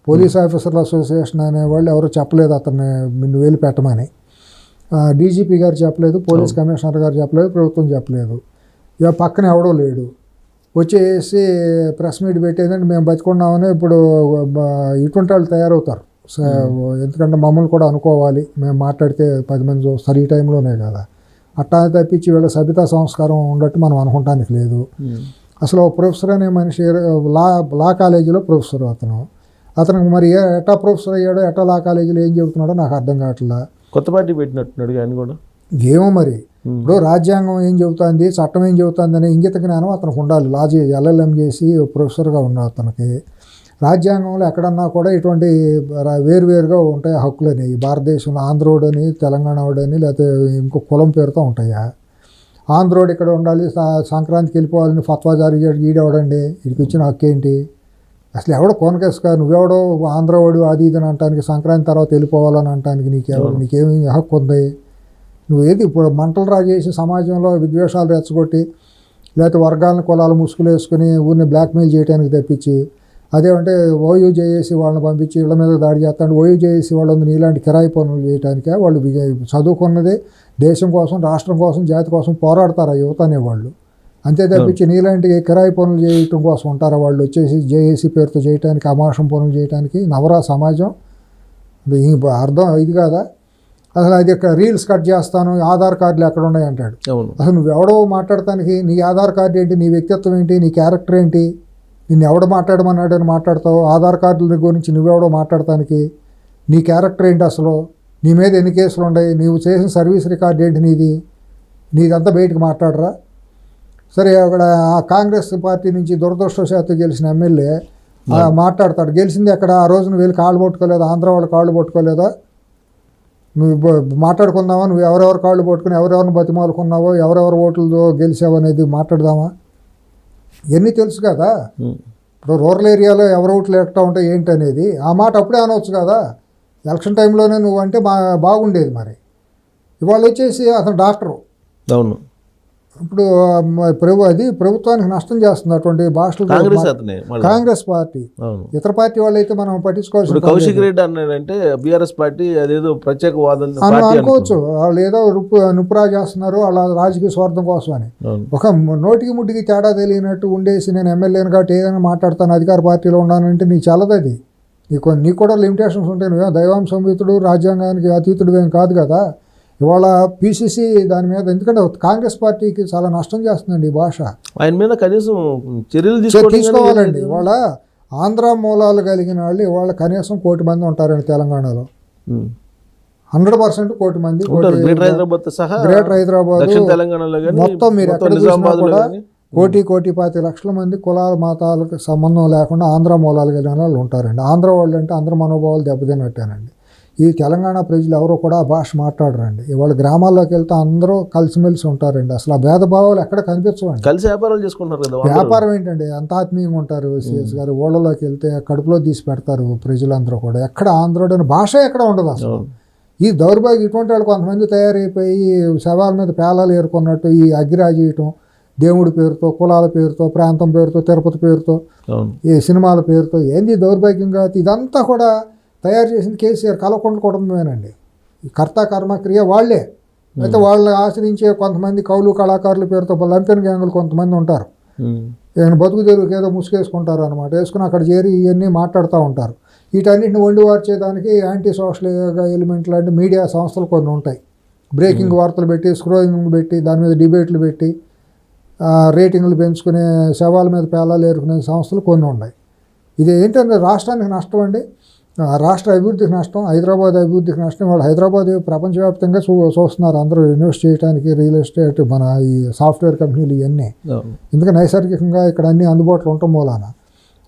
పోలీస్ ఆఫీసర్ల అసోసియేషన్ అనేవాళ్ళు ఎవరు చెప్పలేదు అతన్ని నువ్వు వెళ్ళి పెట్టమని. డీజీపీ గారు చెప్పలేదు, పోలీస్ కమిషనర్ గారు చెప్పలేదు, ప్రభుత్వం చెప్పలేదు. ఇక పక్కన ఎవడో లేడు. వచ్చేసి ప్రెస్ మీట్ పెట్టేదంటే మేము బతికున్నామని ఇప్పుడు ఇటువంటి వాళ్ళు తయారవుతారు. ఎందుకంటే మమ్మల్ని కూడా అనుకోవాలి, మేము మాట్లాడితే 10 మంది చూస్తారు, ఈ టైంలోనే కదా. అట్టా తప్పించి వీళ్ళ సభ్యతా సంస్కారం ఉండట్టు మనం అనుకోవడానికి లేదు. అసలు ప్రొఫెసర్ అనే మనిషి లా కాలేజీలో ప్రొఫెసర్ అతనికి మరి ఎట్టా ప్రొఫెసర్ అయ్యాడో ఎట్టా లా కాలేజీలో ఏం చెబుతున్నాడో నాకు అర్థం కావట్లా. కొత్త పార్టీ పెట్టినట్టున్నాడు ఆయన కూడా. ఏమో మరి ఇప్పుడు రాజ్యాంగం ఏం చెబుతుంది, చట్టం ఏం చెబుతుంది అనే ఇంగిత జ్ఞానం అతనికి ఉండాలి. లా ఎల్ఎల్ఎం చేసి ప్రొఫెసర్గా ఉన్న అతనికి రాజ్యాంగంలో ఎక్కడన్నా కూడా ఇటువంటి వేరువేరుగా ఉంటాయి హక్కులు అనేవి. భారతదేశంలో ఆంధ్రోడని, తెలంగాణోడని, లేకపోతే ఇంకో కులం పేరుతో ఉంటాయా? ఆంధ్రోడు ఇక్కడ ఉండాలి, సంక్రాంతికి వెళ్ళిపోవాలని ఫత్వా జారీ చేయడం ఈడవడండి, వీడికి ఇచ్చిన హక్కు ఏంటి? అసలు ఎవడో కోనకేసుగా నువ్వెవడో ఆంధ్రవాడు అది ఇది అని అంటానికి, సంక్రాంతి తర్వాత వెళ్ళిపోవాలని అంటానికి నీకేమి హక్కు ఉంది? నువ్వేది ఇప్పుడు మంటలు రాజేసి సమాజంలో విద్వేషాలు రెచ్చగొట్టి లేకపోతే వర్గాలను కులాలు ముసుగులు వేసుకుని ఊరిని బ్లాక్మెయిల్ చేయడానికి తప్పించి, అదేమంటే ఓయూ చేసి వాళ్ళని పంపించి ఇళ్ళ మీద దాడి చేస్తాడు. ఓయూ చేసి వాళ్ళని నీలాంటి కిరాయి పనులు చేయడానికే వాళ్ళు చదువుకున్నది దేశం కోసం, రాష్ట్రం కోసం, జాతి కోసం పోరాడతారు ఆ యువత అనేవాళ్ళు. అంతే తప్పించి నీలాంటి కిరాయి పనులు చేయటం కోసం ఉంటారా వాళ్ళు? వచ్చేసి జేఏసీ పేరుతో చేయడానికి, అమాషం పనులు చేయడానికి నవరా సమాజం. అర్థం ఇది కాదా? అసలు అది రీల్స్ కట్ చేస్తాను, ఆధార్ కార్డులు ఎక్కడ ఉన్నాయి అంటాడు. అసలు నువ్వెవడో మాట్లాడటానికి నీ ఆధార్ కార్డు ఏంటి, నీ వ్యక్తిత్వం ఏంటి, నీ క్యారెక్టర్ ఏంటి? నిన్ను ఎవడో మాట్లాడమన్నాడు అని మాట్లాడతావు. ఆధార్ కార్డుల గురించి నువ్వెవడో మాట్లాడటానికి నీ క్యారెక్టర్ ఏంటి? అసలు నీ మీద ఎన్ని కేసులు ఉన్నాయి, నీవు చేసిన సర్వీస్ రికార్డు ఏంటి నీదంతా బయటకు మాట్లాడరా? సరే, అక్కడ ఆ కాంగ్రెస్ పార్టీ నుంచి దురదృష్టవశాత్తు గెలిచిన ఎమ్మెల్యే మాట్లాడతాడు. గెలిచింది ఎక్కడ? ఆ రోజు నువ్వు వెళ్ళి కాళ్ళు పట్టుకోలేదా? ఆంధ్ర వాళ్ళు కాళ్ళు పట్టుకోలేదా? నువ్వు మాట్లాడుకుందామా? నువ్వు ఎవరెవరు కాళ్ళు పట్టుకుని ఎవరెవరిని బతిమాలుకున్నావో, ఎవరెవరు ఓట్లతో గెలిచావో అనేది మాట్లాడదామా? ఇవన్నీ తెలుసు కదా. ఇప్పుడు రూరల్ ఏరియాలో ఎవరు ఓట్లు ఎట్టా ఉంటాయి ఏంటి అనేది ఆ మాట అప్పుడే అనవచ్చు కదా. ఎలక్షన్ టైంలోనే నువ్వు అంటే బాగుండేది. మరి ఇవాళ వచ్చేసి అతను డాక్టరు. అవును. ఇప్పుడు అది ప్రభుత్వానికి నష్టం చేస్తుంది అటువంటి భాషలు. కాంగ్రెస్ పార్టీ, ఇతర పార్టీ వాళ్ళు అయితే మనం పట్టించుకోవాల్సి. కౌశిక్ రెడ్డి అన్నాడంటే బీఆర్ఎస్ పార్టీ అదేదో ప్రత్యేక వాదన అనుకోవచ్చు. వాళ్ళు ఏదో నుప్పురా చేస్తున్నారు వాళ్ళ రాజకీయ స్వార్థం కోసం అని. ఒక నోటికి ముట్టికి తేడా తెలియనట్టు ఉండేసి నేను ఎమ్మెల్యేని కాబట్టి ఏదైనా మాట్లాడతాను, అధికార పార్టీలో ఉన్నానంటే నీకు చల్లదది. నీకు కూడా లిమిటేషన్స్ ఉంటాయి. నువ్వే దైవాంశంయుతుడు, రాజ్యాంగానికి అతీతుడు ఏం కాదు కదా. ఇవాళ పీసీసీ దాని మీద, ఎందుకంటే కాంగ్రెస్ పార్టీకి చాలా నష్టం చేస్తుందండి ఈ భాష. ఆయన మీద కనీసం చర్యలు తీసుకోవాలండి. ఇవాళ ఆంధ్ర మూలాలు కలిగిన వాళ్ళు ఇవాళ కనీసం 1 కోటి మంది ఉంటారండి తెలంగాణలో. 100% 1 కోటి మంది. గ్రేటర్ హైదరాబాద్ మొత్తం మీరు ఎక్కడ చూసినా కూడా 1,25,00,000 మంది కులాల మతాలకు సంబంధం లేకుండా ఆంధ్ర మూలాలు కలిగిన వాళ్ళు ఉంటారండి. ఆంధ్ర వాళ్ళు అంటే అందరి మనోభావాలు దెబ్బతిన్నట్టేనండి. ఈ తెలంగాణ ప్రజలు ఎవరో కూడా ఆ భాష మాట్లాడరండి. ఇవాళ గ్రామాల్లోకి వెళ్తే అందరూ కలిసిమెలిసి ఉంటారండి. అసలు ఆ భేదభావాలు ఎక్కడ కనిపించవండి. కలిసి వ్యాపారాలు చేసుకుంటారు కదా. వ్యాపారం ఏంటండి, అంత ఆత్మీయంగా ఉంటారు. సిఎస్ గారు ఊళ్ళలోకి వెళ్తే కడుపులో తీసి పెడతారు ప్రజలందరూ కూడా. ఎక్కడ ఆంధ్రుడని భాష ఎక్కడ ఉండదు అసలు. ఈ దౌర్భాగ్యం ఇటువంటి వాళ్ళు కొంతమంది తయారైపోయి శవాల మీద పేలాలు ఏరుకున్నట్టు ఈ అగ్గిరాజేయటం, దేవుడి పేరుతో, కులాల పేరుతో, ప్రాంతం పేరుతో, తిరుపతి పేరుతో, ఈ సినిమాల పేరుతో ఏంది దౌర్భాగ్యంగా. ఇదంతా కూడా తయారు చేసింది కేసీఆర్ కల్వకుంట్ల కుటుంబమేనండి. ఈ కర్త కర్మక్రియ వాళ్లే. అయితే వాళ్ళని ఆశ్రయించే కొంతమంది కౌలు కళాకారుల పేరుతో లంపెన్ గ్యాంగులు కొంతమంది ఉంటారు. బతుకు తెరువుకి ఏదో ముసుగేసుకుంటారు అనమాట. వేసుకుని అక్కడ చేరి ఇవన్నీ మాట్లాడుతూ ఉంటారు. వీటన్నిటిని వండి వార్చేదానికి యాంటీ సోషల్ ఎలిమెంట్ లాంటి మీడియా సంస్థలు కొన్ని ఉంటాయి. బ్రేకింగ్ వార్తలు పెట్టి, స్క్రోయింగ్ పెట్టి, దాని మీద డిబేట్లు పెట్టి రేటింగ్లు పెంచుకునే, శవాల మీద పేలాలు ఏరుకునే సంస్థలు కొన్ని ఉన్నాయి. ఇది ఏంటంటే రాష్ట్రానికి నష్టం అండి. రాష్ట్ర అభివృద్ధికి నష్టం, హైదరాబాద్ అభివృద్ధికి నష్టం. వాళ్ళు హైదరాబాద్ ప్రపంచవ్యాప్తంగా చూస్తున్నారు అందరూ ఇన్వెస్ట్ చేయడానికి, రియల్ ఎస్టేట్, మన ఈ సాఫ్ట్వేర్ కంపెనీలు ఇవన్నీ. ఎందుకంటే నైసర్గికంగా ఇక్కడ అన్ని అందుబాటులో ఉండటం మూలాన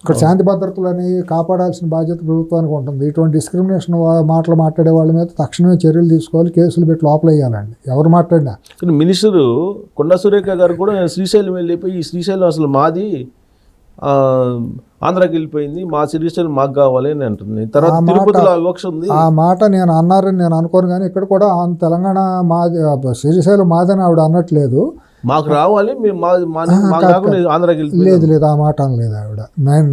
ఇక్కడ శాంతి భద్రతలని కాపాడాల్సిన బాధ్యత ప్రభుత్వానికి ఉంటుంది. ఇటువంటి డిస్క్రిమినేషన్ మాటలు మాట్లాడే వాళ్ళ మీద తక్షణమే చర్యలు తీసుకోవాలి, కేసులు పెట్టి లోపల వేయాలండి ఎవరు మాట్లాడినా. మినిస్టరు కొండా సురేఖ గారు కూడా శ్రీశైలం వెళ్ళిపోయి ఈ శ్రీశైలం అసలు మాది, ఆంధ్రాకి వెళ్ళిపోయింది, మా శ్రీశైలం మాకు కావాలి అని అంటుంది. తర్వాత తిరుపతిలో వివక్ష ఉంది. ఆ మాట నేను అన్నారని నేను అనుకోను, కానీ ఇక్కడ కూడా తెలంగాణ మాది, శ్రీశైలం మాదని ఆవిడ అనట్లేదు, మాకు రావాలి, ఆంధ్రాకి లేదు లేదు ఆ మాట అనలేదు ఆవిడ.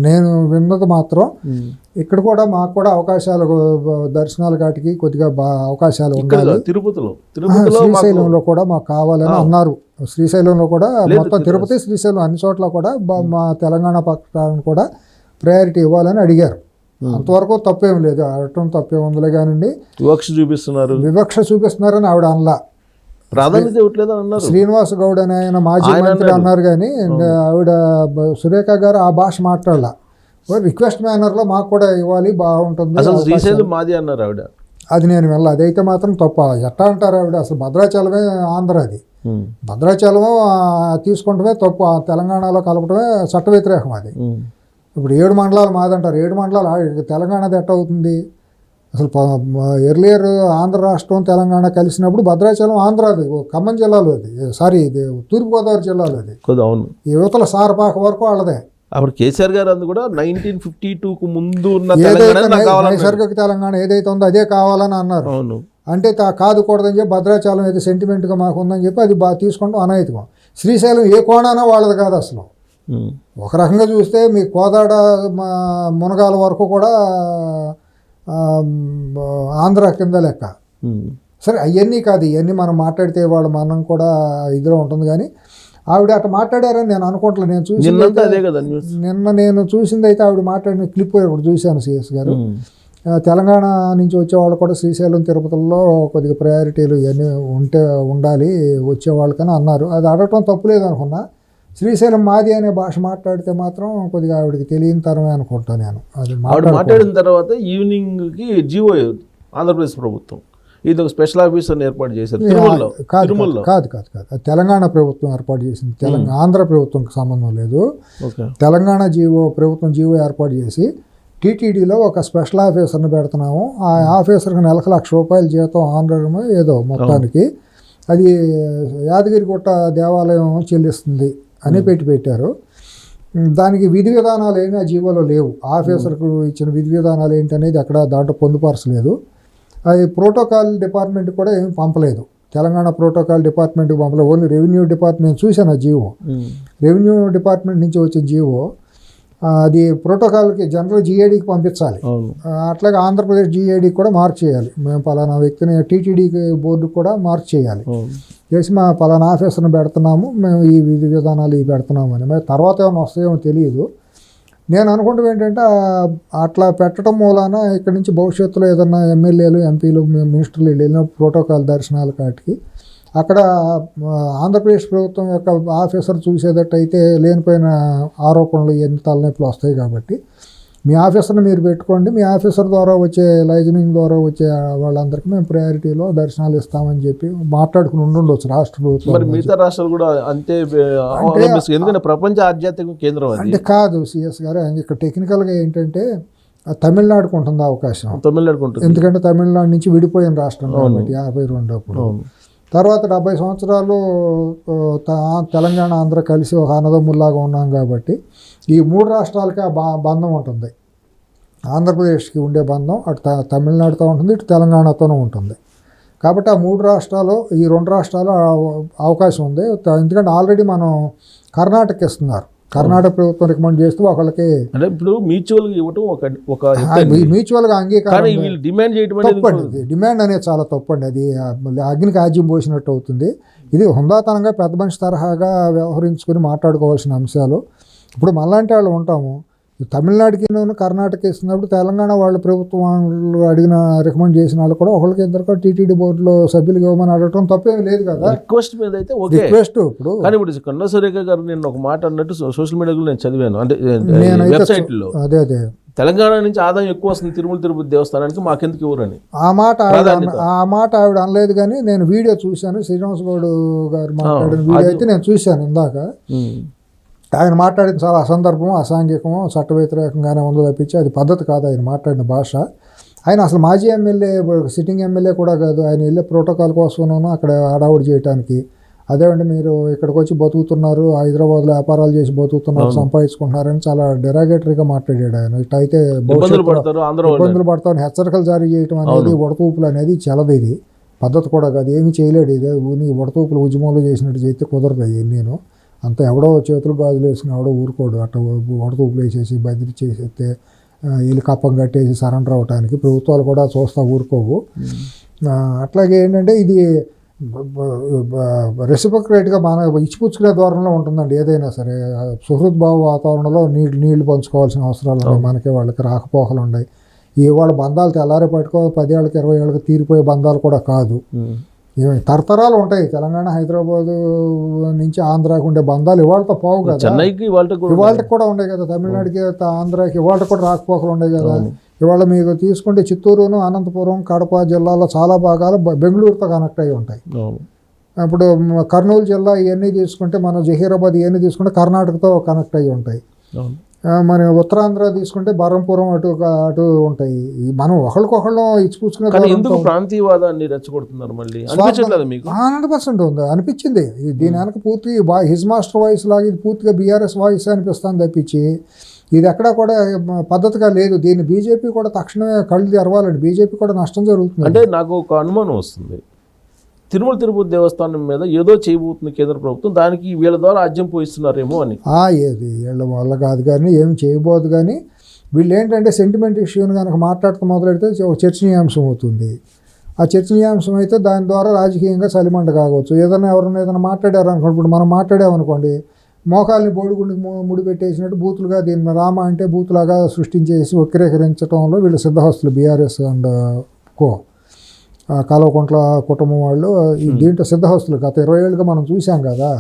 నేను విన్నది మాత్రం ఇక్కడ కూడా మాకు కూడా అవకాశాలు, దర్శనాల కాటికి కొద్దిగా అవకాశాలు ఉండాలి, తిరుపతిలో శ్రీశైలంలో కూడా మాకు కావాలని అన్నారు. శ్రీశైలంలో కూడా మొత్తం తిరుపతి, శ్రీశైలం అన్ని చోట్ల కూడా మా తెలంగాణ పక్షాలను కూడా ప్రయారిటీ ఇవ్వాలని అడిగారు. అంతవరకు తప్పేం లేదు, అడగటం తప్పేం ఉందిలే కానివ్వండి. వివక్ష చూపిస్తున్నారని ఆవిడ అనలా, ప్రాధాన్యత ఇవ్వట్లేదు అన్నారు. శ్రీనివాస్ గౌడ్ అని ఆయన మాజీ మంత్రి అన్నారు, కానీ ఆవిడ సురేఖ గారు ఆ భాష మాట్లాడాల. రిక్వెస్ట్ మేనర్లో మాకు కూడా ఇవ్వాలి, బాగుంటుంది, శ్రీశైలం మాది అన్నారు ఆవిడ. అది నేను వెళ్ళా, అదైతే మాత్రం తప్ప. ఎట్టా అంటారు ఆవిడ, అసలు భద్రాచలమే ఆంధ్ర, అది భద్రాచలం తీసుకుంటమే తప్పు, తెలంగాణలో కలపటమే చట్ట వ్యతిరేకం. అది ఇప్పుడు 7 మండలాలు మాదంటారు, 7 మండలాలు తెలంగాణది ఎట్ట అవుతుంది? అసలు ఎర్లియర్ ఆంధ్ర రాష్ట్రం తెలంగాణ కలిసినప్పుడు భద్రాచలం ఆంధ్రాది, ఖమ్మం జిల్లాలో, అది సారీ ఇది తూర్పుగోదావరి జిల్లాలో, అది యువతల సారపాక వరకు వాళ్ళదే. అప్పుడు కేసీఆర్ గారు అందు కూడా 1952కు ముందు ఉన్న నైసర్గిక తెలంగాణ ఏదైతే ఉందో అదే కావాలని అన్నారు. అంటే కాదు కూడదని చెప్పి భద్రాచలం ఏదో సెంటిమెంట్గా మాకు ఉందని చెప్పి అది తీసుకుంటాం అనైతికం. శ్రీశైలం ఏ కోణాన వాళ్ళది కాదు అసలు. ఒక రకంగా చూస్తే మీ కోదాడ మునగాల వరకు కూడా ఆంధ్ర కింద లెక్క. సరే అవన్నీ కాదు, ఇవన్నీ మనం మాట్లాడితే వాళ్ళు మనం కూడా ఇదిలో ఉంటుంది. కానీ ఆవిడ అట్లా మాట్లాడారని నేను అనుకుంటలే. నేను నిన్న నేను చూసింది అయితే ఆవిడ మాట్లాడిన క్లిప్ ఒకటి చూశాను. సిఎస్ గారు తెలంగాణ నుంచి వచ్చేవాళ్ళు కూడా శ్రీశైలం తిరుపతిలో కొద్దిగా ప్రయారిటీలు ఇవన్నీ ఉండాలి వచ్చేవాళ్ళకని అన్నారు. అది అడగటం తప్పులేదు అనుకున్నా. శ్రీశైలం మాది అనే భాష మాట్లాడితే మాత్రం కొద్దిగా ఆవిడకి తెలియని తరమే అనుకుంటాను నేను. అది మాట్లాడిన తర్వాత ఈవినింగ్కి జీవో ఆంధ్రప్రదేశ్ ప్రభుత్వం ఇది ఒక స్పెషల్ ఆఫీసర్ని ఏర్పాటు చేశారు. కాదు తెలంగాణ ప్రభుత్వం ఏర్పాటు చేసింది, ఆంధ్ర ప్రభుత్వంకి సంబంధం లేదు. తెలంగాణ ప్రభుత్వం జీవో ఏర్పాటు చేసి టీటీడీలో ఒక స్పెషల్ ఆఫీసర్ని పెడుతున్నాము, ఆ ఆఫీసర్కి నెలకు ₹1,00,000 జీతం ఆంధ్రమే ఏదో మొత్తానికి, అది యాదగిరిగుట్ట దేవాలయం చెల్లిస్తుంది అని పెట్టారు. దానికి విధి విధానాలు ఏమీ ఆ జీవోలో లేవు. ఆఫీసర్కు ఇచ్చిన విధి విధానాలు ఏంటనేది అక్కడ దాంట్లో పొందుపరచలేదు. అది ప్రోటోకాల్ డిపార్ట్మెంట్ కూడా ఏమి పంపలేదు, తెలంగాణ ప్రోటోకాల్ డిపార్ట్మెంట్కి పంపలేదు. ఓన్లీ రెవెన్యూ డిపార్ట్మెంట్ చూశాను ఆ జీవో, రెవెన్యూ డిపార్ట్మెంట్ నుంచి వచ్చే జీవో. అది ప్రోటోకాల్కి జనరల్ జీఏడీకి పంపించాలి, అట్లాగే ఆంధ్రప్రదేశ్ జీఏడీకి కూడా మార్క్ చేయాలి. మేము పలానా వ్యక్తిని టీటీడీకి బోర్డుకి కూడా మార్క్ చేయాలి, చేసి మా పలానా ఆఫీసర్ని పెడుతున్నాము, మేము ఈ విధి విధానాలు ఇవి పెడుతున్నాము అని. మరి తర్వాత ఏమైనా వస్తాయేమో తెలియదు. నేను అనుకుంటాం ఏంటంటే అట్లా పెట్టడం మూలాన ఇక్కడ నుంచి భవిష్యత్తులో ఏదన్నా ఎమ్మెల్యేలు, ఎంపీలు, మినిస్టర్లు వెళ్ళిన ప్రోటోకాల్ దర్శనాల కాటికి అక్కడ ఆంధ్రప్రదేశ్ ప్రభుత్వం యొక్క ఆఫీసర్ చూసేటట్టయితే లేనిపోయిన ఆరోపణలు ఎన్ని తలనొప్పులు వస్తాయి. కాబట్టి మీ ఆఫీసర్ని మీరు పెట్టుకోండి, మీ ఆఫీసర్ ద్వారా వచ్చే లైజనింగ్ ద్వారా వచ్చే వాళ్ళందరికీ మేము ప్రయారిటీలో దర్శనాలు ఇస్తామని చెప్పి మాట్లాడుకుని ఉండొచ్చు రాష్ట్ర ప్రభుత్వం. మిగతా రాష్ట్రాలు కూడా అంతే, ఎందుకంటే ప్రపంచ ఆధ్యాత్మిక కేంద్రం అంటే కాదు సిఎస్ గారు. ఇక్కడ టెక్నికల్గా ఏంటంటే తమిళనాడుకు ఉంటుంది అవకాశం, ఎందుకంటే తమిళనాడు నుంచి విడిపోయిన రాష్ట్రం కాబట్టి 52 అప్పుడు. తర్వాత 70 సంవత్సరాలు తెలంగాణ ఆంధ్ర కలిసి ఒక అన్నదమ్ముల్లాగా ఉన్నాం కాబట్టి ఈ 3 రాష్ట్రాలకి ఆ బంధం ఉంటుంది. ఆంధ్రప్రదేశ్కి ఉండే బంధం అటు తమిళనాడుతో ఉంటుంది, ఇటు తెలంగాణతోనూ ఉంటుంది. కాబట్టి ఆ 3 రాష్ట్రాలు, ఈ 2 రాష్ట్రాలు అవకాశం ఉంది. ఎందుకంటే ఆల్రెడీ మనం కర్ణాటక ఇస్తున్నారు, కర్ణాటక ప్రభుత్వం రికమెండ్ చేస్తూ ఒకళ్ళకి అంటే ఇప్పుడు మ్యూచువల్గా ఇవ్వటం ఒక మ్యూచువల్గా అంగీకారం తప్పండి. డిమాండ్ అనేది చాలా తప్పండి. అది అగ్నికి ఆజ్యం పోసినట్టు అవుతుంది. ఇది హుందాతనంగా పెద్ద మనిషి తరహాగా వ్యవహరించుకొని మాట్లాడుకోవాల్సిన అంశాలు. ఇప్పుడు మళ్ళాంటి వాళ్ళు ఉంటాము, తమిళనాడుకి కర్ణాటక ఇస్తున్నప్పుడు తెలంగాణ వాళ్ళ ప్రభుత్వం అడిగిన రికమెండ్ చేసిన వాళ్ళు కూడా ఒకరికి ఇద్దరు టీటీడీ బోర్డులో సభ్యులుగా ఇవ్వమని అడగటం తప్పేమి లేదు కదా. రిక్వెస్ట్ మీద అయితే రిక్వెస్ట్. ఇప్పుడు కానీ ఇప్పుడు కొండా సురేఖ గారు నేను ఒక మాట అన్నట్టు సోషల్ మీడియాలో నేను చదివాను, అంటే వెబ్సైట్లో అదే తెలంగాణ నుంచి ఆదాయం ఎక్కువ వస్తుంది తిరుమల తిరుపతి దేవస్థానానికి, మాకెందుకు ఇవ్వరని. ఆ మాట ఆవిడ అనలేదు, కానీ నేను వీడియో చూశాను. శ్రీనివాస్ గౌడ్ గారు మాట్లాడిన వీడియో అయితే నేను చూశాను ఇందాక. ఆయన మాట్లాడిన చాలా అసందర్భం, అసాంఘికము, చట్ట వ్యతిరేకంగానే ఉందో తప్పించి అది పద్ధతి కాదు ఆయన మాట్లాడిన భాష. ఆయన అసలు మాజీ ఎమ్మెల్యే, సిట్టింగ్ ఎమ్మెల్యే కూడా కాదు. ఆయన వెళ్ళే ప్రోటోకాల్ కోసమేనో అక్కడ హడావుడి చేయడానికి. అదేమంటే మీరు ఇక్కడికి వచ్చి బతుకుతున్నారు, హైదరాబాద్లో వ్యాపారాలు చేసి బతుకుతున్నారు, సంపాదించుకుంటున్నారని చాలా డెరాగేటరీగా మాట్లాడాడు ఆయన. ఇట్లయితే ఇబ్బందులు పడతామని హెచ్చరికలు జారీ చేయడం అనేది, ఉడతూపులు అనేది చలదు. ఇది పద్ధతి కూడా కాదు, ఏమీ చేయలేడు. ఇదే ఉడతూపులు ఉద్యమంలో చేసినట్టు చేస్తే కుదరదు. నేను అంత ఎవడో చేతులు గాజులు వేసుకుని ఎవడో ఊరుకోడు. అట్లా ఉడతూపులు వేసేసి బదిలీ చేసేస్తే వీళ్ళు కప్పం కట్టేసి సరెండర్ అవడానికి ప్రభుత్వాలు కూడా చూస్తా ఊరుకోవు. అట్లాగే ఏంటంటే ఇది రెసిప్రొకేట్గా మన ఇచ్చిపుచ్చుకునే ధోరణిలో ఉంటుందండి. ఏదైనా సరే సుహృద్భావ వాతావరణంలో నీళ్లు పంచుకోవాల్సిన అవసరాలు ఉన్నాయి. మనకి వాళ్ళకి రాకపోకలు ఉన్నాయి. వాళ్ళ బంధాలు తెల్లారి పట్టుకో 10 ఏళ్ళకి 20 ఏళ్ళకి తీరిపోయే బంధాలు కూడా కాదు. తరతరాలు ఉంటాయి. తెలంగాణ, హైదరాబాద్ నుంచి ఆంధ్రాకి ఉండే బంధాలు ఇవాళతో పోవు కదా. చెన్నైకి ఇవాళకి కూడా ఉండే కదా. తమిళనాడుకి, ఆంధ్రాకి ఇవాళ కూడా రాకపోకలు ఉండే కదా. ఇవాళ మీకు తీసుకుంటే చిత్తూరును, అనంతపురం, కడప జిల్లాలో చాలా భాగాలు బెంగళూరుతో కనెక్ట్ అయ్యి ఉంటాయి. ఇప్పుడు కర్నూలు జిల్లా ఇవన్నీ తీసుకుంటే, మన జహీరాబాద్ ఇవన్నీ తీసుకుంటే కర్ణాటకతో కనెక్ట్ అయ్యి ఉంటాయి. మన ఉత్తరాంధ్ర తీసుకుంటే బరంపురం అటు ఉంటాయి. మనం ఒకళ్ళకొకళ్ళు ఇచ్చిపుచ్చుకునే ఎందుకు ప్రాంతీయవాదాన్ని రెచ్చగొడుతున్నారు మళ్ళీ 100% ఉంది అనిపించింది. దీని వెనక పూర్తి హిజ్ మాస్టర్ వాయిస్ లాగా ఇది పూర్తిగా బీఆర్ఎస్ వాయిస్ అనిపిస్తుంది తప్పించి ఇది ఎక్కడా కూడా పద్ధతిగా లేదు. దీన్ని బీజేపీ కూడా తక్షణమే కళ్ళు తెరవాలండి. బీజేపీ కూడా నష్టం జరుగుతుంది. అంటే నాకు ఒక అనుమానం వస్తుంది, తిరుమల తిరుపతి దేవస్థానం మీద ఏదో చేయబోతుంది కేంద్ర ప్రభుత్వం, దానికి వీళ్ళ ద్వారా ఆజ్యం పోయిస్తున్నారేమో అని. ఏది వీళ్ళ వల్ల కాదు, కానీ ఏం చేయబోదు. కానీ వీళ్ళు ఏంటంటే సెంటిమెంట్ ఇష్యూని కనుక మాట్లాడుతూ మొదలెడితే చర్చనీయాంశం అవుతుంది. ఆ చర్చనీయాంశం అయితే దాని ద్వారా రాజకీయంగా చలిమంట కావచ్చు. ఎవరైనా మాట్లాడారు అనుకోండి, ఇప్పుడు మనం మాట్లాడామనుకోండి, మోకాల్ని బోడిగుండికి ముడిపెట్టేసినట్టు బూతులుగా దీన్ని రామ అంటే బూతులాగా సృష్టించేసి వక్రీకరించడంలో వీళ్ళు సిద్ధహస్తులు, బీఆర్ఎస్ అండ్ కో కల్వకుంట్ల కుటుంబం వాళ్ళు దీంట్లో సిద్ధహస్తులు. గత 20 ఏళ్ళుగా మనం చూసాం కదా.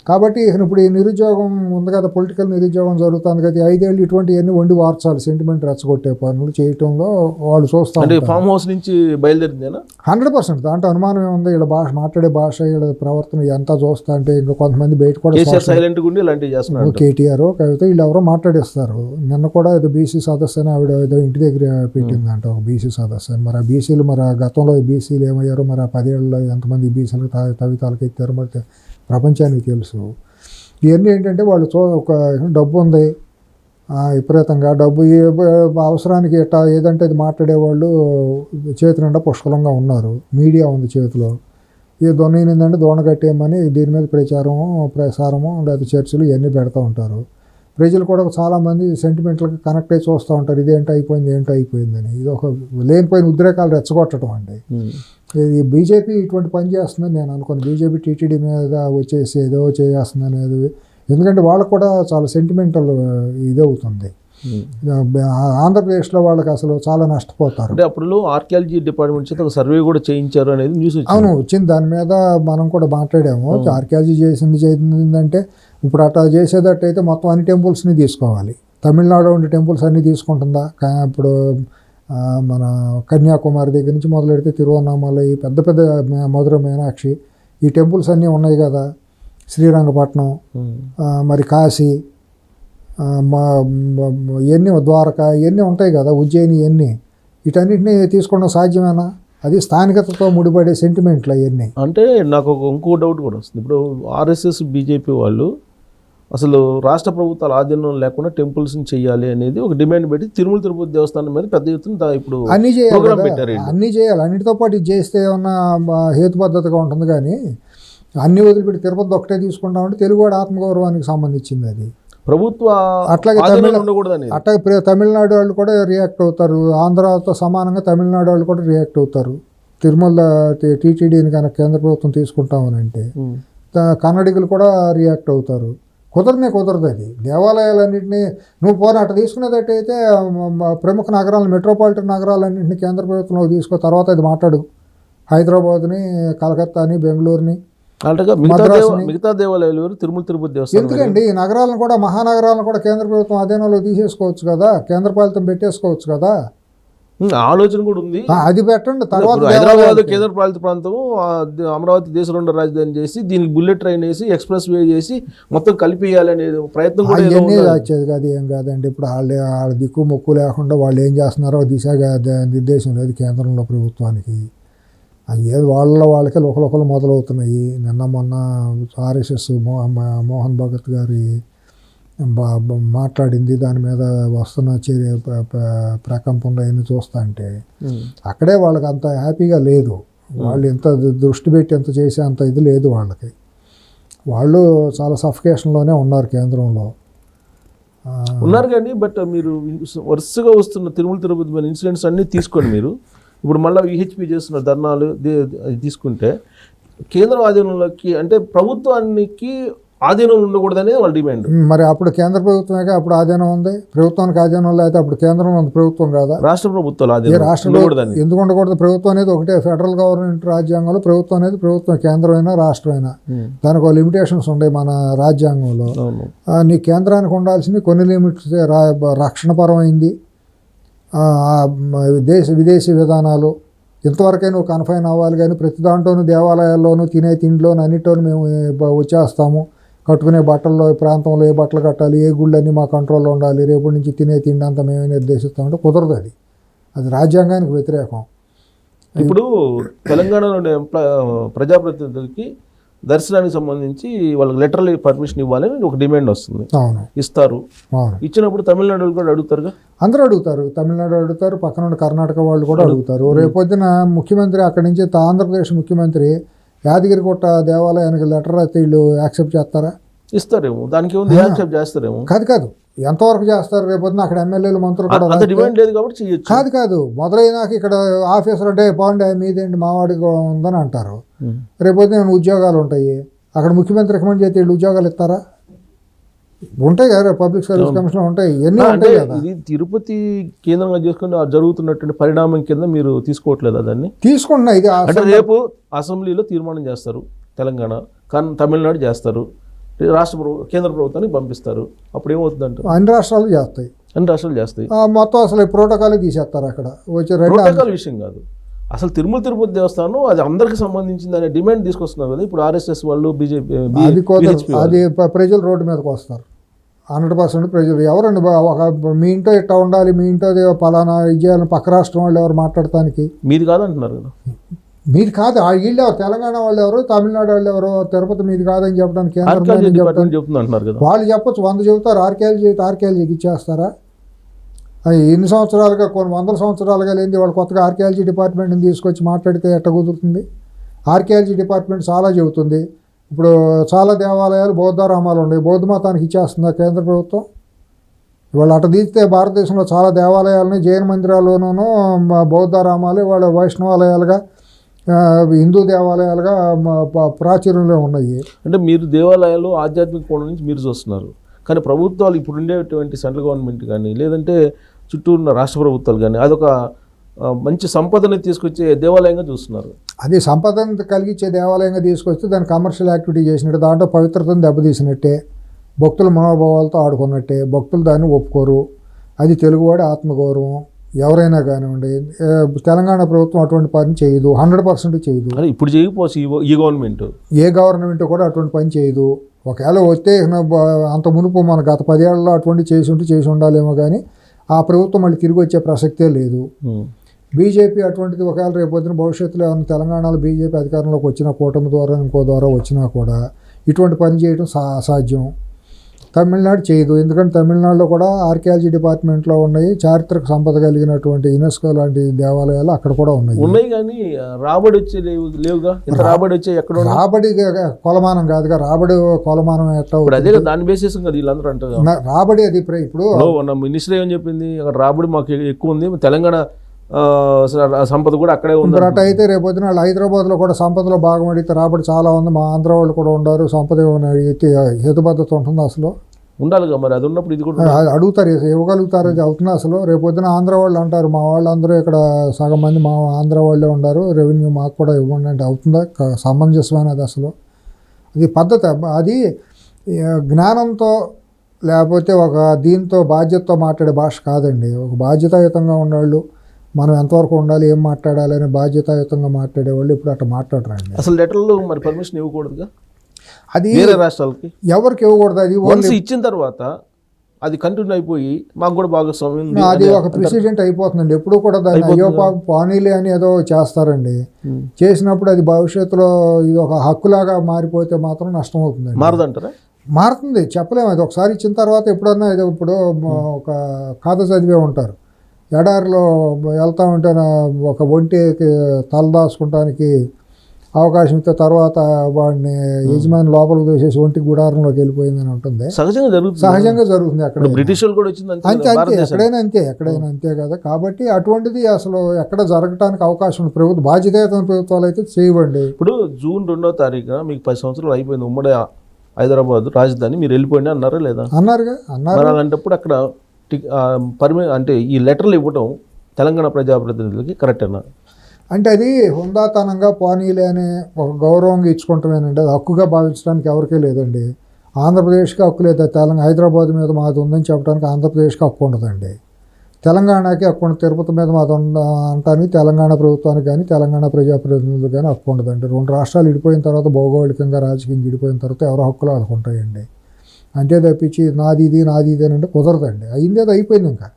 కాబట్టి ఇప్పుడు ఈ నిరుద్యోగం ఉంది కదా, పొలిటికల్ నిరుద్యోగం జరుగుతుంది కదా, 5 ఏళ్ళు ఇటువంటివన్నీ వండి వార్చాలి. సెంటిమెంట్ రెచ్చగొట్టే పనులు చేయటంలో వాళ్ళు చూస్తాం. ఫామ్ హౌస్ నుంచి బయలుదేరిందేనా 100%. దాంట్లో అనుమానం ఉంది. వీళ్ళ భాష, మాట్లాడే భాష, వీళ్ళ ప్రవర్తన ఎంత చూస్తా అంటే ఇంకా కొంతమంది బయట కూడా కేటీఆర్ కవిత వీళ్ళు ఎవరో మాట్లాడేస్తారు. నిన్న కూడా ఏదో బీసీ సదస్సు అని ఆవిడ ఏదో ఇంటి దగ్గర పెట్టిందంట, ఒక బీసీ సదస్సు అని. మరి ఆ బీసీలు, మరి ఆ గతంలో బీసీలు ఏమయ్యారో, మరి ఆ 10 ఏళ్ళలో ఎంతమంది బీసీలు తవితాలకు ఎత్తారో మరి ప్రపంచానికి తెలుసు. ఇవన్నీ ఏంటంటే వాళ్ళు ఒక డబ్బు ఉంది విపరీతంగా, డబ్బు అవసరానికి ఎట్టా ఏదంటే అది మాట్లాడేవాళ్ళు చేతి నిండా పుష్కలంగా ఉన్నారు. మీడియా ఉంది చేతిలో. ఈ దొన్నేందంటే దోణ కట్టేయమని దీని మీద ప్రసారము లేదా చర్చలు ఇవన్నీ పెడతా ఉంటారు. ప్రజలు కూడా చాలామంది సెంటిమెంట్లకు కనెక్ట్ అయ్యి చూస్తూ ఉంటారు. ఇదేంటో అయిపోయిందని. ఇది ఒక లేనిపోయిన ఉద్రేకాలు రెచ్చగొట్టడం అండి. ఇది బీజేపీ ఇటువంటి పని చేస్తుందని నేను అనుకోను. బీజేపీ టీటీడీ మీద వచ్చేసి ఏదో చేస్తుంది అనేది, ఎందుకంటే వాళ్ళకు కూడా చాలా సెంటిమెంటల్ ఇది అవుతుంది. ఆంధ్రప్రదేశ్లో వాళ్ళకి అసలు చాలా నష్టపోతారు. అంటే అప్పుడు ఆర్కియాలజీ డిపార్ట్మెంట్ చేత ఒక సర్వే కూడా చేయించారు అనేది న్యూస్ వచ్చింది. దాని మీద మనం కూడా మాట్లాడాము. ఆర్కియాలజీ చేసిందంటే ఇప్పుడు అట్లా చేసేటట్టయితే మొత్తం అన్ని టెంపుల్స్ని తీసుకోవాలి. తమిళనాడు ఉండే టెంపుల్స్ అన్నీ తీసుకుంటుందా? ఇప్పుడు మన కన్యాకుమారి దగ్గర నుంచి మొదలెడితే తిరువన్నామలై, పెద్ద పెద్ద మధుర మీనాక్షి, ఈ టెంపుల్స్ అన్నీ ఉన్నాయి కదా. శ్రీరంగపట్నం, మరి కాశీ, ఇవన్నీ ద్వారకా, ఇవన్నీ ఉంటాయి కదా, ఉజ్జయిని, ఇవన్నీ వీటన్నిటిని తీసుకోవడం సాధ్యమేనా? అది స్థానికతతో ముడిపడే సెంటిమెంట్లు అవన్నీ. అంటే నాకు ఇంకో డౌట్ కూడా వస్తుంది. ఇప్పుడు ఆర్ఎస్ఎస్, బీజేపీ వాళ్ళు అసలు రాష్ట్ర ప్రభుత్వాల ఆధీనం లేకుండా టెంపుల్స్ని చేయాలి అనేది ఒక డిమాండ్ పెట్టి తిరుమల తిరుపతి దేవస్థానం మీద పెద్ద ఎత్తున ఇప్పుడు అన్నీ చేయాలి. అన్నిటితో పాటు ఇది చేస్తే ఏమన్నా హేతుబద్ధతగా ఉంటుంది. కానీ అన్ని వదిలిపెట్టి తిరుపతి ఒకటే తీసుకుంటామంటే తెలుగువాడి ఆత్మగౌరవానికి సంబంధించింది అది. ప్రభుత్వ అట్లాగే తమిళనాడు వాళ్ళు కూడా రియాక్ట్ అవుతారు. ఆంధ్రాతో సమానంగా తమిళనాడు వాళ్ళు కూడా రియాక్ట్ అవుతారు. తిరుమల టీటీడీని కనుక కేంద్ర ప్రభుత్వం తీసుకుంటామని అంటే కన్నడిగులు కూడా రియాక్ట్ అవుతారు. కుదరదు అది. దేవాలయాలన్నింటినీ నువ్వు అట్లా తీసుకునేటట్టయితే ప్రముఖ నగరాలను, మెట్రోపాలిటన్ నగరాలన్నింటినీ కేంద్ర ప్రభుత్వంలో తీసుకో. తర్వాత అది మాట్లాడు. హైదరాబాద్ని, కలకత్తాని, బెంగళూరుని, అంటే మిగతా దేవాలయాలు ఎవరు తిరుమల తిరుపతి దేవస్థానం ఎందుకండి ఈ నగరాలను కూడా మహానగరాలను కూడా కేంద్ర ప్రభుత్వం అధీనంలో తీసేసుకోవచ్చు కదా, కేంద్రపాలితం పెట్టేసుకోవచ్చు కదా. ఆలోచన కూడా ఉంది. అది పెట్టండి. తర్వాత హైదరాబాద్ కేంద్ర పాలిత ప్రాంతం, అమరావతి దేశ రెండో రాజధాని చేసి దీనికి బుల్లెట్ ట్రైన్ వేసి ఎక్స్ప్రెస్ వే చేసి మొత్తం కలిపియాలనే ప్రయత్నం కూడా అవన్నీ వచ్చేది కాదు, ఏం కాదండి. ఇప్పుడు వాళ్ళ దిక్కు మొక్కు లేకుండా వాళ్ళు ఏం చేస్తున్నారో దిశగా నిర్దేశం లేదు కేంద్రంలో ప్రభుత్వానికి. ఏది వాళ్ళకే ఒకరు మొదలవుతున్నాయి. నిన్న మొన్న ఆర్ఎస్ఎస్ మోహన్ భగత్ గారి మాట్లాడింది, దాని మీద వస్తున్న చర్య ప్రకంపనలు అవన్నీ చూస్తా అంటే అక్కడే వాళ్ళకి అంత హ్యాపీగా లేదు. వాళ్ళు ఎంత దృష్టి పెట్టి ఎంత చేసే అంత ఇది లేదు వాళ్ళకి. వాళ్ళు చాలా సఫికేషన్లోనే ఉన్నారు కేంద్రంలో ఉన్నారు. కానీ బట్ మీరు వరుసగా వస్తున్న తిరుమల తిరుపతి ఇన్సిడెంట్స్ అన్నీ తీసుకొని మీరు ఇప్పుడు మళ్ళీ విహెచ్పి చేస్తున్న ధర్నాలు తీసుకుంటే కేంద్రం ఆధీనంలోకి, అంటే ప్రభుత్వానికి ఆధీనం ఉండకూడదనేది వాళ్ళ డిమాండ్. మరి అప్పుడు కేంద్ర ప్రభుత్వమే అప్పుడు ఆధీనం ఉంది, ప్రభుత్వానికి ఆధీనం అయితే అప్పుడు కేంద్రం ఉంది, ప్రభుత్వం కాదా? రాష్ట్ర ప్రభుత్వాలు ఆధీనం ఎందుకు ఉండకూడదు? ప్రభుత్వం అనేది ఒకటే, ఫెడరల్ గవర్నమెంట్ రాజ్యాంగంలో ప్రభుత్వం అనేది ప్రభుత్వం, కేంద్రమైనా రాష్ట్రమైనా దానికి ఒక లిమిటేషన్స్ ఉన్నాయి మన రాజ్యాంగంలో. నీ కేంద్రానికి ఉండాల్సింది కొన్ని లిమిట్స్, రక్షణపరమైంది, విదేశీ విధానాలు ఇంతవరకే నువ్వు కన్ఫైన్ అవ్వాలి. కానీ ప్రతి దాంట్లోనూ దేవాలయాల్లోనూ తినే తిండిలోనూ అన్నింటిలోనూ మేము వచ్చేస్తాము, కట్టుకునే బట్టల్లో ప్రాంతంలో ఏ బట్టలు కట్టాలి, ఏ గుళ్ళన్నీ మా కంట్రోల్లో ఉండాలి, రేపటి నుంచి తినే తిండి అంతా మేమే నిర్దేశిస్తామంటే కుదరదు. అది రాజ్యాంగానికి వ్యతిరేకం. ఇప్పుడు తెలంగాణలోని ప్రజాప్రతినిధులకి దర్శనానికి సంబంధించి వాళ్ళకి లెటర్లీ పర్మిషన్ ఇవ్వాలని ఒక డిమాండ్ వస్తుంది. అవును, ఇస్తారు. ఇచ్చినప్పుడు తమిళనాడు కూడా అడుగుతారుగా, అందరూ అడుగుతారు. తమిళనాడు అడుగుతారు, పక్కన కర్ణాటక వాళ్ళు కూడా అడుగుతారు. రేపొద్దున ముఖ్యమంత్రి అక్కడి నుంచి ఆంధ్రప్రదేశ్ ముఖ్యమంత్రి యాదగిరిగుట్ట దేవాలయానికి లెటర్ అయితే వీళ్ళు యాక్సెప్ట్ చేస్తారా? ఇస్తారేమో, దానికి ఏముంది, యాక్సెప్ట్ చేస్తారేమో. కాదు ఎంతవరకు చేస్తారు? రేపొద్దున అక్కడ ఎమ్మెల్యేలు మంత్రులు కూడా డిమాండ్ లేదు కాబట్టి చేయొచ్చు. కాదు మొదలైనాక ఇక్కడ ఆఫీసర్ అంటే పోండి మీదేంటి మావాడికి ఉందని అంటారు. రేపొద్దున ఉద్యోగాలు ఉంటాయి, అక్కడ ముఖ్యమంత్రి రికమెండ్ చేస్తే వీళ్ళు ఉద్యోగాలు ఇస్తారా? ఉంటాయి కదా, పబ్లిక్ సర్వీస్ కమిషన్ ఉంటాయి, ఎన్ని ఉంటాయి కదా. ఇది తిరుపతి కేంద్రంగా చేసుకుని జరుగుతున్నటువంటి పరిణామం కింద మీరు తీసుకోవట్లేదా దాన్ని? తీసుకుంటున్నా. ఇది అంటే రేపు అసెంబ్లీలో తీర్మానం చేస్తారు, తెలంగాణ తమిళనాడు చేస్తారు, కేంద్ర ప్రభుత్వానికి పంపిస్తారు. అప్పుడు ఏమవుతుందంటే అన్ని రాష్ట్రాలు చేస్తాయి. మొత్తం అసలు ప్రోటోకాల్ తీసేస్తారు. అక్కడ వచ్చే ప్రోటోకాల్ విషయం కాదు, అసలు తిరుమల తిరుపతి దేవస్థానం అది అందరికి సంబంధించింది అనే డిమాండ్ తీసుకొస్తున్నారు కదా ఇప్పుడు ఆర్ఎస్ఎస్ వాళ్ళు, బీజేపీ. అది ప్రజలు రోడ్డు మీదకి వస్తారు 100%. ప్రజలు ఎవరండి మీ ఇంట్లో ఇట్లా ఉండాలి, మీ ఇంట్లో పలానా విజయాలను పక్క రాష్ట్రం వాళ్ళు ఎవరు మాట్లాడటానికి? మీది కాదంటున్నారు కదా. మీది కాదు, వీళ్ళు ఎవరు? తెలంగాణ వాళ్ళు ఎవరు, తమిళనాడు వాళ్ళు ఎవరు? తిరుపతి మీది కాదని చెప్పడానికి చెప్తున్నారు కదా. వాళ్ళు చెప్పొచ్చు, 100 చెబుతారు. ఆర్కేఎల్జీకి ఇచ్చేస్తారా? ఎన్ని సంవత్సరాలుగా, కొన్ని 100 సంవత్సరాలుగా లేని వాళ్ళు కొత్తగా ఆర్కేఎల్జీ డిపార్ట్మెంట్ని తీసుకొచ్చి మాట్లాడితే ఎట్ట కుదురుతుంది? ఆర్కేఎల్జీ డిపార్ట్మెంట్ చాలా చెబుతుంది. ఇప్పుడు చాలా దేవాలయాలు బౌద్ధరామాలు ఉన్నాయి, బౌద్ధ మతానికి ఇచ్చేస్తుందా కేంద్ర ప్రభుత్వం? ఇవాళ అటు తీస్తే భారతదేశంలో చాలా దేవాలయాలని జైన మందిరాల్లోనూ బౌద్ధరామాలు వాళ్ళ వైష్ణవాలయాలుగా, హిందూ దేవాలయాలుగా ప్రాచుర్యంలో ఉన్నాయి. అంటే మీరు దేవాలయాలు ఆధ్యాత్మిక కోణం నుంచి మీరు చూస్తున్నారు, కానీ ప్రభుత్వాలు ఇప్పుడు ఉండేటువంటి సెంట్రల్ గవర్నమెంట్ కానీ లేదంటే చుట్టూ ఉన్న రాష్ట్ర ప్రభుత్వాలు కానీ అదొక మంచి సంపదని తీసుకొచ్చే దేవాలయంగా చూస్తున్నారు. అది సంపదను కలిగించే దేవాలయంగా తీసుకొస్తే దాన్ని కమర్షియల్ యాక్టివిటీ చేసినట్టు, దాంట్లో పవిత్రతను దెబ్బతీసినట్టే, భక్తుల మనోభావాలతో ఆడుకున్నట్టే. భక్తులు దాన్ని ఒప్పుకోరు. అది తెలుగువాడి ఆత్మగౌరవం. ఎవరైనా కానివ్వండి, తెలంగాణ ప్రభుత్వం అటువంటి పని చేయదు, 100% చేయదు. ఇప్పుడు చేయకపోవచ్చు ఈ గవర్నమెంట్, ఏ గవర్నమెంట్ కూడా అటువంటి పని చేయదు. ఒకవేళ వస్తే అంత మునుపు మన గత 10 ఏళ్లలో అటువంటి చేసి ఉండాలేమో, కానీ ఆ ప్రభుత్వం మళ్ళీ తిరిగి వచ్చే ప్రసక్తే లేదు. బీజేపీ అటువంటిది ఒకవేళ రేపొద్దున భవిష్యత్తులో ఏమైనా తెలంగాణలో బీజేపీ అధికారంలోకి వచ్చిన కూటమి ద్వారా ఇంకో ద్వారా వచ్చినా కూడా ఇటువంటి పని చేయడం అసాధ్యం. తమిళనాడు చేయదు, ఎందుకంటే తమిళనాడులో కూడా ఆర్కియాలజీ డిపార్ట్మెంట్లో ఉన్నాయి, చారిత్రక సంపద కలిగినటువంటి యునెస్కో లాంటి దేవాలయాలు అక్కడ కూడా ఉన్నాయి. కానీ రాబడి వచ్చే లేవుగా. రాబడి వచ్చే ఎక్కడ రాబడి కొలమానం కాదుగా, రాబడి కొలమానం ఎట్లా దాని బేసిస్ వీళ్ళందరూ అంటారు రాబడి. అది ఇప్పుడు మినిస్టర్ ఏమని చెప్పింది, అక్కడ రాబడి మాకు ఎక్కువ ఉంది, తెలంగాణ సంపద కూడా అక్కడే ఉంది. అట్ట అయితే రేపొద్దున వాళ్ళు హైదరాబాద్లో కూడా సంపదలో భాగం అడిగితే రాబడి చాలా ఉంది, మా ఆంధ్ర వాళ్ళు కూడా ఉన్నారు, సంపద అడిగితే హేతుబద్ధత ఉంటుంది అసలు ఉండాలిగా. మరి అది ఉన్నప్పుడు ఇది కూడా అడుగుతారు, ఇవ్వగలుగుతారు. అది అవుతుంది అసలు. రేపొద్దున ఆంధ్ర వాళ్ళు అంటారు, మా వాళ్ళందరూ ఇక్కడ సగం మంది మా ఆంధ్ర వాళ్ళే ఉన్నారు, రెవెన్యూ మాకు కూడా ఇవ్వండి అంటే అవుతుందా? సమంజసమైనది అసలు. ఇది పద్ధతి. అది జ్ఞానంతో లేకపోతే ఒక దీంతో బాధ్యతతో మాట్లాడే భాష కాదండి. ఒక బాధ్యతాయుతంగా ఉన్నవాళ్ళు మనం ఎంతవరకు ఉండాలి, ఏం మాట్లాడాలి అనే బాధ్యతాయుతంగా మాట్లాడేవాళ్ళు ఇప్పుడు అట్లా మాట్లాడరండి. అసలు లెటర్లు మరి పర్మిషన్ ఇవ్వకూడదుగా అది వేరే రాష్ట్రాలకి, ఎవరికి ఇవ్వకూడదు. అది వన్స్ ఇచ్చిన తర్వాత అది కంటిన్యూ అయిపోయి మాకు కూడా భాగస్వామ్యం ఉంది అది ఒక ప్రెసిడెంట్ అయిపోతుందండి. ఎప్పుడు కూడా దాన్ని అయ్యో పానీలే అని ఏదో చేస్తారండి. చేసినప్పుడు అది భవిష్యత్తులో ఇది ఒక హక్కులాగా మారిపోతే మాత్రం నష్టం అవుతుందండి. మారదంటారా? మారుతుంది, చెప్పలేము. అది ఒకసారి ఇచ్చిన తర్వాత ఎప్పుడన్నా ఇది ఇప్పుడు ఒక కథ చదివే ఉంటారు. ఎడారిలో వెళ్తా ఉంటే ఒక ఒంటికి తలదాచుకుంటానికి అవకాశం ఇస్తే తర్వాత వాడిని యజమాని లోపలికి దూసేసి ఒంటికి గుడారంలోకి వెళ్ళిపోయిందని ఉంటుంది. సహజంగా జరుగుతుంది అక్కడ. బ్రిటిష్ వాళ్ళు కూడా వచ్చింది అంతే అంతే, ఎక్కడైనా అంతే కదా. కాబట్టి అటువంటిది అసలు ఎక్కడ జరగటానికి అవకాశం ఉంది. ప్రభుత్వ బాధ్యతాయుతమైన ప్రభుత్వాలు అయితే చేయవండి. ఇప్పుడు జూన్ 2వ తారీఖున మీకు 10 సంవత్సరాలు అయిపోయింది ఉమ్మడి హైదరాబాద్ రాజధాని, మీరు వెళ్ళిపోయినా అన్నారా లేదా? అన్నారు. మరి అలాంటప్పుడు అక్కడ అంటే ఈ లెటర్లు ఇవ్వడం తెలంగాణ ప్రజాప్రతినిధులకి కరెక్ట్ అన్నారు అంటే అది హుందాతనంగా పోనీలే అనే ఒక గౌరవంగా ఇచ్చుకుంటామేనండి. అది హక్కుగా భావించడానికి ఎవరికీ లేదండి. ఆంధ్రప్రదేశ్కి హక్కు లేదు. హైదరాబాద్ మీద మాది ఉందని చెప్పడానికి ఆంధ్రప్రదేశ్కి హక్కు ఉండదండి. తెలంగాణకి హక్కు ఉండదు. తిరుపతి మీద మాది అనడానికి తెలంగాణ ప్రభుత్వానికి కానీ తెలంగాణ ప్రజాప్రతినిధులు కానీ హక్కు ఉండదండి. 2 రాష్ట్రాలు విడిపోయిన తర్వాత భౌగోళికంగా రాజకీయంగా విడిపోయిన తర్వాత ఎవరో హక్కులు వాళ్ళకు ఉంటాయండి. అంతే తప్పించి నాది ఇది అని అంటే కుదరదండి. అయింది అది అయిపోయింది. ఇంకా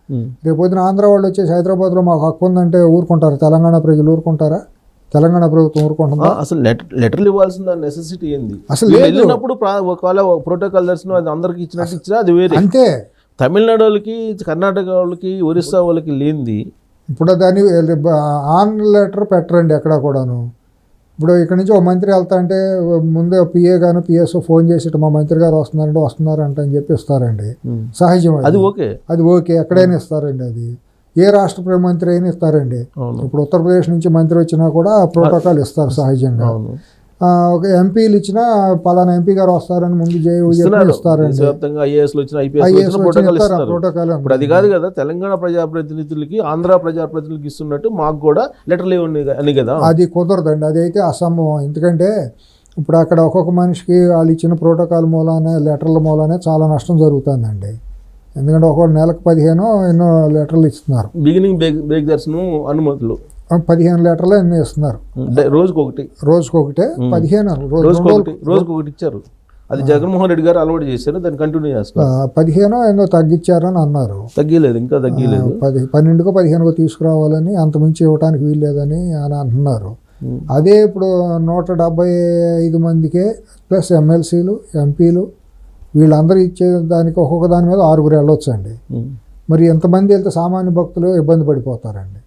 రేపు పొద్దున ఆంధ్ర వాళ్ళు వచ్చేసి హైదరాబాద్లో మాకు హక్కు ఉందంటే ఊరుకుంటారు? తెలంగాణ ప్రజలు ఊరుకుంటారా? తెలంగాణ ప్రభుత్వం ఊరుకుంటుందా? అసలు లెటర్లు ఇవ్వాల్సిన నెసెసిటీ ఏంది? అసలు వెళ్ళినప్పుడు ఒకవేళ ప్రోటోకాల్ దర్శనం అది అందరికి ఇచ్చినట్టు ఇచ్చినా అది వేరే. అంతే. తమిళనాడు వాళ్ళకి, కర్ణాటక వాళ్ళకి, ఒరిస్సా వాళ్ళకి లేనిది ఇప్పుడు దాన్ని ఆన్ లెటర్ పెట్టరండి ఎక్కడ కూడాను. ఇప్పుడు ఇక్కడ నుంచి ఒక మంత్రి వెళ్తా అంటే ముందే పిఏ గాను పిఎస్ఓ ఫోన్ చేసి మా మంత్రి గారు వస్తున్నారంట అని చెప్పి ఇస్తారండి. సహజం. అది ఓకే, అది ఓకే, ఎక్కడైనా ఇస్తారండి. అది ఏ రాష్ట్ర మంత్రి అయినా ఇస్తారండి. ఇప్పుడు ఉత్తరప్రదేశ్ నుంచి మంత్రి వచ్చినా కూడా ప్రోటోకాల్ ఇస్తారు సహజంగా. ఒక ఎంపీలు ఇచ్చినా పలానా ఎంపీ గారు వస్తారని ముందు ఇస్తారండి. ప్రోటోకాల్ అది కాదు కదా. తెలంగాణ ప్రజాప్రతినిధులకి ఆంధ్ర ప్రజాప్రతినిధులకి ఇస్తున్నట్టు మాకు కూడా లెటర్లు ఇవ్వండి అని కదా. అది కుదరదండి. అది అయితే అసంభవం. ఎందుకంటే ఇప్పుడు అక్కడ ఒక్కొక్క మనిషికి వాళ్ళు ఇచ్చిన ప్రోటోకాల్ మూలానే, లెటర్ల మూలానే చాలా నష్టం జరుగుతుందండి. ఎందుకంటే ఒక్కొక్క నెలకు 15 ఎన్నో లెటర్లు ఇస్తున్నారు. బిగినింగ్ బ్రేక్ దర్శనం అనుమతులు 15 లెటర్లు ఎన్నో ఇస్తున్నారు. రోజుకొకటే 15 రోజుకొకటి ఇచ్చారు. అది జగన్మోహన్ రెడ్డి గారు అలవాటు చేశారు, దాన్ని కంటిన్యూ చేస్తారు. 15 ఎన్నో తగ్గించారని అన్నారు. తగ్గలేదు, ఇంకా తగ్గలేదు. 12కో 15కో తీసుకురావాలని, అంతమించి ఇవ్వడానికి వీల్లేదని అని అంటున్నారు. అదే ఇప్పుడు 175 మందికే ప్లస్ ఎమ్మెల్సీలు, ఎంపీలు వీళ్ళందరూ ఇచ్చే దానికి ఒక్కొక్క దాని మీద 6 వెళ్ళొచ్చు అండి. మరి ఎంతమంది వెళ్తే సామాన్య భక్తులు ఇబ్బంది పడిపోతారండి.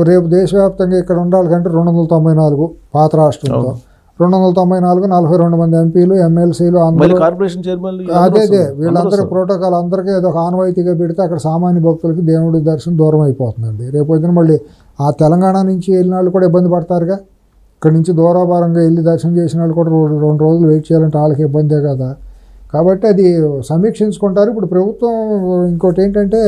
రేపు దేశవ్యాప్తంగా ఇక్కడ ఉండాలి కంటే 294 పాత రాష్ట్రంలో 294 42 మంది ఎంపీలు, ఎమ్మెల్సీలు, కార్పొరేషన్ చైర్మన్లు, అదే వీళ్ళందరూ ప్రోటోకాల్ అందరికీ ఏదో ఒక ఆనవాయితీగా పెడితే అక్కడ సామాన్య భక్తులకి దేవుడి దర్శనం దూరం అయిపోతుందండి. రేపు పొద్దున మళ్ళీ ఆ తెలంగాణ నుంచి వెళ్ళిన వాళ్ళు కూడా ఇబ్బంది పడతారుగా. ఇక్కడ నుంచి దూరాభారంగా వెళ్ళి దర్శనం చేసిన వాళ్ళు కూడా 2 రోజులు వెయిట్ చేయాలంటే వాళ్ళకి ఇబ్బందే కదా. కాబట్టి అది సమీక్షించుకుంటారు. ఇప్పుడు ప్రభుత్వం ఇంకోటి ఏంటంటే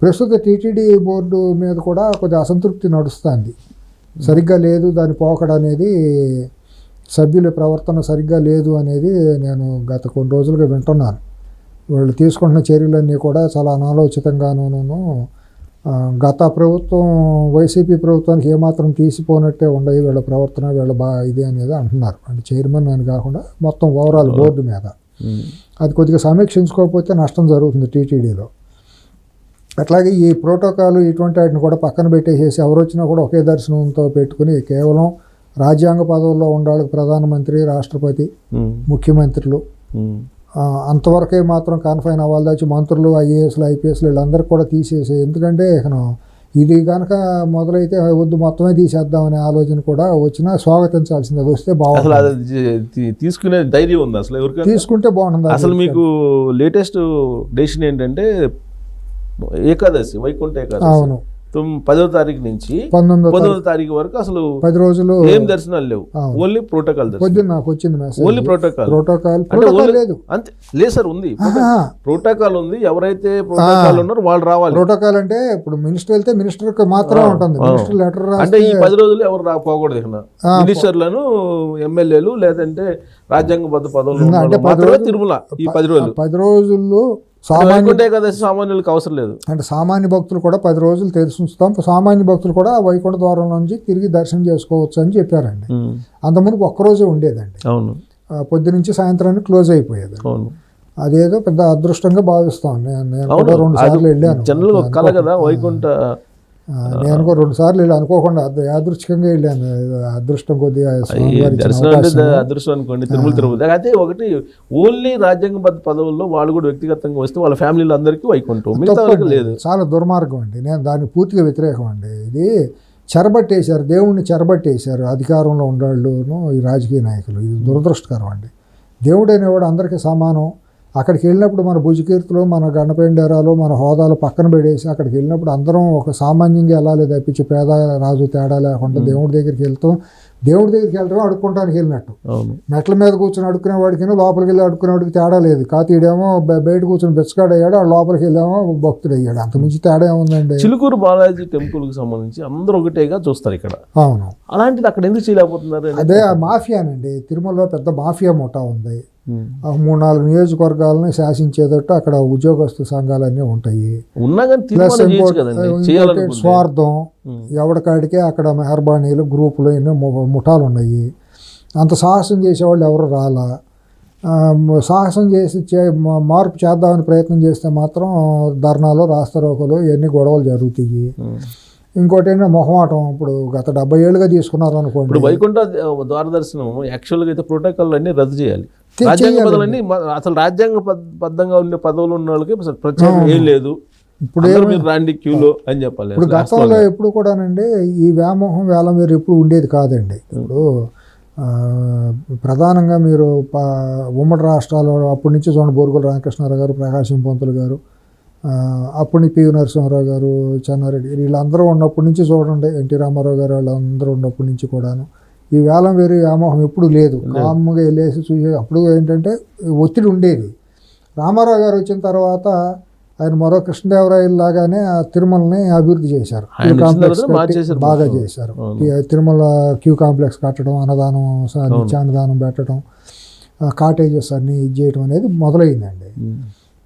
ప్రస్తుత టీటీడీ బోర్డు మీద కూడా కొద్దిగా అసంతృప్తి నడుస్తుంది. సరిగ్గా లేదు దాని పోకడ అనేది, సభ్యుల ప్రవర్తన సరిగ్గా లేదు అనేది నేను గత కొన్ని రోజులుగా వింటున్నాను. వాళ్ళు తీసుకుంటున్న చర్యలన్నీ కూడా చాలా అనాలోచితంగానూ, గత ప్రభుత్వం వైసీపీ ప్రభుత్వానికి ఏమాత్రం తీసిపోనట్టే ఉండయి వీళ్ళ ప్రవర్తన, వీళ్ళ ఇది అనేది అంటున్నారు. అంటే చైర్మన్ అని కాకుండా మొత్తం ఓవరాల్ బోర్డు మీద. అది కొద్దిగా సమీక్షించుకోకపోతే నష్టం జరుగుతుంది టీటీడీలో. అట్లాగే ఈ ప్రోటోకాల్ ఇటువంటి వాటిని కూడా పక్కన పెట్టేసేసి ఎవరు వచ్చినా కూడా ఒకే దర్శనంతో పెట్టుకుని కేవలం రాజ్యాంగ పదవుల్లో ఉండాలి ప్రధానమంత్రి, రాష్ట్రపతి, ముఖ్యమంత్రులు, అంతవరకే మాత్రం కన్ఫైన్ అవ్వాలి. దాచి మంత్రులు, ఐఏఎస్లు, ఐపీఎస్లు వీళ్ళందరికీ కూడా తీసేసి, ఎందుకంటే ఇది కనుక మొదలైతే వద్దు మొత్తమే తీసేద్దామనే ఆలోచన కూడా వచ్చినా స్వాగతించాల్సింది. అది వస్తే బాగుంటుంది. తీసుకునే ధైర్యం ఉంది అసలు ఎవరికి? తీసుకుంటే బాగుంటుంది. అసలు మీకు లేటెస్ట్ డెసిషన్ ఏంటంటే ఏకాదశి, వైకుంఠ ఏకాదశి. అవును, 10వ తారీఖు నుంచి 19వ తారీఖు వరకు అసలు 10 రోజులు ఏం దర్శనాలు లేవు, ఓన్లీ ప్రోటోకాల్ దర్శనం. పొద్దున్న నాకు వచ్చింది మెసేజ్, ఓన్లీ ప్రోటోకాల్ లేదు అంతే. లేదు సార్, ఉంది ప్రోటోకాల్ ఉంది. ఎవరైతే ప్రోటోకాల్ ఉన్నారో వాళ్ళు రావాలి. ప్రోటోకాల్ అంటే ఇప్పుడు మినిస్టర్ వెళ్తే మినిస్టర్ మాత్రమే ఉంటుంది. మినిస్టర్ లెటర్ అంటే ఈ 10 రోజులు ఎవరు రాకపోకూడదు. ఇక్కడ మినిస్టర్లను, ఎమ్మెల్యేలు లేదంటే రాజ్యాంగబద్ధ పదవులు మాత్రమే తిరుమల ఈ 10 రోజులు. 10 రోజుల్లో సామాన్యులకు అవసరం లేదు. అంటే సామాన్య భక్తులు కూడా 10 రోజులు తెరిచి ఉంచుతాం. సామాన్య భక్తులు కూడా వైకుంఠ ద్వారం నుంచి తిరిగి దర్శనం చేసుకోవచ్చు అని చెప్పారండి. అంతకుముందు ఒక్కరోజే ఉండేదండి. అవును, పొద్దు నుంచి సాయంత్రానికి క్లోజ్ అయిపోయేది. అవును, అదేదో పెద్ద అదృష్టంగా భావిస్తాను. నేను కూడా 2 సార్లు వెళ్ళాను. జనరల్ కల కదా వైకుంఠ. నేను కూడా 2 సార్లు వెళ్ళి అనుకోకుండా యాదృచ్ఛికంగా వెళ్ళాను. అదృష్టం కొద్దిగా అదృష్టం అనుకోండి. తిరుమల తిరుపతి అయితే ఒకటి ఓన్లీ రాజ్యాంగబద్ధ పదవుల్లో వాళ్ళు కూడా వ్యక్తిగతంగా వస్తే వాళ్ళ ఫ్యామిలీలు అందరికీ వైకుంఠం, మిగతా లేదు. చాలా దుర్మార్గం అండి. నేను దానికి పూర్తిగా వ్యతిరేకం అండి. ఇది చెరబట్టేశారు, దేవుణ్ణి చెరబట్టేశారు అధికారంలో ఉండేవాళ్ళును ఈ రాజకీయ నాయకులు. ఇది దురదృష్టకరం అండి. దేవుడు అనేవాడు అందరికీ సమానం. అక్కడికి వెళ్ళినప్పుడు మన భుజకీర్తులు, మన గండపెండేరాలు, మన హోదాలు పక్కన పెడేసి అక్కడికి వెళ్ళినప్పుడు అందరం ఒక సామాన్యంగా వెళ్ళాలి తప్పించి పేద రాజు తేడా లేకుండా దేవుడి దగ్గరికి వెళ్తాం. దేవుడి దగ్గరికి వెళ్ళడం అడుక్కుంటానికి వెళ్ళినట్టు. మెట్ల మీద కూర్చొని అడుక్కునే వాడికి లోపలికి వెళ్ళి అడుక్కునే వాడికి తేడా లేదు. కాతీడేమో బయట కూర్చొని బెచ్చగాడు అయ్యాడు, ఆ లోపలికి వెళ్ళేమో భక్తుడు అయ్యాడు. అంతమించి తేడా ఏముందండి? చిలుకూరు బాలాజీ టెంపుల్కి సంబంధించి అందరూ ఒకటేగా చూస్తారు ఇక్కడ. అవును, అలాంటిది అక్కడ ఎందుకు చేయలేకపోతున్నారు? అదే మాఫియానండి. తిరుమలలో పెద్ద మాఫియా ముఠా ఉంది. 3-4 నియోజకవర్గాలని శాసించేటట్టు అక్కడ ఉద్యోగస్తు సంఘాలన్నీ ఉంటాయి. స్వార్థం, ఎవరికాడికే అక్కడ మెహర్బానీలు, గ్రూపులు, ఎన్నో ముఠాలు ఉన్నాయి. అంత సాహసం చేసేవాళ్ళు ఎవరు రాలా. సాహసం చేసి మార్పు చేద్దామని ప్రయత్నం చేస్తే మాత్రం ధర్నాలు, రాస్తారోకలు, ఇవన్నీ గొడవలు జరుగుతాయి. ఇంకోటి ఏంటంటే మొహమాటం. ఇప్పుడు గత 70 ఏళ్ళుగా తీసుకున్నారు అనుకోండి. ఇప్పుడు వైకుంఠ ద్వారదర్శనం యాక్చువల్గా అయితే ప్రోటోకాల్ అన్నీ రద్దు చేయాలి. రాజ్యాంగ పదవులన్నీ అసలు రాజ్యాంగబద్ధంగా ఉండే పదవులు ఉన్న వాళ్ళకి ప్రత్యేకం ఏం లేదు. ఇప్పుడు మీరు రాండి క్యూలో అని చెప్పాలి. ఇప్పుడు గతంలో ఎప్పుడు కూడానండి ఈ వ్యామోహం వేలం వేరు ఎప్పుడు ఉండేది కాదండి. ఇప్పుడు ప్రధానంగా మీరు ఉమ్మడి రాష్ట్రాల్లో అప్పటి నుంచి చూడండి, బోరుగుల రామకృష్ణారావు గారు, ప్రకాశం పంతులు గారు, అప్పటి పివి నరసింహారావు గారు, చెన్నారెడ్డి వీళ్ళందరూ ఉన్నప్పటి నుంచి చూడండి, ఎన్టీ రామారావు గారు వాళ్ళందరూ ఉన్నప్పటి నుంచి కూడాను ఈ వేలం వేరు వ్యామోహం ఎప్పుడు లేదు. కామ్గా వెళ్ళేసి చూసే అప్పుడు ఏంటంటే ఒత్తిడి ఉండేది. రామారావు గారు వచ్చిన తర్వాత ఆయన మరో కృష్ణదేవరాయలు లాగానే ఆ తిరుమలని అభివృద్ధి చేశారు. క్యూ కాంప్లెక్స్ బాగా చేశారు. తిరుమల క్యూ కాంప్లెక్స్ కట్టడం, అన్నదానం, నిత్యాన్నదానం పెట్టడం, కాటేజెస్ అన్నీ ఇది చేయడం అనేది మొదలైందండి.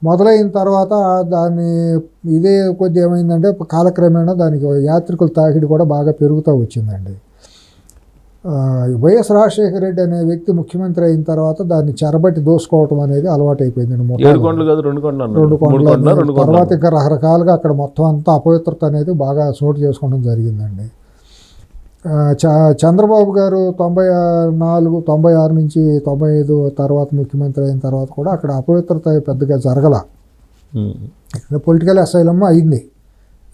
మొదలైన తర్వాత దాన్ని ఇదే కొద్ది ఏమైందంటే కాలక్రమేణా దానికి యాత్రికుల తాకిడి కూడా బాగా పెరుగుతూ వచ్చిందండి. వైఎస్ రాజశేఖర రెడ్డి అనే వ్యక్తి ముఖ్యమంత్రి అయిన తర్వాత దాన్ని చెరబట్టి దోసుకోవటం అనేది అలవాటు అయిపోయిందండి. 2 కొండలు తర్వాత ఇంకా రకరకాలుగా అక్కడ మొత్తం అంతా అపవిత్రత అనేది బాగా చోటు చేసుకోవడం జరిగిందండి. చంద్రబాబు గారు 94, 96 నుంచి 95 తర్వాత ముఖ్యమంత్రి అయిన తర్వాత కూడా అక్కడ అపవిత్రత పెద్దగా జరగల. పొలిటికల్ అసైలమ్ అయింది.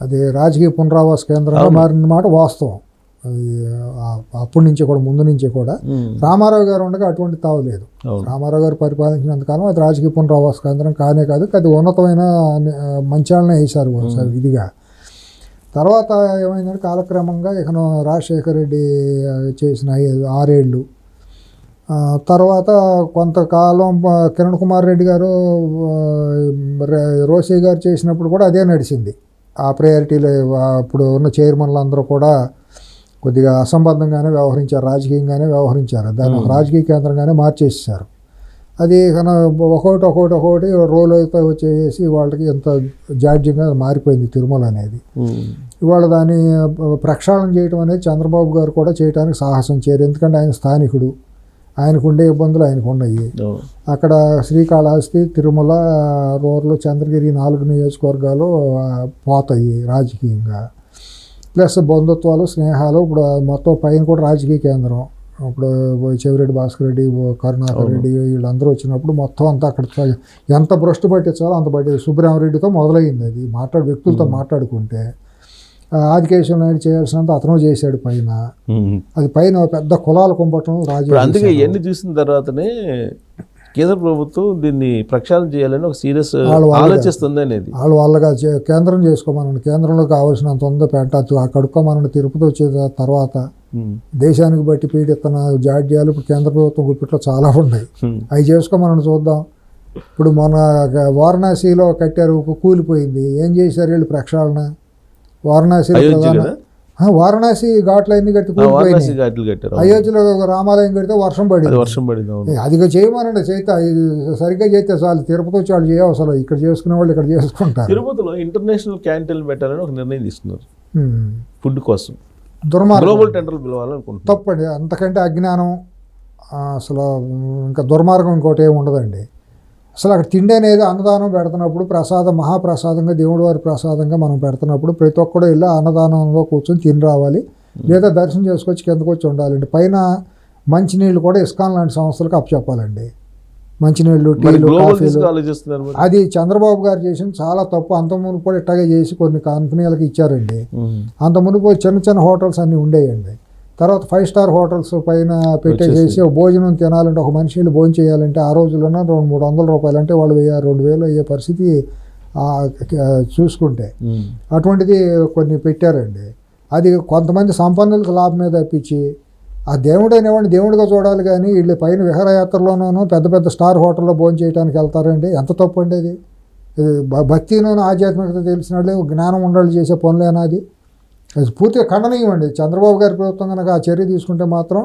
అది రాజకీయ పునరావాస కేంద్రంగా మారిన మాట వాస్తవం. అది అప్పటి నుంచి కూడా, ముందు నుంచి కూడా రామారావు గారు ఉండగా అటువంటి తావులేదు. రామారావు గారు పరిపాలించినంతకాలం అది రాజకీయ పునరావాస కేంద్రం కానే కాదు, అది ఉన్నతమైన మంచాలనే వేశారు ఇదిగా. తర్వాత ఏమైందంటే కాలక్రమంగా ఇక రాజశేఖర రెడ్డి చేసిన 6 ఏళ్ళు తర్వాత కొంతకాలం కిరణ్ కుమార్ రెడ్డి గారు, రోసయ్య గారు చేసినప్పుడు కూడా అదే నడిచింది. ఆ ప్రయారిటీలు అప్పుడు ఉన్న చైర్మన్లు అందరూ కూడా కొద్దిగా అసంబద్ధంగానే వ్యవహరించారు, రాజకీయంగానే వ్యవహరించారు. దాన్ని ఒక రాజకీయ కేంద్రంగానే మార్చేసారు. అది ఒకటి రోల్ అయితే వచ్చేసి వాళ్ళకి ఎంత జాడ్యంగా మారిపోయింది తిరుమల అనేది. ఇవాళ దాన్ని ప్రక్షాళన చేయడం అనేది చంద్రబాబు గారు కూడా చేయడానికి సాహసం చేయరు. ఎందుకంటే ఆయన స్థానికుడు, ఆయనకు ఉండే ఇబ్బందులు ఆయనకు ఉన్నాయి. అక్కడ శ్రీకాళహస్తి, తిరుమల, రూరల్, చంద్రగిరి 4 నియోజకవర్గాలు పోతాయి రాజకీయంగా. ప్లస్ బంధుత్వాలు, స్నేహాలు. ఇప్పుడు మొత్తం పైన కూడా రాజకీయ కేంద్రం. ఇప్పుడు చెవిరెడ్డి భాస్కర్ రెడ్డి, కరుణాకర్ రెడ్డి వీళ్ళందరూ వచ్చినప్పుడు మొత్తం అంతా అక్కడ ఎంత భ్రష్టు పట్టించాలో అంత పట్టి సుబ్రహ్మరెడ్డితో మొదలైంది. అది వ్యక్తులతో మాట్లాడుకుంటే ఆదికేశవ నాయుడు చేయాల్సినంత అతను చేశాడు పైన. అది పైన పెద్ద కులాల కుంపటం రాజు. అందుకే ఇవన్నీ చూసిన తర్వాతనే కేంద్ర ప్రభుత్వం దీన్ని ప్రక్షాళన చేయాలని ఒక సీరియస్ ఆలోచిస్తుంది అనేది. వాళ్ళగా కేంద్రం చేసుకోమనండి, కేంద్రంలో కావాల్సినంత ఉందో పెట్టచ్చు, ఆ కడుక్కోమనండి. తిరుపతి వచ్చే తర్వాత దేశానికి బట్టి పీడిస్తున్న జాడ్యాలు ఇప్పుడు కేంద్ర ప్రభుత్వం గుప్పిట్లో చాలా ఉన్నాయి, అవి చేసుకోమని చూద్దాం. ఇప్పుడు మన వారణాసిలో కట్టారు, కూలిపోయింది, ఏం చేశారు వీళ్ళు ప్రక్షాళన? వారణాసి ఘాట్లు అన్ని కట్టి కూలిపోయింది. అయోధ్యలో రామాలయం కడితే వర్షం పడింది. అదిగా చేయమనండి, చేత సరిగ్గా చేస్తే చాలు. తిరుపతి వచ్చి వాళ్ళు చేయవసరం, ఇక్కడ చేసుకునే వాళ్ళు ఇక్కడ చేసుకుంటారు. తిరుపతిలో ఇంటర్నేషనల్ క్యాంటీన్లు పెట్టాలని ఒక నిర్ణయం తీసుకున్నారు ఫుడ్ కోసం. దుర్మార్గం, టెండర్లు పిలవాలనుకుంటున్నారు. తప్పండి. అంతకంటే అజ్ఞానం, అసలు ఇంకా దుర్మార్గం ఇంకోటి ఏమి ఉండదండి. అసలు అక్కడ తిండి అనేది అన్నదానం పెడుతున్నప్పుడు ప్రసాదం, మహాప్రసాదంగా దేవుడి వారి ప్రసాదంగా మనం పెడుతున్నప్పుడు ప్రతి ఒక్కడు వెళ్ళి అన్నదానంలో కూర్చొని తిని రావాలి, లేదా దర్శనం చేసుకొచ్చి కిందకు వచ్చి ఉండాలండి. పైన మంచినీళ్ళు కూడా ఇస్కాన్ లాంటి సంస్థలకు అప్పచెప్పాలండి. మంచినీళ్ళు, టీలు, కాఫీలు. అది చంద్రబాబు గారు చేసిన చాలా తప్పు. అంత మునుపు కూడా ఇట్లాగే చేసి కొన్ని కంపెనీలకు ఇచ్చారండి. అంత మునుపు చిన్న చిన్న హోటల్స్ అన్నీ ఉండేయండి. తర్వాత 5 స్టార్ హోటల్స్ పైన పెట్టేసేసి భోజనం తినాలంటే, ఒక మనిషి భోజనం చేయాలంటే ఆ రోజుల్లోనే 200-300 రూపాయలు, అంటే వాళ్ళు 1000-2000 అయ్యే పరిస్థితి చూసుకుంటే. అటువంటిది కొన్ని పెట్టారండి. అది కొంతమంది సంపన్నులకు లాభం మీద తప్పించి, ఆ దేవుడు అనేవాడిని దేవుడిగా చూడాలి కానీ వీళ్ళు పైన విహారయాత్రలోనూ పెద్ద పెద్ద స్టార్ హోటల్లో భోజనం చేయడానికి వెళ్తారండి. ఎంత తప్పు అండి అది. భక్తిలోనూ ఆధ్యాత్మికత తెలిసిన వాళ్ళు, జ్ఞానం ఉండాలి చేసే పనులేనాది. అది పూర్తిగా ఖండనీయం అండి. చంద్రబాబు గారి ప్రభుత్వం కనుక ఆ చర్య తీసుకుంటే మాత్రం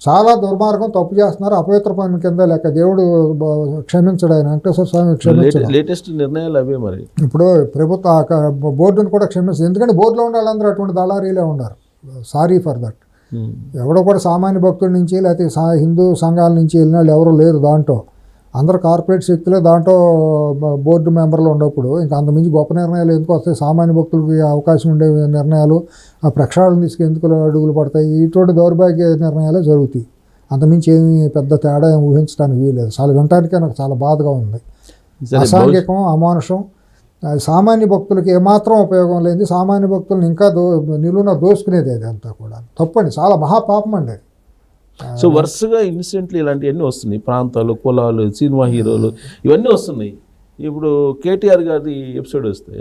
చాలా దుర్మార్గం, తప్పు చేస్తున్నారు. అపవిత్ర పని కింద లెక్క. దేవుడు క్షమించడు, ఆయన వెంకటేశ్వర స్వామి క్షమించడు. లేటెస్ట్ నిర్ణయాలు అవే. మరి ఇప్పుడు ప్రభుత్వ బోర్డును కూడా క్షమించదు. ఎందుకంటే బోర్డులో ఉండే వాళ్ళందరూ అటువంటి దళారీలే ఉన్నారు. Sorry for that. ఎవడో కూడా సామాన్య భక్తుల నుంచి లేకపోతే హిందూ సంఘాల నుంచి వెళ్ళిన వాళ్ళు ఎవరు లేరు దాంట్లో. అందరూ కార్పొరేట్ శక్తులే దాంట్లో బోర్డు మెంబర్లు ఉన్నప్పుడు ఇంకా అంతమించి గొప్ప నిర్ణయాలు ఎందుకు వస్తాయి? సామాన్య భక్తులకి అవకాశం ఉండే నిర్ణయాలు, ఆ ప్రక్షాళన తీసుకు ఎందుకు అడుగులు పడతాయి? ఇటువంటి దౌర్భాగ్య నిర్ణయాలే జరుగుతాయి. అంతమించి ఏమి పెద్ద తేడా ఊహించడానికి వీలేదు. చాలా వినటానికే నాకు చాలా బాధగా ఉంది. అసాంఘికం, అమానుషం. సామాన్య భక్తులకి ఏమాత్రం ఉపయోగం లేదు. సామాన్య భక్తులను ఇంకా నిలువున దోసుకునేది అది అంతా కూడా తప్పండి. చాలా మహాపాపం అండి అది. సో వరుసగా ఇన్సిడెంట్లు ఇలాంటివన్నీ వస్తున్నాయి. ప్రాంతాలు, కులాలు, సినిమా హీరోలు ఇవన్నీ వస్తున్నాయి. ఇప్పుడు కేటీఆర్ గారి ఎపిసోడ్ వస్తే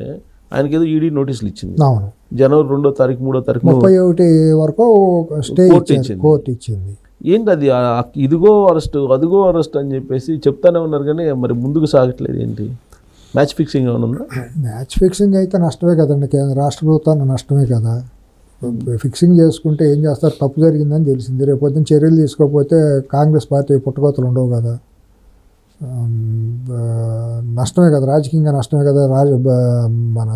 ఆయనకి ఏదో ఈడీ నోటీసులు ఇచ్చింది. అవును, జనవరి 2వ తారీఖు 3వ తారీఖు 31 వరకు స్టే కోర్టు ఇచ్చింది. ఏంటి అది? ఇదిగో అరెస్ట్, అదిగో అరెస్ట్ అని చెప్పేసి చెప్తానే ఉన్నారు కానీ మరి ముందుకు సాగట్లేదు. ఏంటి మ్యాచ్ ఫిక్సింగ్ ఏమైనా ఉందా? మ్యాచ్ ఫిక్సింగ్ అయితే నష్టమే కదండి, రాష్ట్ర ప్రభుత్వానికి నష్టమే కదా. ఫిక్సింగ్ చేసుకుంటే ఏం చేస్తారు? తప్పు జరిగిందని తెలిసింది, రేపొద్దున చర్యలు తీసుకోకపోతే కాంగ్రెస్ పార్టీ పుట్టగోతలు ఉండవు కదా. నష్టమే కదా, రాజకీయంగా నష్టమే కదా. మన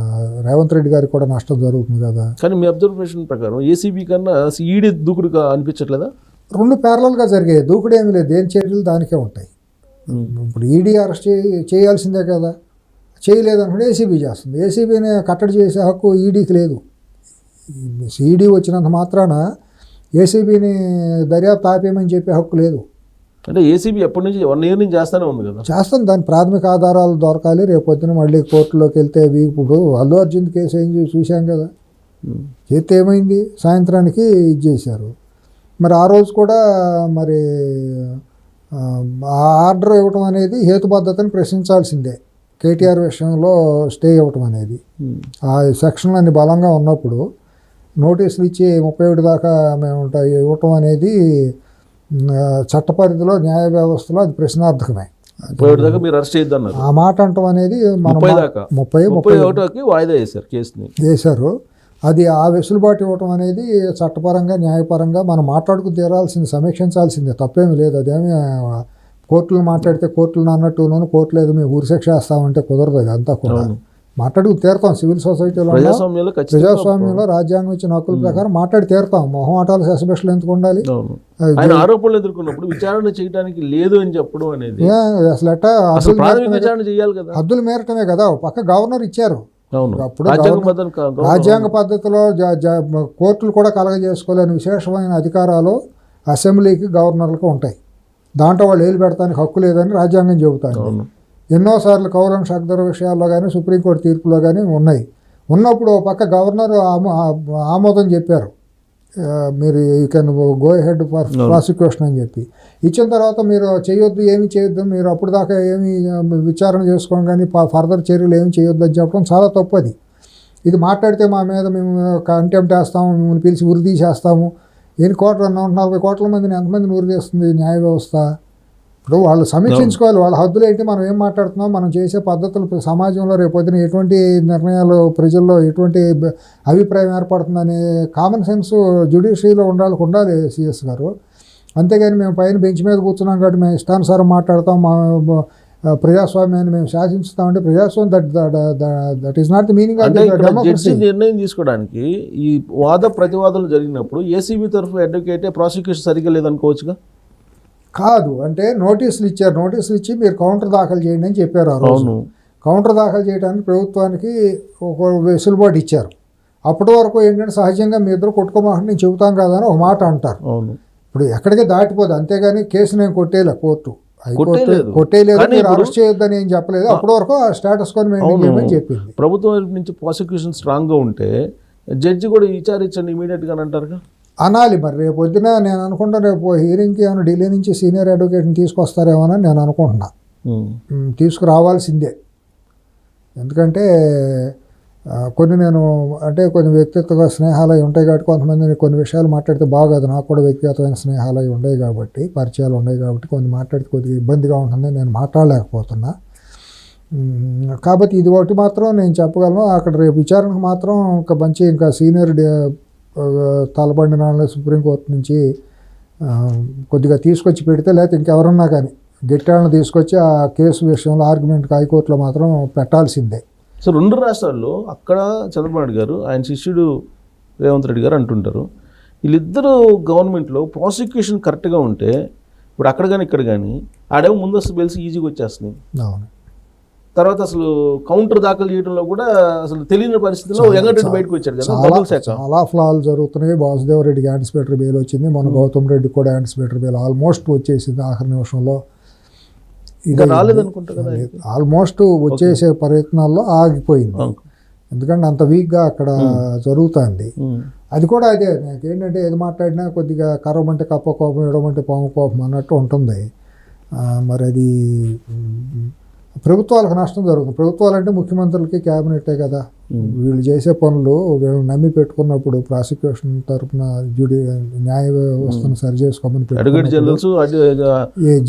రేవంత్ రెడ్డి గారికి కూడా నష్టం జరుగుతుంది కదా. కానీ మీ అబ్జర్వేషన్ ప్రకారం ఏసీబీ కన్నా ఈడీ దూకుడుగా అనిపించట్లేదా? రెండు ప్యారలల్గా జరిగాయి. దూకుడు ఏమీ లేదు, దేని చర్యలు దానికే ఉంటాయి. ఇప్పుడు ఈడీ అరెస్ట్ చేయాల్సిందే కదా, చేయలేదు అనుకుంటే ఏసీబీ చేస్తుంది. ఏసీబీని కట్టడి చేసే హక్కు ఈడీకి లేదు. ఈడీ వచ్చినంత మాత్రాన ఏసీబీని దర్యాప్తు ఆపేయమని చెప్పే హక్కు లేదు. అంటే ఏసీబీ ఎప్పటి నుంచి 1 year నుంచి చేస్తూనే ఉంది కదా. చేస్తాం, దాని ప్రాథమిక ఆధారాలు దొరకాలి. రేపొద్దున మళ్ళీ కోర్టులోకి వెళ్తే ఇప్పుడు అల్లు అర్జున్ కేసు ఏం చూసాం కదా. చేస్తే ఏమైంది? సాయంత్రానికి ఇది చేశారు. మరి ఆ రోజు కూడా మరి ఆ ఆర్డర్ ఇవ్వటం అనేది హేతుబద్ధతని ప్రశ్నించాల్సిందే. కేటీఆర్ విషయంలో స్టే ఇవ్వటం అనేది ఆ సెక్షన్లు అన్ని బలంగా ఉన్నప్పుడు నోటీసులు ఇచ్చి 31 దాకా మేము ఇవ్వటం అనేది చట్ట పరిధిలో, న్యాయ వ్యవస్థలో అది ప్రశ్నార్థకమే. 31 దాకా మీరు అరెస్ట్ చేయొద్దన్నారు. ఆ మాట అంటాం అనేది 31కి వాయిదా వేశారు, కేసుని వేశారు. అది ఆ వెసులుబాటు ఇవ్వటం అనేది చట్టపరంగా, న్యాయపరంగా మనం మాట్లాడుకు తీరాల్సింది, సమీక్షించాల్సిందే. తప్పేమి లేదు. అదేమి కోర్టులు మాట్లాడితే కోర్టులు అన్నట్టును కోర్టులు ఏదో మేము ఉరిశిక్ష వేస్తామంటే కుదరదు. అది అంతా కూడా మాట్లాడుకు తీరుతాం. సివిల్ సొసైటీలో, ప్రజాస్వామ్యంలో రాజ్యాంగం ఇచ్చిన హక్కుల ప్రకారం మాట్లాడి తీరుతాం. మొహమాటాలు సెసబెస్ట్లు ఎందుకు ఉండాలి? ఆరోపణలు ఎదుర్కొన్నప్పుడు విచారణ చేయడానికి లేదు అని చెప్పడం అనేది అసలు హద్దులు మేరటమే కదా. పక్క గవర్నర్ ఇచ్చారు. అప్పుడు రాజ్యాంగ పద్ధతిలో కోర్టులు కూడా కలగజేసుకోలేని విశేషమైన అధికారాలు అసెంబ్లీకి, గవర్నర్లకు ఉంటాయి. దాంట్లో వాళ్ళు ఏలు పెడతానికి హక్కు లేదని రాజ్యాంగం చెబుతారు. ఎన్నోసార్లు కౌలంష అగ్దర్ విషయాల్లో కానీ, సుప్రీంకోర్టు తీర్పులో కానీ ఉన్నాయి. ఉన్నప్పుడు పక్క గవర్నర్ ఆమోదం చెప్పారు. మీరు you can go head for prosecution అని చెప్పి ఇచ్చిన తర్వాత మీరు చేయొద్దు, ఏమి చేయొద్దు, మీరు అప్పుడు దాకా ఏమి విచారణ చేసుకోండి కానీ ఫర్దర్ చర్యలు ఏమి చేయొద్దు అని చెప్పడం చాలా తప్పది. ఇది మాట్లాడితే మా మీద మేము కంటెంప్ట్ వేస్తాము, మిమ్మల్ని పిలిచి ఉరి తీసేస్తాము. 140 కోట్ల మందిని ఎంతమందిని ఉరి తీస్తుంది న్యాయ వ్యవస్థ? ఇప్పుడు వాళ్ళు సమీక్షించుకోవాలి, వాళ్ళ హద్దులు ఏంటి, మనం ఏం మాట్లాడుతున్నాం, మనం చేసే పద్ధతులు సమాజంలో రేపొద్దున ఎటువంటి నిర్ణయాలు ప్రజల్లో ఎటువంటి అభిప్రాయం ఏర్పడుతుందనే కామన్ సెన్స్ జ్యుడిషియరీలో ఉండాలి సిఎస్ గారు. అంతేగాని మేము పైన బెంచ్ మీద కూర్చున్నాం కాబట్టి మేము ఇష్టానుసారం మాట్లాడతాం, మా ప్రజాస్వామ్యాన్ని మేము శాసించుతామంటే ప్రజాస్వామ్యం that is not the meaning of democracy. నిర్ణయం తీసుకోవడానికి ఈ వాద ప్రతివాదాలు జరిగినప్పుడు ఏసీబీ తరఫు అడ్వకేటే ప్రాసిక్యూషన్ సరిగ్గా లేదనుకోవచ్చుగా? కాదు, అంటే నోటీసులు ఇచ్చి మీరు కౌంటర్ దాఖలు చేయండి అని చెప్పారు. ఆ రోజు కౌంటర్ దాఖలు చేయడానికి ప్రభుత్వానికి ఒక వెసులుబాటు ఇచ్చారు. అప్పటి వరకు ఏంటంటే సహజంగా మీ ఇద్దరు కొట్టుకోమాకండి నేను చెబుతాం కదా అని ఒక మాట అంటారు. ఇప్పుడు ఎక్కడికి దాటిపోదు, అంతేగాని కేసు నేను కొట్టేలే, కోర్టు కొట్టేయలేదు, మీరు అరెస్ట్ చేయొద్దని ఏం చెప్పలేదు. అప్పటి వరకు ఆ స్టేటస్ కొని మెయింటైన్ చేయమని చెప్పింది. ప్రభుత్వం నుంచి ప్రాసిక్యూషన్ స్ట్రాంగ్గా ఉంటే జడ్జి కూడా విచారించండి ఇమీడియట్గా అంటారుగా అనాలి. మరి రేపు పొద్దున నేను అనుకుంటా రేపు హీరింగ్కి ఏమైనా ఢిల్లీ నుంచి సీనియర్ అడ్వకేట్ని తీసుకొస్తారేమోనని నేను అనుకుంటున్నా. తీసుకురావాల్సిందే. ఎందుకంటే కొన్ని వ్యక్తిత్వ స్నేహాలు అవి ఉంటాయి కాబట్టి కొంతమంది కొన్ని విషయాలు మాట్లాడితే బాగోదు. నాకు కూడా వ్యక్తిగతమైన స్నేహాలు అవి ఉన్నాయి కాబట్టి, పరిచయాలు ఉన్నాయి కాబట్టి కొన్ని మాట్లాడితే కొద్దిగా ఇబ్బందిగా ఉంటుంది, నేను మాట్లాడలేకపోతున్నా. కాబట్టి ఇది ఒకటి మాత్రం నేను చెప్పగలను. అక్కడ రేపు విచారణకు మాత్రం ఇంకా సీనియర్ తలబండి నాన్న సుప్రీంకోర్టు నుంచి కొద్దిగా తీసుకొచ్చి పెడితే, లేకపోతే ఇంకెవరన్నా కానీ గట్టాలను తీసుకొచ్చి ఆ కేసు విషయంలో ఆర్గ్యుమెంట్కి హైకోర్టులో మాత్రం పెట్టాల్సిందే. సో 2 రాష్ట్రాల్లో అక్కడ చంద్రబాబు నాయుడు గారు, ఆయన శిష్యుడు రేవంత్ రెడ్డి గారు అంటుంటారు, వీళ్ళిద్దరూ గవర్నమెంట్లో ప్రాసిక్యూషన్ కరెక్ట్గా ఉంటే ఇప్పుడు అక్కడ కానీ ఇక్కడ కానీ ఆడేమో ముందస్తు బెయిల్స్ ఈజీగా వచ్చేస్తున్నాయి. అవును. తర్వాత అసలు కౌంటర్ దాఖలు చేయడంలో కూడా అసలు తెలియని పరిస్థితిలో వెంకటరెడ్డి బయటకు వచ్చారు కదా. చాలా ఫ్లాలు జరుగుతున్నాయి. వాసుదేవ్ రెడ్డికి యాంటిసిపేటరీ బెయిల్ వచ్చింది, మన గౌతమ్ రెడ్డి కూడా యాంటిసిపేటరీ బెయిల్ ఆల్మోస్ట్ వచ్చేసింది. ఆఖరి నిమిషంలో ఇది రాలేదనుకుంటా కదా, ఆల్మోస్ట్ వచ్చేసే ప్రయత్నాల్లో ఆగిపోయింది. ఎందుకంటే అంత వీక్గా అక్కడ జరుగుతుంది. అది కూడా అదే, నాకేంటంటే ఏది మాట్లాడినా కొద్దిగా కరవమంటే కప్ప కోపం, ఇడమంటే పాము కోపం అన్నట్టు ఉంటుంది. మరి అది ప్రభుత్వాలకు నష్టం జరుగుతుంది. ప్రభుత్వాలు అంటే ముఖ్యమంత్రులకి క్యాబినెటే కదా. వీళ్ళు చేసే పనులు వీళ్ళు నమ్మి పెట్టుకున్నప్పుడు ప్రాసిక్యూషన్ తరఫున న్యాయ వ్యవస్థను సరి చేసుకోమని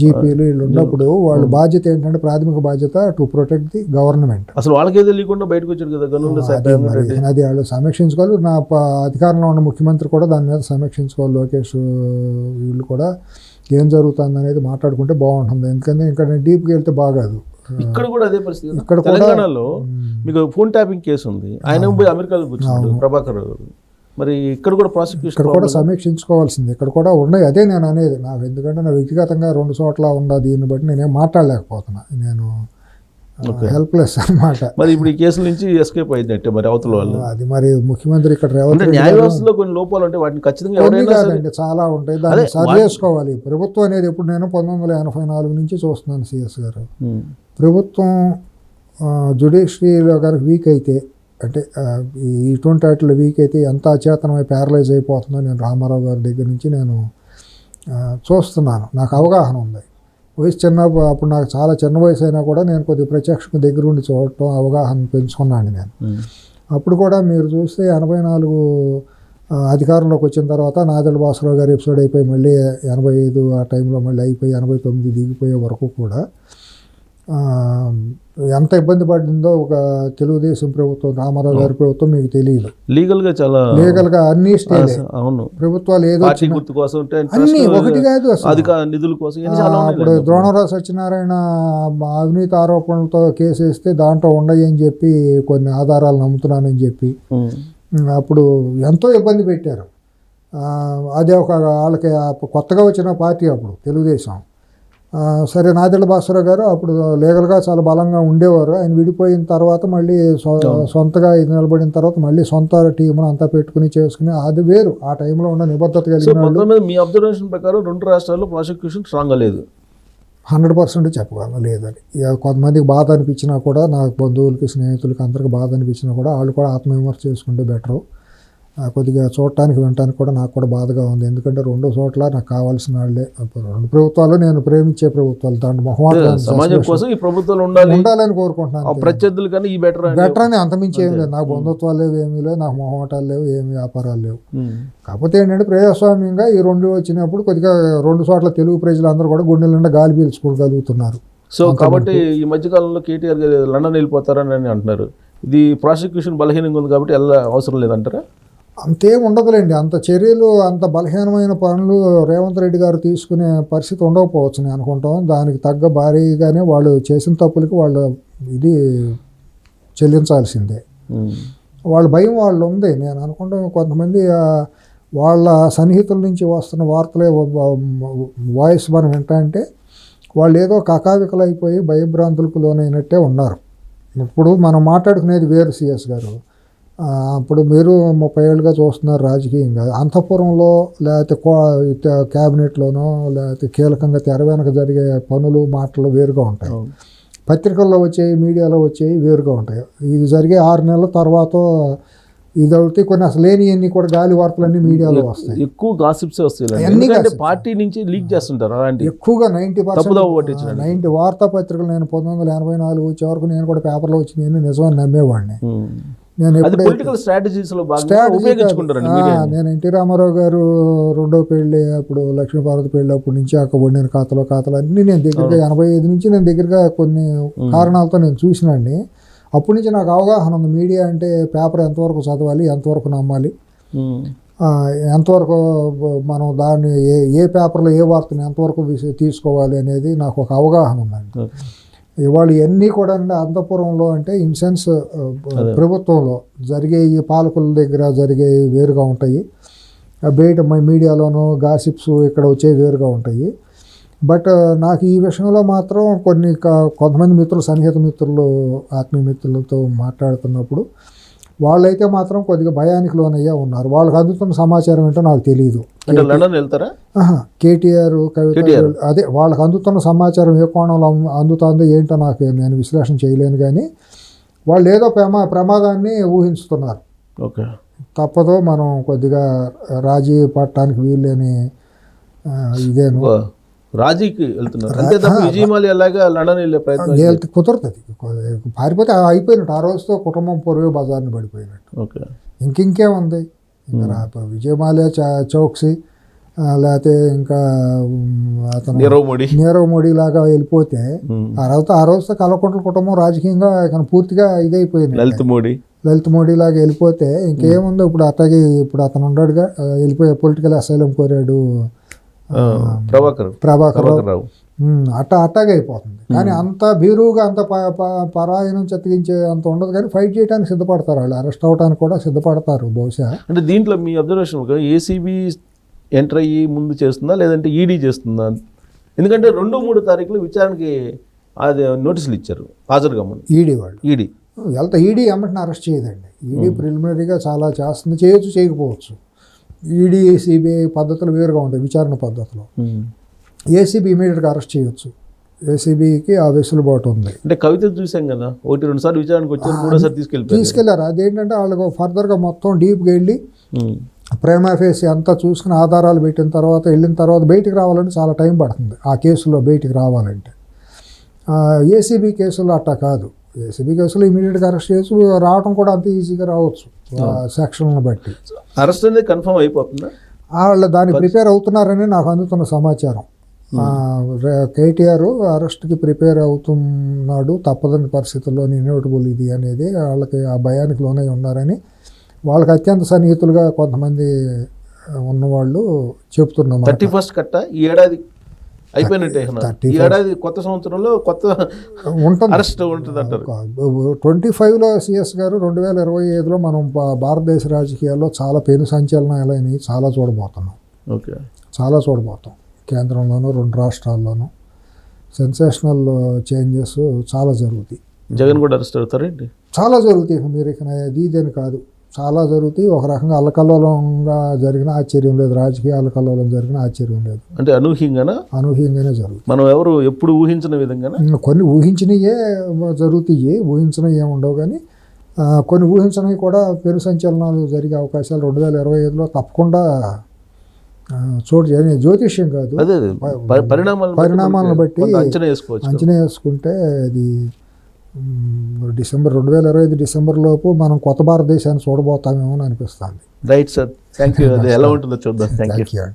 జీపీలు వీళ్ళు ఉన్నప్పుడు వాళ్ళ బాధ్యత ఏంటంటే, ప్రాథమిక బాధ్యత టు ప్రొటెక్ట్ ది గవర్నమెంట్. అసలు వాళ్ళకే తెలియకుండా బయటకు వచ్చారు కదా. అది వాళ్ళు సమీక్షించుకోవాలి. నా అధికారంలో ఉన్న ముఖ్యమంత్రి కూడా దాని మీద సమీక్షించుకోవాలి. లోకేష్ వీళ్ళు కూడా ఏం జరుగుతుంది అనేది మాట్లాడుకుంటే బాగుంటుంది. ఎందుకంటే ఇంకా డీప్కి వెళ్తే బాగాదు. ఇక్కడ కూడా అదే పరిస్థితి. ఇక్కడ తెలంగాణలో మీకు ఫోన్ ట్యాపింగ్ కేసు ఉంది, ఆయన పోయి అమెరికాలో కూర్చున్నాడు ప్రభాకర్. మరి ఇక్కడ కూడా ప్రాసిక్యూషన్ ఇక్కడ కూడా సమీక్షించుకోవాల్సింది. ఇక్కడ కూడా ఉన్నాయి. అదే నేను అనేది. నాకు ఎందుకంటే నా వ్యక్తిగతంగా 2 చోట్ల ఉందా, దీన్ని బట్టి నేనేం మాట్లాడలేకపోతున్నా. నేను హెల్ప్లెస్ అన్నమాట. మరి ఇప్పుడు ఈ కేసుల నుంచి ఎస్కేప్ అయిందంటే మరి అవతల వాళ్ళు అది మరి ముఖ్యమంత్రి ఇక్కడ న్యాయ వ్యవస్థలో కొన్ని లోపాలు ఉంటాయి, వాటిని ఖచ్చితంగా కాదండి చాలా ఉంటాయి, దాన్ని సరి చేసుకోవాలి. ప్రభుత్వం అనేది ఎప్పుడు నేను 1984 నుంచి చూస్తున్నాను సిఎస్ గారు. ప్రభుత్వం జ్యుడిషియరీలో కనుక వీక్ అయితే, అంటే ఇటువంటి వాటిలో వీక్ అయితే ఎంత అచేతనమై ప్యారలైజ్ అయిపోతుందో నేను రామారావు గారి దగ్గర నుంచి నేను చూస్తున్నాను. నాకు అవగాహన ఉంది. వయసు అప్పుడు నాకు చాలా చిన్న వయసు అయినా కూడా నేను కొద్దిగా ప్రత్యక్షంగా దగ్గర ఉండి చూడటం, అవగాహన పెంచుకున్నాను నేను. అప్పుడు కూడా మీరు చూస్తే 84 అధికారంలోకి వచ్చిన తర్వాత నాదెళ్ల భాస్కరరావు గారు ఎపిసోడ్ అయిపోయి మళ్ళీ 85 ఆ టైంలో మళ్ళీ అయిపోయి 89 దిగిపోయే వరకు కూడా ఎంత ఇబ్బంది పడిందో ఒక తెలుగుదేశం ప్రభుత్వం, రామారావు గారి ప్రభుత్వం మీకు తెలియదు. లీగల్గా అన్ని స్టేజ్ ప్రభుత్వాలు ఏదో అన్ని ఒకటి కాదు అసలు. ఇప్పుడు ద్రోణరావు సత్యనారాయణ అవినీతి ఆరోపణలతో కేసు వేస్తే దాంట్లో ఉండయని చెప్పి కొన్ని ఆధారాలు నమ్ముతున్నానని చెప్పి అప్పుడు ఎంతో ఇబ్బంది పెట్టారు. అదే ఒక వాళ్ళకి కొత్తగా వచ్చిన పార్టీ అప్పుడు తెలుగుదేశం. సరే నాదెళ్ల భాస్కరరావు గారు అప్పుడు లీగల్గా చాలా బలంగా ఉండేవారు. ఆయన విడిపోయిన తర్వాత మళ్ళీ సొంతగా నిలబడిన తర్వాత మళ్ళీ సొంత టీమును అంతా పెట్టుకుని చేసుకుని అది వేరు. ఆ టైంలో ఉన్న నిబద్ధత కలిగిన వాళ్ళు. మీ అబ్జర్వేషన్ ప్రకారం 2 రాష్ట్రాల్లో ప్రాసిక్యూషన్ స్ట్రాంగ్గా లేదు, 100% చెప్పగలను లేదని. కొంతమందికి బాధ అనిపించినా కూడా, నాకు బంధువులకి స్నేహితులకి అందరికి బాధ అనిపించినా కూడా వాళ్ళు కూడా ఆత్మవిమర్శ చేసుకుంటే బెటరు. కొద్దిగా చూడటానికి వినటానికి కూడా నాకు కూడా బాధగా ఉంది. ఎందుకంటే రెండు చోట్ల నాకు కావాల్సిన వాళ్ళే రెండు ప్రభుత్వాలు నేను ప్రేమించే ప్రభుత్వాలు, దాంట్లో సమాజం కోసం ఈ ప్రభుత్వాలు ఉండాలని కోరుకుంటున్నాను. ప్రత్యర్థులు కానీ ఈ బెటర్ అని అంతమించి ఏమి లేదు. నాకు బంధుత్వాలు లేవు, ఏమీ లేవు, నాకు మొహమాటాలు లేవు, ఏమి వ్యాపారాలు లేవు. కాకపోతే ఏంటంటే ప్రజాస్వామ్యంగా ఈ రెండు వచ్చినప్పుడు కొద్దిగా రెండు చోట్ల తెలుగు ప్రజలందరూ కూడా గుండెల నిండా గాలి పీల్చుకోగలుగుతున్నారు. సో కాబట్టి ఈ మధ్యకాలంలో కేటీఆర్ లండన్ వెళ్ళిపోతారని అంటున్నారు. ఇది ప్రాసిక్యూషన్ బలహీనంగా ఉంది కాబట్టి అవసరం లేదంటారా? అంతేం ఉండదులేండి. అంత చర్యలు, అంత బలహీనమైన పనులు రేవంత్ రెడ్డి గారు తీసుకునే పరిస్థితి ఉండకపోవచ్చు నేను అనుకుంటాం. దానికి తగ్గ భారీగానే వాళ్ళు చేసిన తప్పులకి వాళ్ళు ఇది చెల్లించాల్సిందే. వాళ్ళ భయం వాళ్ళు ఉంది. నేను అనుకుంటాం కొంతమంది వాళ్ళ సన్నిహితుల నుంచి వస్తున్న వార్తలే వాయిస్ మనం వింటా వాళ్ళు ఏదో కకావికలైపోయి భయభ్రాంతులకు లోనైనట్టే ఉన్నారు. ఇప్పుడు మనం మాట్లాడుకునేది వేరు సిఎస్ గారు. ఇప్పుడు మీరు 30 ఏళ్ళుగా చూస్తున్నారు రాజకీయంగా. అంతఃపురంలో లేకపోతే క్యాబినెట్లోనో లేకపోతే కీలకంగా తెర వెనక జరిగే పనులు మాటలు వేరుగా ఉంటాయి. పత్రికల్లో వచ్చేవి, మీడియాలో వచ్చేవి వేరుగా ఉంటాయి. ఇది జరిగే 6 నెలల తర్వాత ఇది అవుతాయి. కొన్ని అసలు లేనివన్నీ కూడా గాలి వార్తలన్నీ మీడియాలో వస్తాయి. ఎక్కువ గాసిప్స్ వస్తాయి. పార్టీ నుంచి లీక్ చేస్తుంటారు. ఎక్కువగా 90% వార్తాపత్రికలు నేను 1984 వచ్చే వరకు నేను కూడా పేపర్లో వచ్చి నేను నిజమని నమ్మేవాడిని. నేను ఎన్టీ రామారావు గారు రెండో పెళ్ళి అప్పుడు లక్ష్మీపార్వతి పెళ్ళి అప్పటి నుంచి అక్కడ వండిన ఖాతాలు అన్నీ నేను దగ్గరగా 85 నుంచి నేను దగ్గరగా కొన్ని కారణాలతో నేను చూసినండి. అప్పటి నుంచి నాకు అవగాహన ఉంది. మీడియా అంటే పేపర్ ఎంతవరకు చదవాలి, ఎంతవరకు నమ్మాలి, ఎంతవరకు మనం దాన్ని ఏ పేపర్లో ఏ వార్తను ఎంతవరకు తీసుకోవాలి అనేది నాకు ఒక అవగాహన ఉందండి. ఇవాళ ఇవన్నీ కూడా అంతఃపురంలో అంటే ఇన్ సెన్స్ ప్రభుత్వంలో జరిగే ఈ పాలకుల దగ్గర జరిగే వేరుగా ఉంటాయి. బయట మీడియాలోనూ గాసిప్స్ ఇక్కడ వచ్చే వేరుగా ఉంటాయి. బట్ నాకు ఈ విషయంలో మాత్రం కొంతమంది మిత్రులు, సన్నిహిత మిత్రులు, ఆత్మీయ మిత్రులతో మాట్లాడుతున్నప్పుడు వాళ్ళైతే మాత్రం కొద్దిగా భయానికి లోనయ్యా ఉన్నారు. వాళ్ళకి అందుతున్న సమాచారం ఏంటో నాకు తెలియదు. కేటీఆర్ అదే వాళ్ళకి అందుతున్న సమాచారం ఏ కోణంలో అందుతుందో ఏంటో నేను విశ్లేషణ చేయలేను. కానీ వాళ్ళు ఏదో ప్రమాదాన్ని ఊహించుతున్నారు. తప్పదో మనం కొద్దిగా రాజీ పడటానికి వీళ్ళని ఇదేను రాజీకి వెళ్తున్నారు. అంతే తప్ప విజయమాలి అలాగా లండన్ వెళ్ళే ప్రయత్నం కుదరతుంది. పారిపోతే అయిపోయినట్టు, ఆ రోజుతో కుటుంబం పొరవే బజార్ని పడిపోయినట్టు. ఇంకేముంది? విజయమాల్యా, చౌక్సీ, లేకపోతే ఇంకా అతను నీరవ్ మోడీ లాగా వెళ్ళిపోతే ఆ రోజుతో కల్వకుంట్ల కుటుంబం రాజకీయంగా పూర్తిగా ఇదైపోయింది. లలిత్ మోడీ లాగా వెళ్ళిపోతే ఇంకేముందో. ఇప్పుడు అట్లాగే ఇప్పుడు అతను ఉన్నాడుగా, వెళ్ళిపోయే పొలిటికల్ అసైలం కోరాడు ప్రభాకర్ రావు. అట్టాగే అయిపోతుంది. కానీ అంత భీరువుగా అంత పరాయణం చెత్తగించే అంత ఉండదు. కానీ ఫైట్ చేయడానికి సిద్ధపడతారు వాళ్ళు, అరెస్ట్ అవడానికి కూడా సిద్ధపడతారు బహుశా. అంటే దీంట్లో మీ అబ్జర్వేషన్ ఏసీబీ ఎంటర్ అయ్యి ముందు చేస్తుందా లేదంటే ఈడీ చేస్తుందా? ఎందుకంటే 2-3 తారీఖులు విచారణకి అది నోటీసులు ఇచ్చారు హాజరుగా. ఈడీ ఈడీ ఎమ్మటిని అరెస్ట్ చేయదండి. ఈడీ ప్రిలిమినరీగా చాలా చేస్తుంది, చేయొచ్చు చేయకపోవచ్చు. ఈడీ సిబిఐ పద్ధతులు వేరుగా ఉంటాయి విచారణ పద్ధతిలో. ఏసీబీ ఇమీడియట్గా అరెస్ట్ చేయొచ్చు. ఏసీబీకి ఆ వెసులుబాటు ఉంది. అంటే కవిత చూసాం కదా, 1-2 సార్లు విచారణకు వచ్చారు, 3వ సారి తీసుకెళ్లారు. అదేంటంటే వాళ్ళకు ఫర్దర్గా మొత్తం డీప్గా వెళ్ళి ప్రైమా ఫేసి అంతా చూసుకుని ఆధారాలు పెట్టిన తర్వాత వెళ్ళిన తర్వాత బయటికి రావాలంటే చాలా టైం పడుతుంది. ఆ కేసులో బయటికి రావాలంటే. ఏసీబీ కేసులో అట్టా కాదు. ఏసీబీ కేసులో ఇమీడియట్గా అరెస్ట్ చేయొచ్చు, రావడం కూడా అంత ఈజీగా రావచ్చు సెక్షన్లను బట్టి. అరెస్ట్ అనేది కన్ఫర్మ్ అయిపోతుందా? వాళ్ళు దాన్ని ప్రిపేర్ అవుతున్నారని నాకు అందుతున్న సమాచారం. కేటీఆర్ అరెస్ట్కి ప్రిపేర్ అవుతున్నాడు, తప్పదని పరిస్థితుల్లో ఇన్ఎవిటబుల్ ఇది అనేది వాళ్ళకి ఆ భయానికి లోనై ఉన్నారని వాళ్ళకి అత్యంత సన్నిహితులుగా కొంతమంది ఉన్నవాళ్ళు చెప్తున్నారు. 31st కట్ట ఈ ఏడాది అయిపోయినట్టే. ఈ ఏడాది కొత్త సంవత్సరంలో కొత్త ఉంటుంది, అరెస్ట్ ఉంటుంది అంటారు. 25లో సిఎస్ గారు 2025లో మనం భారతదేశ రాజకీయాల్లో చాలా పెను సంచలనాలని చాలా చూడబోతున్నాం. చాలా చూడబోతాం. కేంద్రంలోనూ 2 రాష్ట్రాల్లోనూ సెన్సేషనల్ చేంజెస్ చాలా జరుగుతాయి. జగన్ కూడా అరెస్ట్ అవుతారేంటి? చాలా జరుగుతాయి. మీరు ఇక ఇదని కాదు, చాలా జరుగుతాయి. ఒక రకంగా అల్లకల్లోలంగా జరిగిన ఆశ్చర్యం లేదు, రాజకీయ అల్లకల్లోలం జరిగిన ఆశ్చర్యం లేదు. అంటే అనూహ్యంగానే జరుగుతుంది. మనం ఎవరు ఎప్పుడు ఊహించిన విధంగా కొన్ని ఊహించినయే జరుగుతాయి, ఊహించినవి ఏముండవు. కానీ కొన్ని ఊహించనివి కూడా పెను సంచలనాలు జరిగే అవకాశాలు 2025లో తప్పకుండా చోటు జ్యోతిష్యం కాదు, అదే పరిణామాలను బట్టి అంచనా వేసుకోవచ్చు. అంచనా వేసుకుంటే అది డిసెంబర్ 2025 డిసెంబర్ లోపు మనం కొత్త భారతదేశాన్ని చూడబోతామేమో అని అనిపిస్తుంది. Right sir, thank you. అది ఎలా ఉంటుందో చూద్దాం. Thank you.